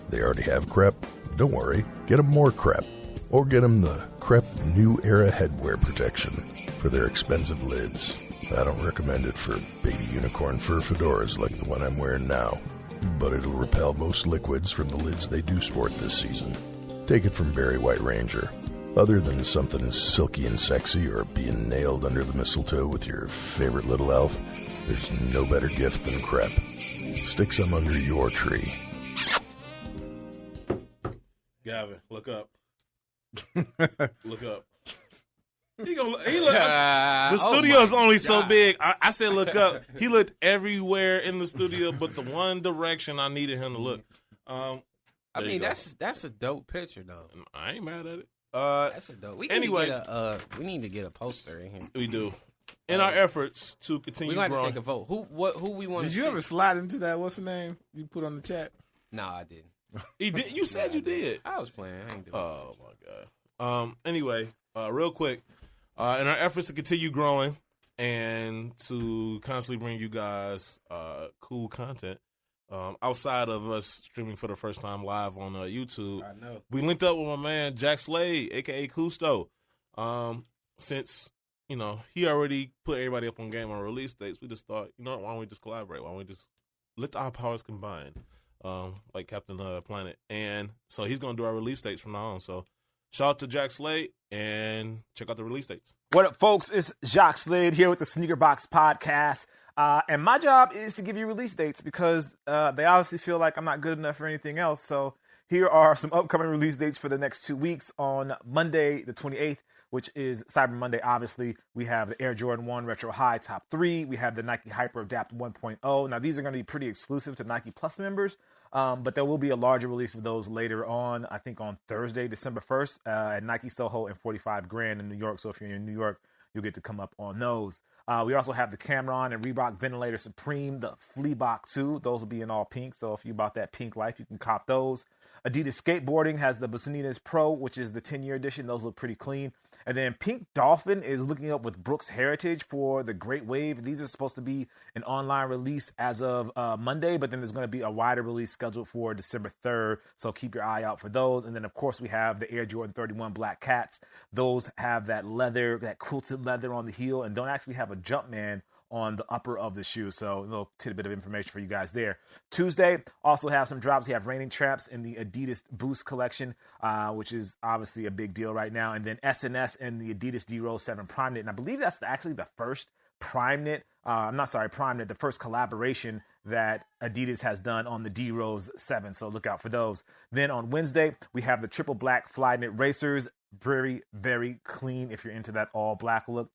They already have Crep? Don't worry, get them more Crep. Or get them the Crep New Era Headwear Protection for their expensive lids. I don't recommend it for baby unicorn fur fedoras like the one I'm wearing now, but it'll repel most liquids from the lids they do sport this season. Take it from Barry White Ranger. Other than something silky and sexy or being nailed under the mistletoe with your favorite little elf, there's no better gift than Crep. Stick some under your tree. Gavin, look up. Look up. He look. The studio's only so big. I said look up. He looked everywhere in the studio, but the one direction I needed him to look. I mean, that's a dope picture, though. I ain't mad at it. That's a dope. We need to get a poster in here. We do. In our efforts to continue we're going to growing. take a vote. Who we want to see? Did you ever slide into that? What's the name you put on the chat? No, I didn't. He did. You said you did. I was playing. I ain't doing Oh my god. Anyway, real quick, in our efforts to continue growing and to constantly bring you guys cool content, outside of us streaming for the first time live on YouTube, I know. we linked up with my man Jacques Slade, aka Cousteau. Since he already put everybody up on game on release dates, we just thought, why don't we just collaborate? Why don't we just let our powers combine? Like Captain Planet. And so he's going to do our release dates from now on. So shout out to Jacques Slade and check out the release dates. What up, folks? It's Jacques Slade here with the Sneaker Box Podcast. And my job is to give you release dates because they obviously feel like I'm not good enough for anything else. So here are some upcoming release dates for the next 2 weeks. On Monday, the 28th, which is Cyber Monday, obviously, we have the Air Jordan 1 Retro High Top 3. We have the Nike Hyper Adapt 1.0. Now, these are going to be pretty exclusive to Nike Plus members, but there will be a larger release of those later on, I think on Thursday, December 1st, at Nike Soho and 45 Grand in New York. So if you're in New York, you'll get to come up on those. We also have the Cameron and Reebok Ventilator Supreme, the Fleabach 2. Those will be in all pink, so if you bought that pink life, you can cop those. Adidas Skateboarding has the Bosinitas Pro, which is the 10-year edition. Those look pretty clean. And then Pink Dolphin is looking up with Brooks Heritage for the Great Wave. These are supposed to be an online release as of Monday, but then there's going to be a wider release scheduled for December 3rd. So keep your eye out for those. And then, of course, we have the Air Jordan 31 Black Cats. Those have that leather, that quilted leather on the heel, and don't actually have a Jumpman on the upper of the shoe. So a little tidbit of information for you guys there. Tuesday, also have some drops. We have Raining Traps in the Adidas Boost collection, which is obviously a big deal right now. And then SNS and the Adidas D-Rose 7 Prime Knit. And I believe that's actually the first Prime Knit, the first collaboration that Adidas has done on the D-Rose 7. So look out for those. Then on Wednesday, we have the Triple Black Fly Knit Racers. Very, very clean if you're into that all black look.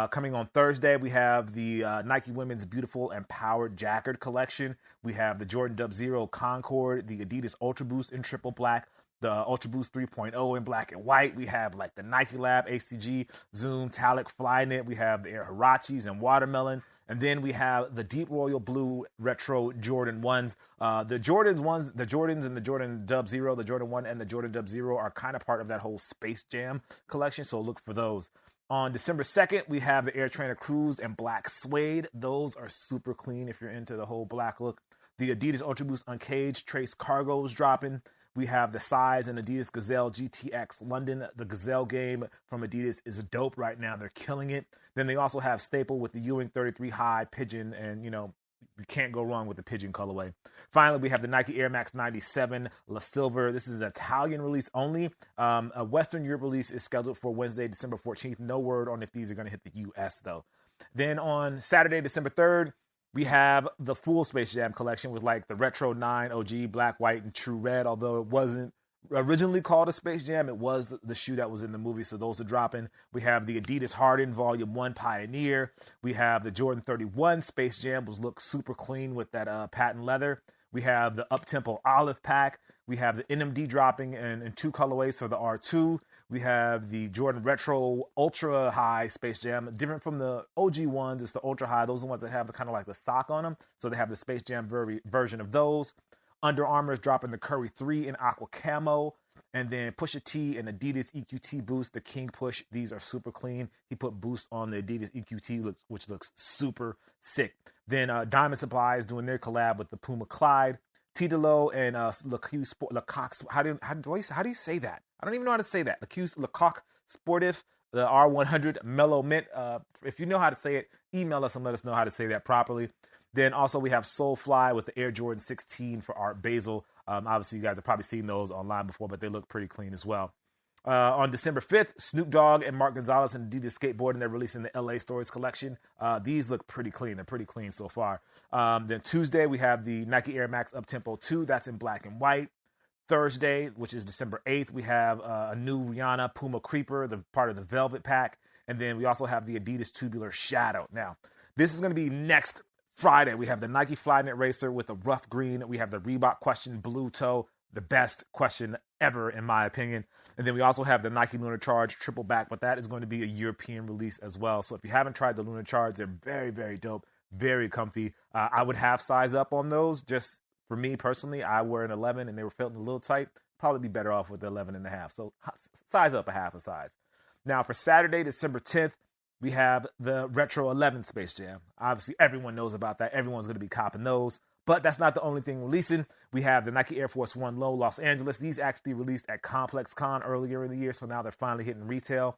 Coming on Thursday, we have the Nike Women's Beautiful Empowered Jacquard collection. We have the Jordan Dub Zero Concord, the Adidas Ultra Boost in triple black, the Ultra Boost 3.0 in black and white. We have like the Nike Lab ACG Zoom Talic Fly Knit. We have the Air Hirachis and Watermelon. And then we have the Deep Royal Blue Retro Jordan 1s. The Jordans and the Jordan Dub Zero, the Jordan 1 and the Jordan Dub Zero are kind of part of that whole Space Jam collection, so look for those. On December 2nd, we have the Air Trainer Cruise and Black Suede. Those are super clean if you're into the whole black look. The Adidas Ultra Boost Uncaged Trace Cargos dropping. We have the Size and Adidas Gazelle GTX London. The Gazelle game from Adidas is dope right now. They're killing it. Then they also have Staple with the Ewing 33 High Pigeon, and, you know, you can't go wrong with the pigeon colorway. Finally, we have the Nike Air Max 97 La Silver. This is an Italian release only. A Western Europe release is scheduled for Wednesday, December 14th. No word on if these are going to hit the U.S., though. Then on Saturday, December 3rd, we have the full Space Jam collection with like the Retro 9 OG, Black, White, and True Red. Although it wasn't originally called a Space Jam, it was the shoe that was in the movie, so those are dropping. We have the Adidas Harden Volume 1 Pioneer. We have the Jordan 31 Space Jam, which looks super clean with that patent leather. We have the Uptempo Olive Pack. We have the NMD dropping in 2 colorways for the R2. We have the Jordan Retro Ultra High Space Jam, different from the OG ones. It's the Ultra High. Those are the ones that have the kind of like the sock on them. So they have the Space Jam version of those. Under Armour is dropping the Curry 3 in aqua camo. And then Pusha T and Adidas EQT Boost, the King Push. These are super clean. He put Boost on the Adidas EQT, which looks super sick. Then Diamond Supply is doing their collab with the Puma Clyde. Tidalo and Lecoq. How do you say that? I don't even know how to say that. Lecoq Sportif, the R100 Mellow Mint. If you know how to say it, email us and let us know how to say that properly. Then also we have Soulfly with the Air Jordan 16 for Art Basel. Obviously, you guys have probably seen those online before, but they look pretty clean as well. On December 5th, Snoop Dogg and Mark Gonzalez and Adidas Skateboarding, they're releasing the LA Stories collection. These look pretty clean. They're pretty clean so far. Then Tuesday, we have the Nike Air Max Uptempo 2. That's in black and white. Thursday, which is December 8th, we have a new Rihanna Puma Creeper, the part of the Velvet Pack. And then we also have the Adidas Tubular Shadow. Now, this is going to be next Friday. We have the Nike Flyknit Racer with a rough green. We have the Reebok Question Blue Toe, the best question ever, in my opinion. And then we also have the Nike Lunar Charge Triple Back, but that is going to be a European release as well. So if you haven't tried the Lunar Charge, they're very, very dope, very comfy. I would half size up on those. Just for me personally, I wear an 11 and they were fitting a little tight. Probably be better off with the 11.5. So size up a half a size. Now for Saturday, December 10th, we have the Retro 11 Space Jam. Obviously, everyone knows about that. Everyone's going to be copping those. But that's not the only thing releasing. We have the Nike Air Force One Low Los Angeles. These actually released at Complex Con earlier in the year, so now they're finally hitting retail.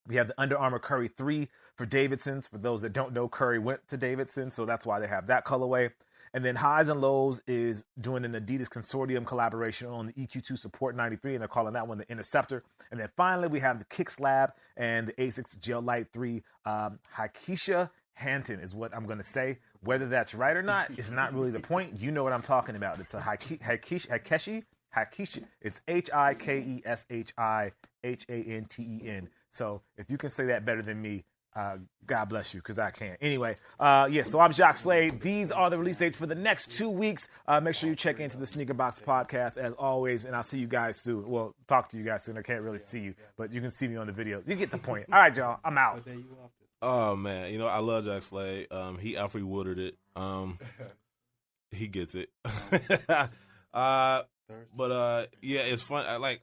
We have the Under Armour Curry 3 for Davidson's. For those that don't know, Curry went to Davidson, so that's why they have that colorway. And then Highs and Lows is doing an Adidas Consortium collaboration on the EQ2 Support 93, and they're calling that one the Interceptor. And then finally, we have the Kick Slab and the ASICS Gel Light 3. Hakeisha Hanton is what I'm going to say. Whether that's right or not is not really the point. You know what I'm talking about. It's a Hakeshi. It's HIKESHIHANTEN. So if you can say that better than me, God bless you, because I can't. Anyway, so I'm Jacques Slade. These are the release dates for the next 2 weeks. Make sure you check into the Sneaker Box podcast as always, and I'll see you guys soon. Well, talk to you guys soon. I can't really see you, but you can see me on the video. You get the point. All right, y'all. I'm out. Oh man, you know I love Jacques Slade. He Alfred Woodard it. He gets it. Yeah, it's fun. Like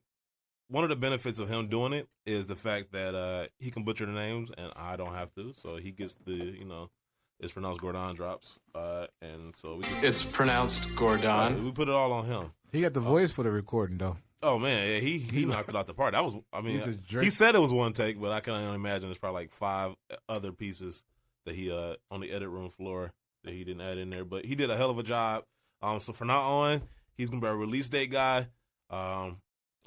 one of the benefits of him doing it is the fact that he can butcher the names and I don't have to. So he gets it's pronounced Gordon drops, and so it's pronounced Gordon. We put it all on him. He got the voice for the recording though. Oh man, yeah, he knocked it out the park. That was, he said it was one take, but I can only imagine there's probably like 5 other pieces that he on the edit room floor that he didn't add in there. But he did a hell of a job. So from now on, he's gonna be a release date guy.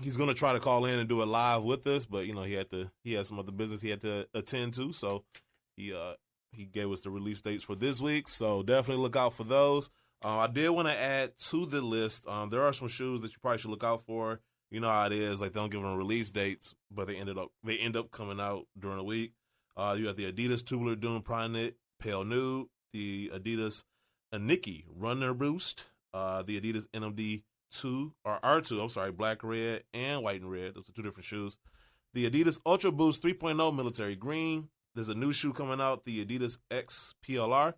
He's gonna try to call in and do it live with us, but he had some other business he had to attend to, so he gave us the release dates for this week. So definitely look out for those. I did want to add to the list. There are some shoes that you probably should look out for. You know how it is; like they don't give them release dates, but they end up coming out during the week. You have the Adidas Tubular Dune Prime Knit Pale Nude, the Adidas Aniki Runner Boost, the Adidas NMD 2 or R2. I'm sorry, black, red, and white and red. Those are 2 different shoes. The Adidas Ultra Boost 3.0 Military Green. There's a new shoe coming out, the Adidas X PLR.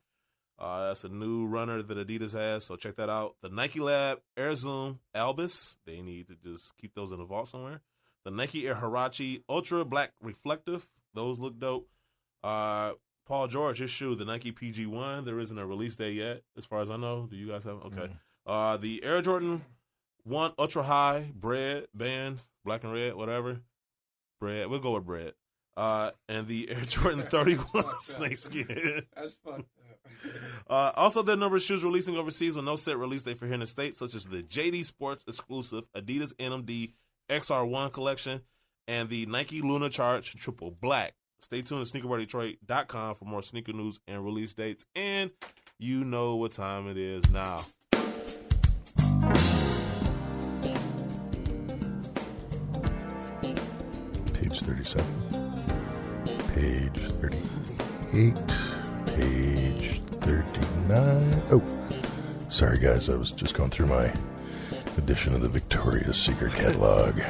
That's a new runner that Adidas has, so check that out. The Nike Lab Air Zoom Albus. They need to just keep those in the vault somewhere. The Nike Air Huarache Ultra Black Reflective. Those look dope. Paul George, his shoe, the Nike PG1. There isn't a release date yet, as far as I know. Do you guys have? Okay. The Air Jordan one ultra high bread band, black and red, whatever. Bread. We'll go with bread. And the Air Jordan 31 snakeskin. That's fucked Also, there are a number of shoes releasing overseas with no set release date for here in the States, such as the JD Sports exclusive Adidas NMD XR1 collection and the Nike Lunar Charge Triple Black. Stay tuned to SneakerBodyDetroit.com for more sneaker news and release dates. And you know what time it is now. Page 37. Page 38. Page 39. Oh, sorry guys, I was just going through my edition of the Victoria's Secret catalog.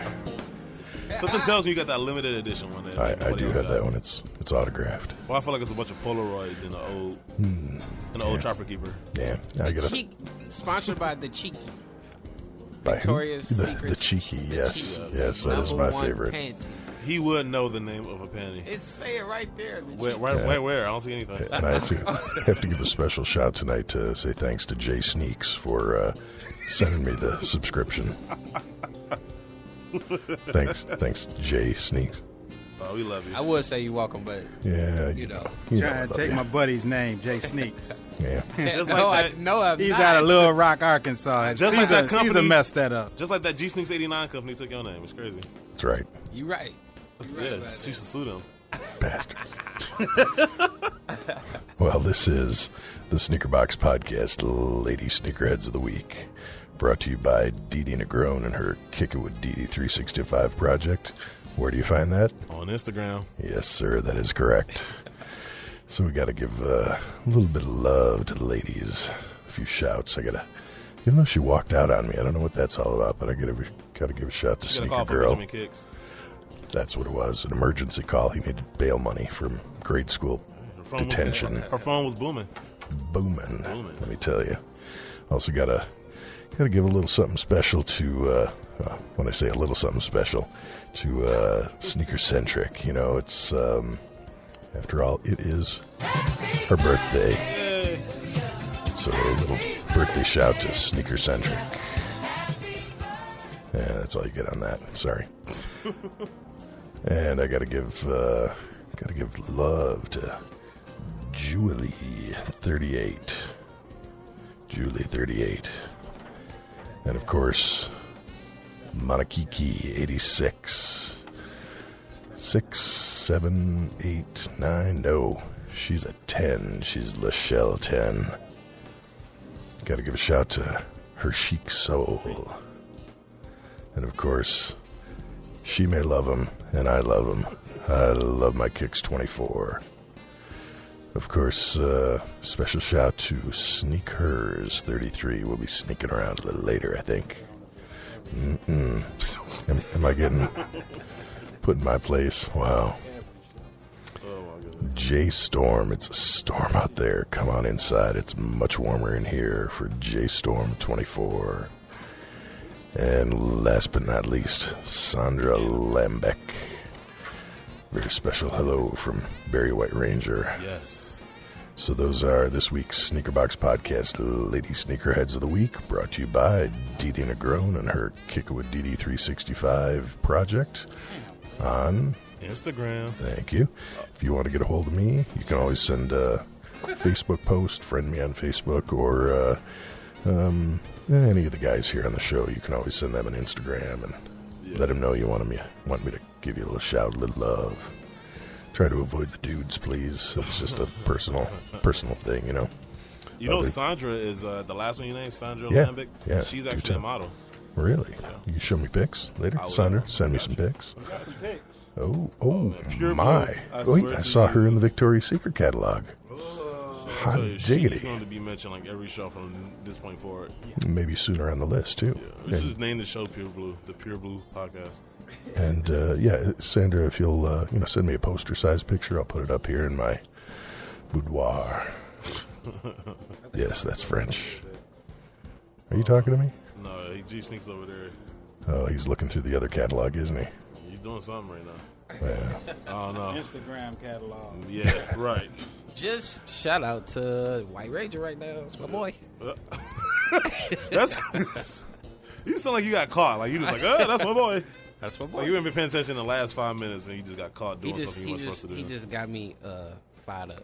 Something tells me you got that limited edition one. I do have that one. It's autographed. Well, I feel like it's a bunch of Polaroids in the old Trapper Keeper. Yeah, I get it. Sponsored by the Cheeky. By Victoria's who? Secret. The Cheeky, yes. Yes, that is my favorite. Panty. He would know the name of a panty. It's say it right there. Where? I don't see anything. And I have to give a special shout tonight to say thanks to Jay Sneaks for sending me the subscription. Thanks, Jay Sneaks. Oh, we love you. I would say you're welcome, but you know. Trying to take my buddy's name, Jay Sneaks. Yeah. Just like that. He's out of Little Rock, Arkansas. Just like that company. Caesar messed that up. Just like that G Sneaks 89 company took your name. It's crazy. That's right. You right. Yeah, you should sue them. Bastards. Well, this is the Sneaker Box Podcast, Lady Sneakerheads of the Week, brought to you by Didi Negron and her Kick It With Didi 365 project. Where do you find that? On Instagram. Yes, sir, that is correct. So we got to give a little bit of love to the ladies. A few shouts. Even though she walked out on me, I don't know what that's all about, but I got to give a shout to Sneaker Girl. That's what it was, an emergency call. He needed bail money from grade school detention. Her phone was booming. Booming. Let me tell you. Also got to give a little something special to, when I say a little something special, to Sneaker Centric. You know, it's, after all, it is her birthday. Yay. So a little birthday shout to Sneaker Centric. Yeah, that's all you get on that. Sorry. And I gotta give love to Julie 38. Julie 38. And of course, Monakiki 86. 6, 7, 8, 9. No, she's a 10. She's Lachelle 10. Gotta give a shout to Her Chic Soul. And of course, she may love him, and I love him. I love my Kicks 24. Of course, special shout to Sneak Hers 33. We'll be sneaking around a little later, I think. Am I getting put in my place? Wow. J Storm, it's a storm out there. Come on inside. It's much warmer in here for J Storm 24. And last but not least, Sandra Lambeck. Very special hello from Barry White Ranger. Yes. So those are this week's Sneaker Box Podcast, Lady Sneakerheads of the Week, brought to you by Didi Negron and her Kick It With Didi 365 project on Instagram. Thank you. If you want to get a hold of me, you can always send a Facebook post, friend me on Facebook, or any of the guys here on the show. You can always send them an Instagram and let them know you want me to give you a little shout, a little love. Try to avoid the dudes, please. It's just a personal thing, you know. You know, Sandra is the last one you named, Sandra Lambeck? Yeah. She's actually a model. Really? Yeah. You can show me pics later, Sandra. Send me some pics. We got some pics. Oh my! I saw her in the Victoria's Secret catalog. Hot diggity! She's going to be mentioned like every show from this point forward. Maybe sooner on the list too. Yeah. We just named the show Pure Blue, the Pure Blue Podcast. And Sandra, if you'll send me a poster-sized picture, I'll put it up here in my boudoir. Yes, that's French. Are you talking to me? No, G Sneaks over there. Oh, he's looking through the other catalog, isn't he? He's doing something right now. Yeah. I don't know. Instagram catalog. Yeah, right. Just shout out to White Ranger right now. It's my boy. You sound like you got caught. Like you just like, oh, that's my boy. That's my boy. Like you ain't been paying attention in the last 5 minutes, and you just got caught doing something you weren't supposed to do. He just got me fired up.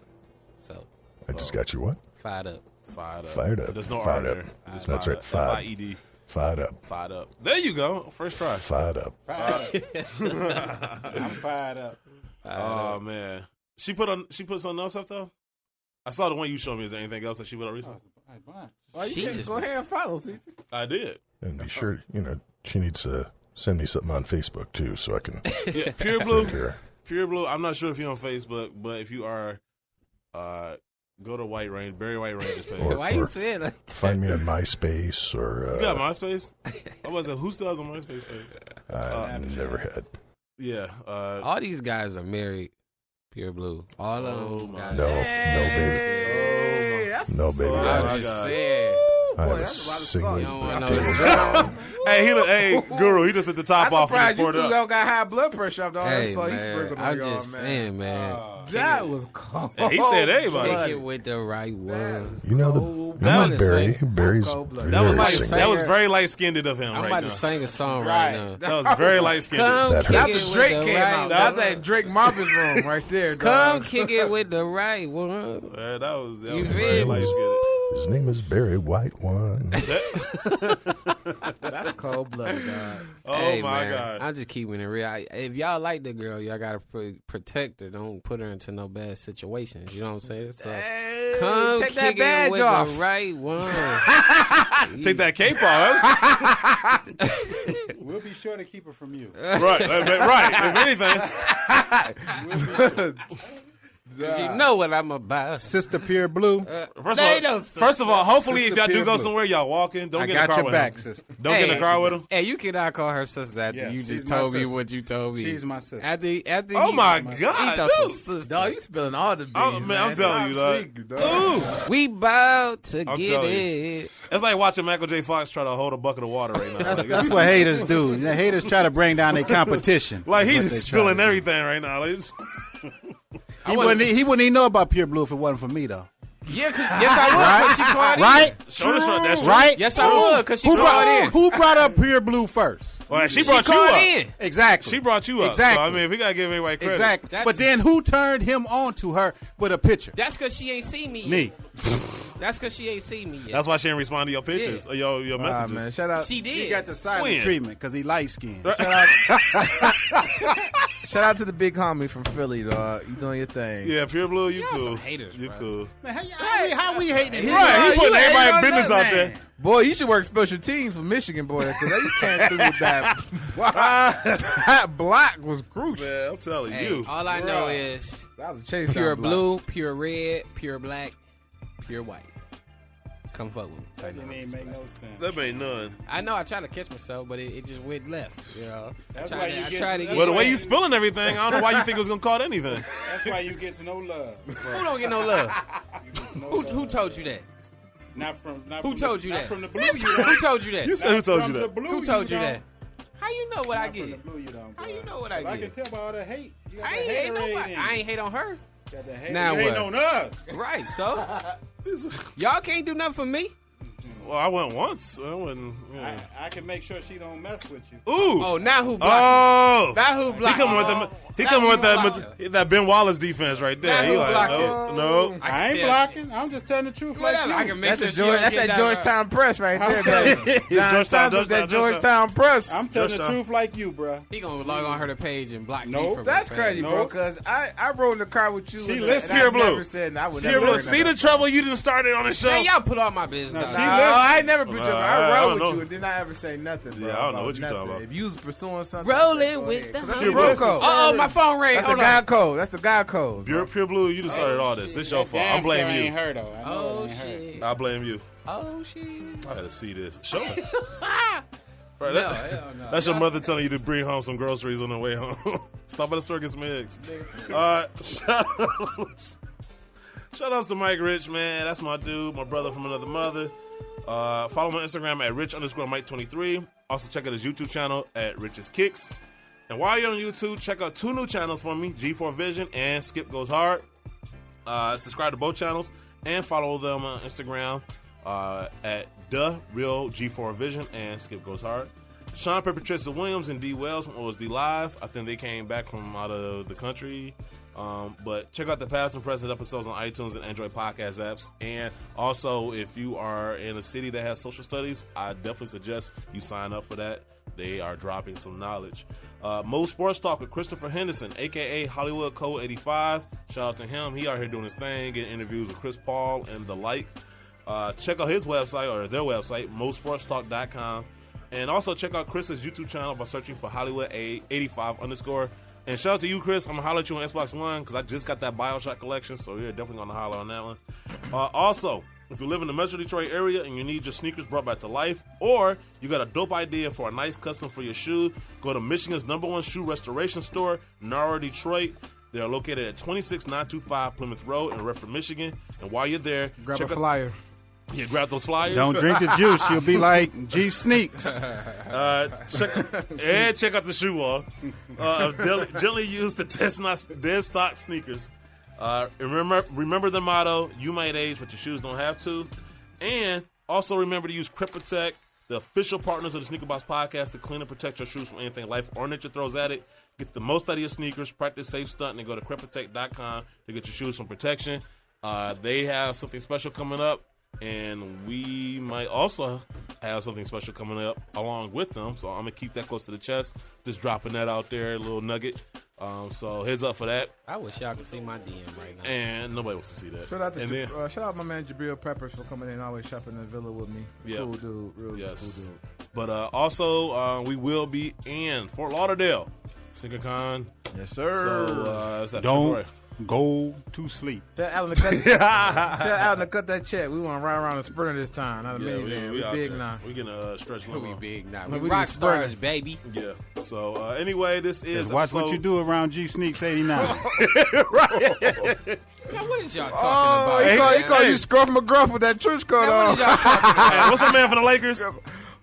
So I just got you what? Fired up. Fired up. There's no Fired R up. there. Just That's right. F-I-E-D. Fired up. Fired up. There you go. First try. Fired up. I'm fired up. Oh man, she put something else up though. I saw the one you showed me. Is there anything else that she put up recently? Well, you can go ahead and follow, Cece. I did. And be sure, she needs to send me something on Facebook too, so I can. Yeah, Pure Blue. Pure Blue. I'm not sure if you're on Facebook, but if you are, go to White Range, Barry White Range's page. Why you saying that? Find me on MySpace or. You got MySpace? I wasn't. Who still has a MySpace page? I never had. Yeah. All these guys are married. Pure Blue. All of them. Guys. No, baby. No, baby. I just said. I am a single. Hey, Guru, he just at the top off. I'm surprised you two don't got high blood pressure after all Hey, that salt you man, sprinkled on I'm y'all, just man. saying, man. That was cold. And he said everybody. Take it with the right one. Barry's That was very light skinned of him. I'm right about now. to sing a song right now. That was very light skinned. That's the Drake came out. That's that Drake Marvin's room right there. Come kick it with the right one. That was very light skinned. His name is Barry White One. That's cold blooded, dog. Oh hey, my man, God! I'm just keeping it real. If y'all like the girl, y'all gotta protect her. Don't put her into no bad situations. You know what I'm saying? So come take that kick it badge with off. the right one. Take that cape off. We'll be sure to keep her from you. Right. If anything. You know what I'm about. Sister Pure Blue. First of all, hopefully if y'all do go somewhere, y'all walking. Don't get in the car with him. Sister. Don't get in the car with him. Hey, you cannot call her sister after you just told me what you told me. She's my sister. Oh my God, dude. Dog, you spilling all the beans. Oh, man, I'm telling you, dog. We about to I'm get telling it. you. It's like watching Michael J. Fox try to hold a bucket of water right now. That's what haters do. The haters try to bring down their competition. Like he's just spilling everything right now. Like, he wouldn't even know about Pure Blue if it wasn't for me, though. Yeah, yes, I would. Because she called right? in. That's true. Right? Yes, I would. Because she called in. Who brought up Pure Blue first? Well, she brought you up. In. Exactly. She brought you up. Exactly. So, I mean, if we got to give anybody credit. Exactly. But then who turned him on to her with a picture? That's because she ain't seen me yet. Me. That's because she ain't seen me yet. That's why she didn't respond to your pictures or your messages. Man, shout out. She did. He got the silent treatment because he light skinned. Shout out to the big homie from Philly, dog. You doing your thing. Yeah, Pure Blue, you cool. Some haters, you bro. cool. Man, how we hating him? Right, he putting everybody's business out there. Boy, you should work special teams for Michigan, boy, because you can't do with that. That block was crucial. Man, I'm telling you. All I know is that was a chase pure down blue, pure red, pure black, pure white. Come fuck with me. That didn't even make no sense. That made none. I know I tried to catch myself, but it just went left. You know, That's I why tried you to get. get Well, the way you spilling everything, I don't know why you think it was gonna call it anything. That's why you get no love. Who don't get no love? Who told you that? Who told you that? From the blue, Who told you that? You said who told you that? Who told you that? How you know what I get? From the blue, you don't. How you know what I get? I can tell by all the hate. You got I the ain't hate haterade nobody. in I you. ain't hate on her. Got the hate. Now you hating what? on us. Right, so y'all can't do nothing for me. Well, I went once. I wouldn't. Yeah. I can make sure she don't mess with you. Ooh. Oh, now who blocked? Oh. Now who blocked? He coming with that Ben Wallace defense right there. Now He who like, blocked no. I ain't blocking. I'm just telling the truth. Whatever. Like I you. can make That's, sure that's that Georgetown Press right there, baby. Georgetown Georgetown Press. I'm telling the truth like you, bro. He gonna log on her page and block me Nope. from That's her crazy, page. bro, because I rode in the car with you. She and listened. I Pure Blue. never said I would Pure never Blue. bring See that the trouble you done started on the show. Man, y'all put all my business No, out. she No, listened. I ain't never put you. I I don't rode know. with you and didn't I ever say nothing, bro. Yeah, I don't know about what you talking nothing. about. If you was pursuing something, Rolling go with ahead. the 'Cause that's Pure your Blue. code. Oh, my phone rang. That's the Hold guy on. code. That's the guy code. bro. Pure Blue, you done started all this. This your fault. I blame Ain't you. her though. I know Oh it ain't her. shit. I blame you. Oh shit. I had to see this. Show us. Right, No, hell no. That's your mother telling you to bring home some groceries on the way home. Stop by the store, get some eggs. Shout outs to Mike Rich, man. That's my dude, my brother from another mother. Follow me on Instagram at rich_Mike23. Also check out his YouTube channel at Rich's Kicks. And while you're on YouTube, check out 2 new channels for me, G4 Vision and Skip Goes Hard. Subscribe to both channels and follow them on Instagram. at The Real G4 Vision and Skip Goes Hard. Sean Pepper, Tristan Williams, and D Wells from OSD Live. I think they came back from out of the country. But check out the past and present episodes on iTunes and Android podcast apps. And also, if you are in a city that has social studies, I definitely suggest you sign up for that. They are dropping some knowledge. Mo Sports Talk with Christopher Henderson, a.k.a. Hollywood Code 85. Shout out to him. He out here doing his thing, getting interviews with Chris Paul and the like. Check out his website, or their website, mosportstalk.com. And also check out Chris's YouTube channel by searching for Hollywood 85 _. And shout out to you, Chris. I'm going to holler at you on Xbox One because I just got that Bioshock collection, so you're definitely going to holler on that one. Also, if you live in the Metro Detroit area and you need your sneakers brought back to life, or you got a dope idea for a nice custom for your shoe, go to Michigan's #1 shoe restoration store, Nara, Detroit. They're located at 26925 Plymouth Road in Redford, Michigan. And while you're there, grab a flyer. Yeah, grab those flyers. Don't drink the juice. You'll be like G Sneaks. Check out the shoe wall. Gently used to test dead stock sneakers. Remember the motto, you might age, but your shoes don't have to. And also remember to use Crep Protect, the official partners of the Sneaker Box Podcast, to clean and protect your shoes from anything life or nature throws at it. Get the most out of your sneakers, practice safe stunting, and go to crepprotect.com to get your shoes from protection. They have something special coming up. And we might also have something special coming up along with them. So I'm going to keep that close to the chest. Just dropping that out there, a little nugget. So heads up for that. I wish y'all could see my DM right now. And nobody wants to see that. Shout out my man Jabril Peppers for coming in, always shopping in the villa with me. Yeah. Cool dude. Really cool dude. But also, we will be in Fort Lauderdale. SneakerCon. Yes, sir. So it's that Don't February. go to sleep. Tell Alan to cut that check. We want to ride around a Sprinter this time, not a minivan. We big now. We can stretch We big now. We We rock just stars, baby. Yeah. So anyway, this is Just watch what you do around G Sneaks 89. Right. Man, what is y'all talking about? He called you Scruff McGruff with that church coat Man, on. what is y'all talking about? What's my man from the Lakers?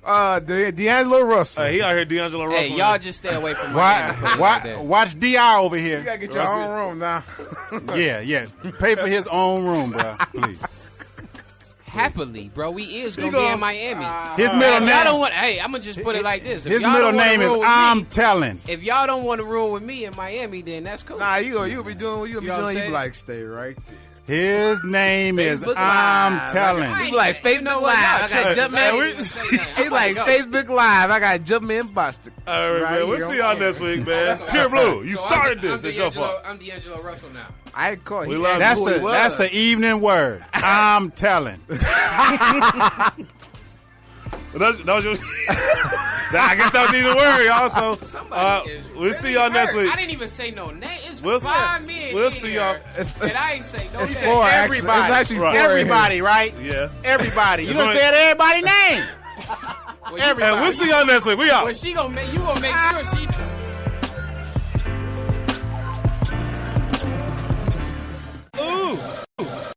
D'Angelo Russell. He out here, D'Angelo Russell. Hey, y'all just stay away from my Watch DR over here. You got to get your own room now. Yeah. Pay for his own room, bro. Please. Happily, bro. We is going to be in Miami. His middle name. Hey, I'm going to just put it like this. If His y'all middle don't wanna name is roll with I'm me, telling. If y'all don't want to roll with me in Miami, then that's cool. Nah, you'll be doing what You know what I'm you saying? like stay right there. His name is Facebook I'm Live. telling. He like Facebook Live. I got jump in. He like Facebook Live. I got jump in Boston. All right, man. We'll see y'all next week, man. Pure Blue, you started this. It's your fault. I'm D'Angelo Russell now. I ain't caught. That's the evening word. I'm telling. That was your. I guess that was even word, y'all. So we'll see y'all next week. I didn't even say no name. It's We'll 5 men. We'll see y'all. And I ain't say no name. It's four. Everybody. It's actually four. Everybody, right? Yeah. Everybody. You It's done only- said everybody's name. Everybody. We'll see y'all next week. We out. Well, you gonna make sure she. Ooh.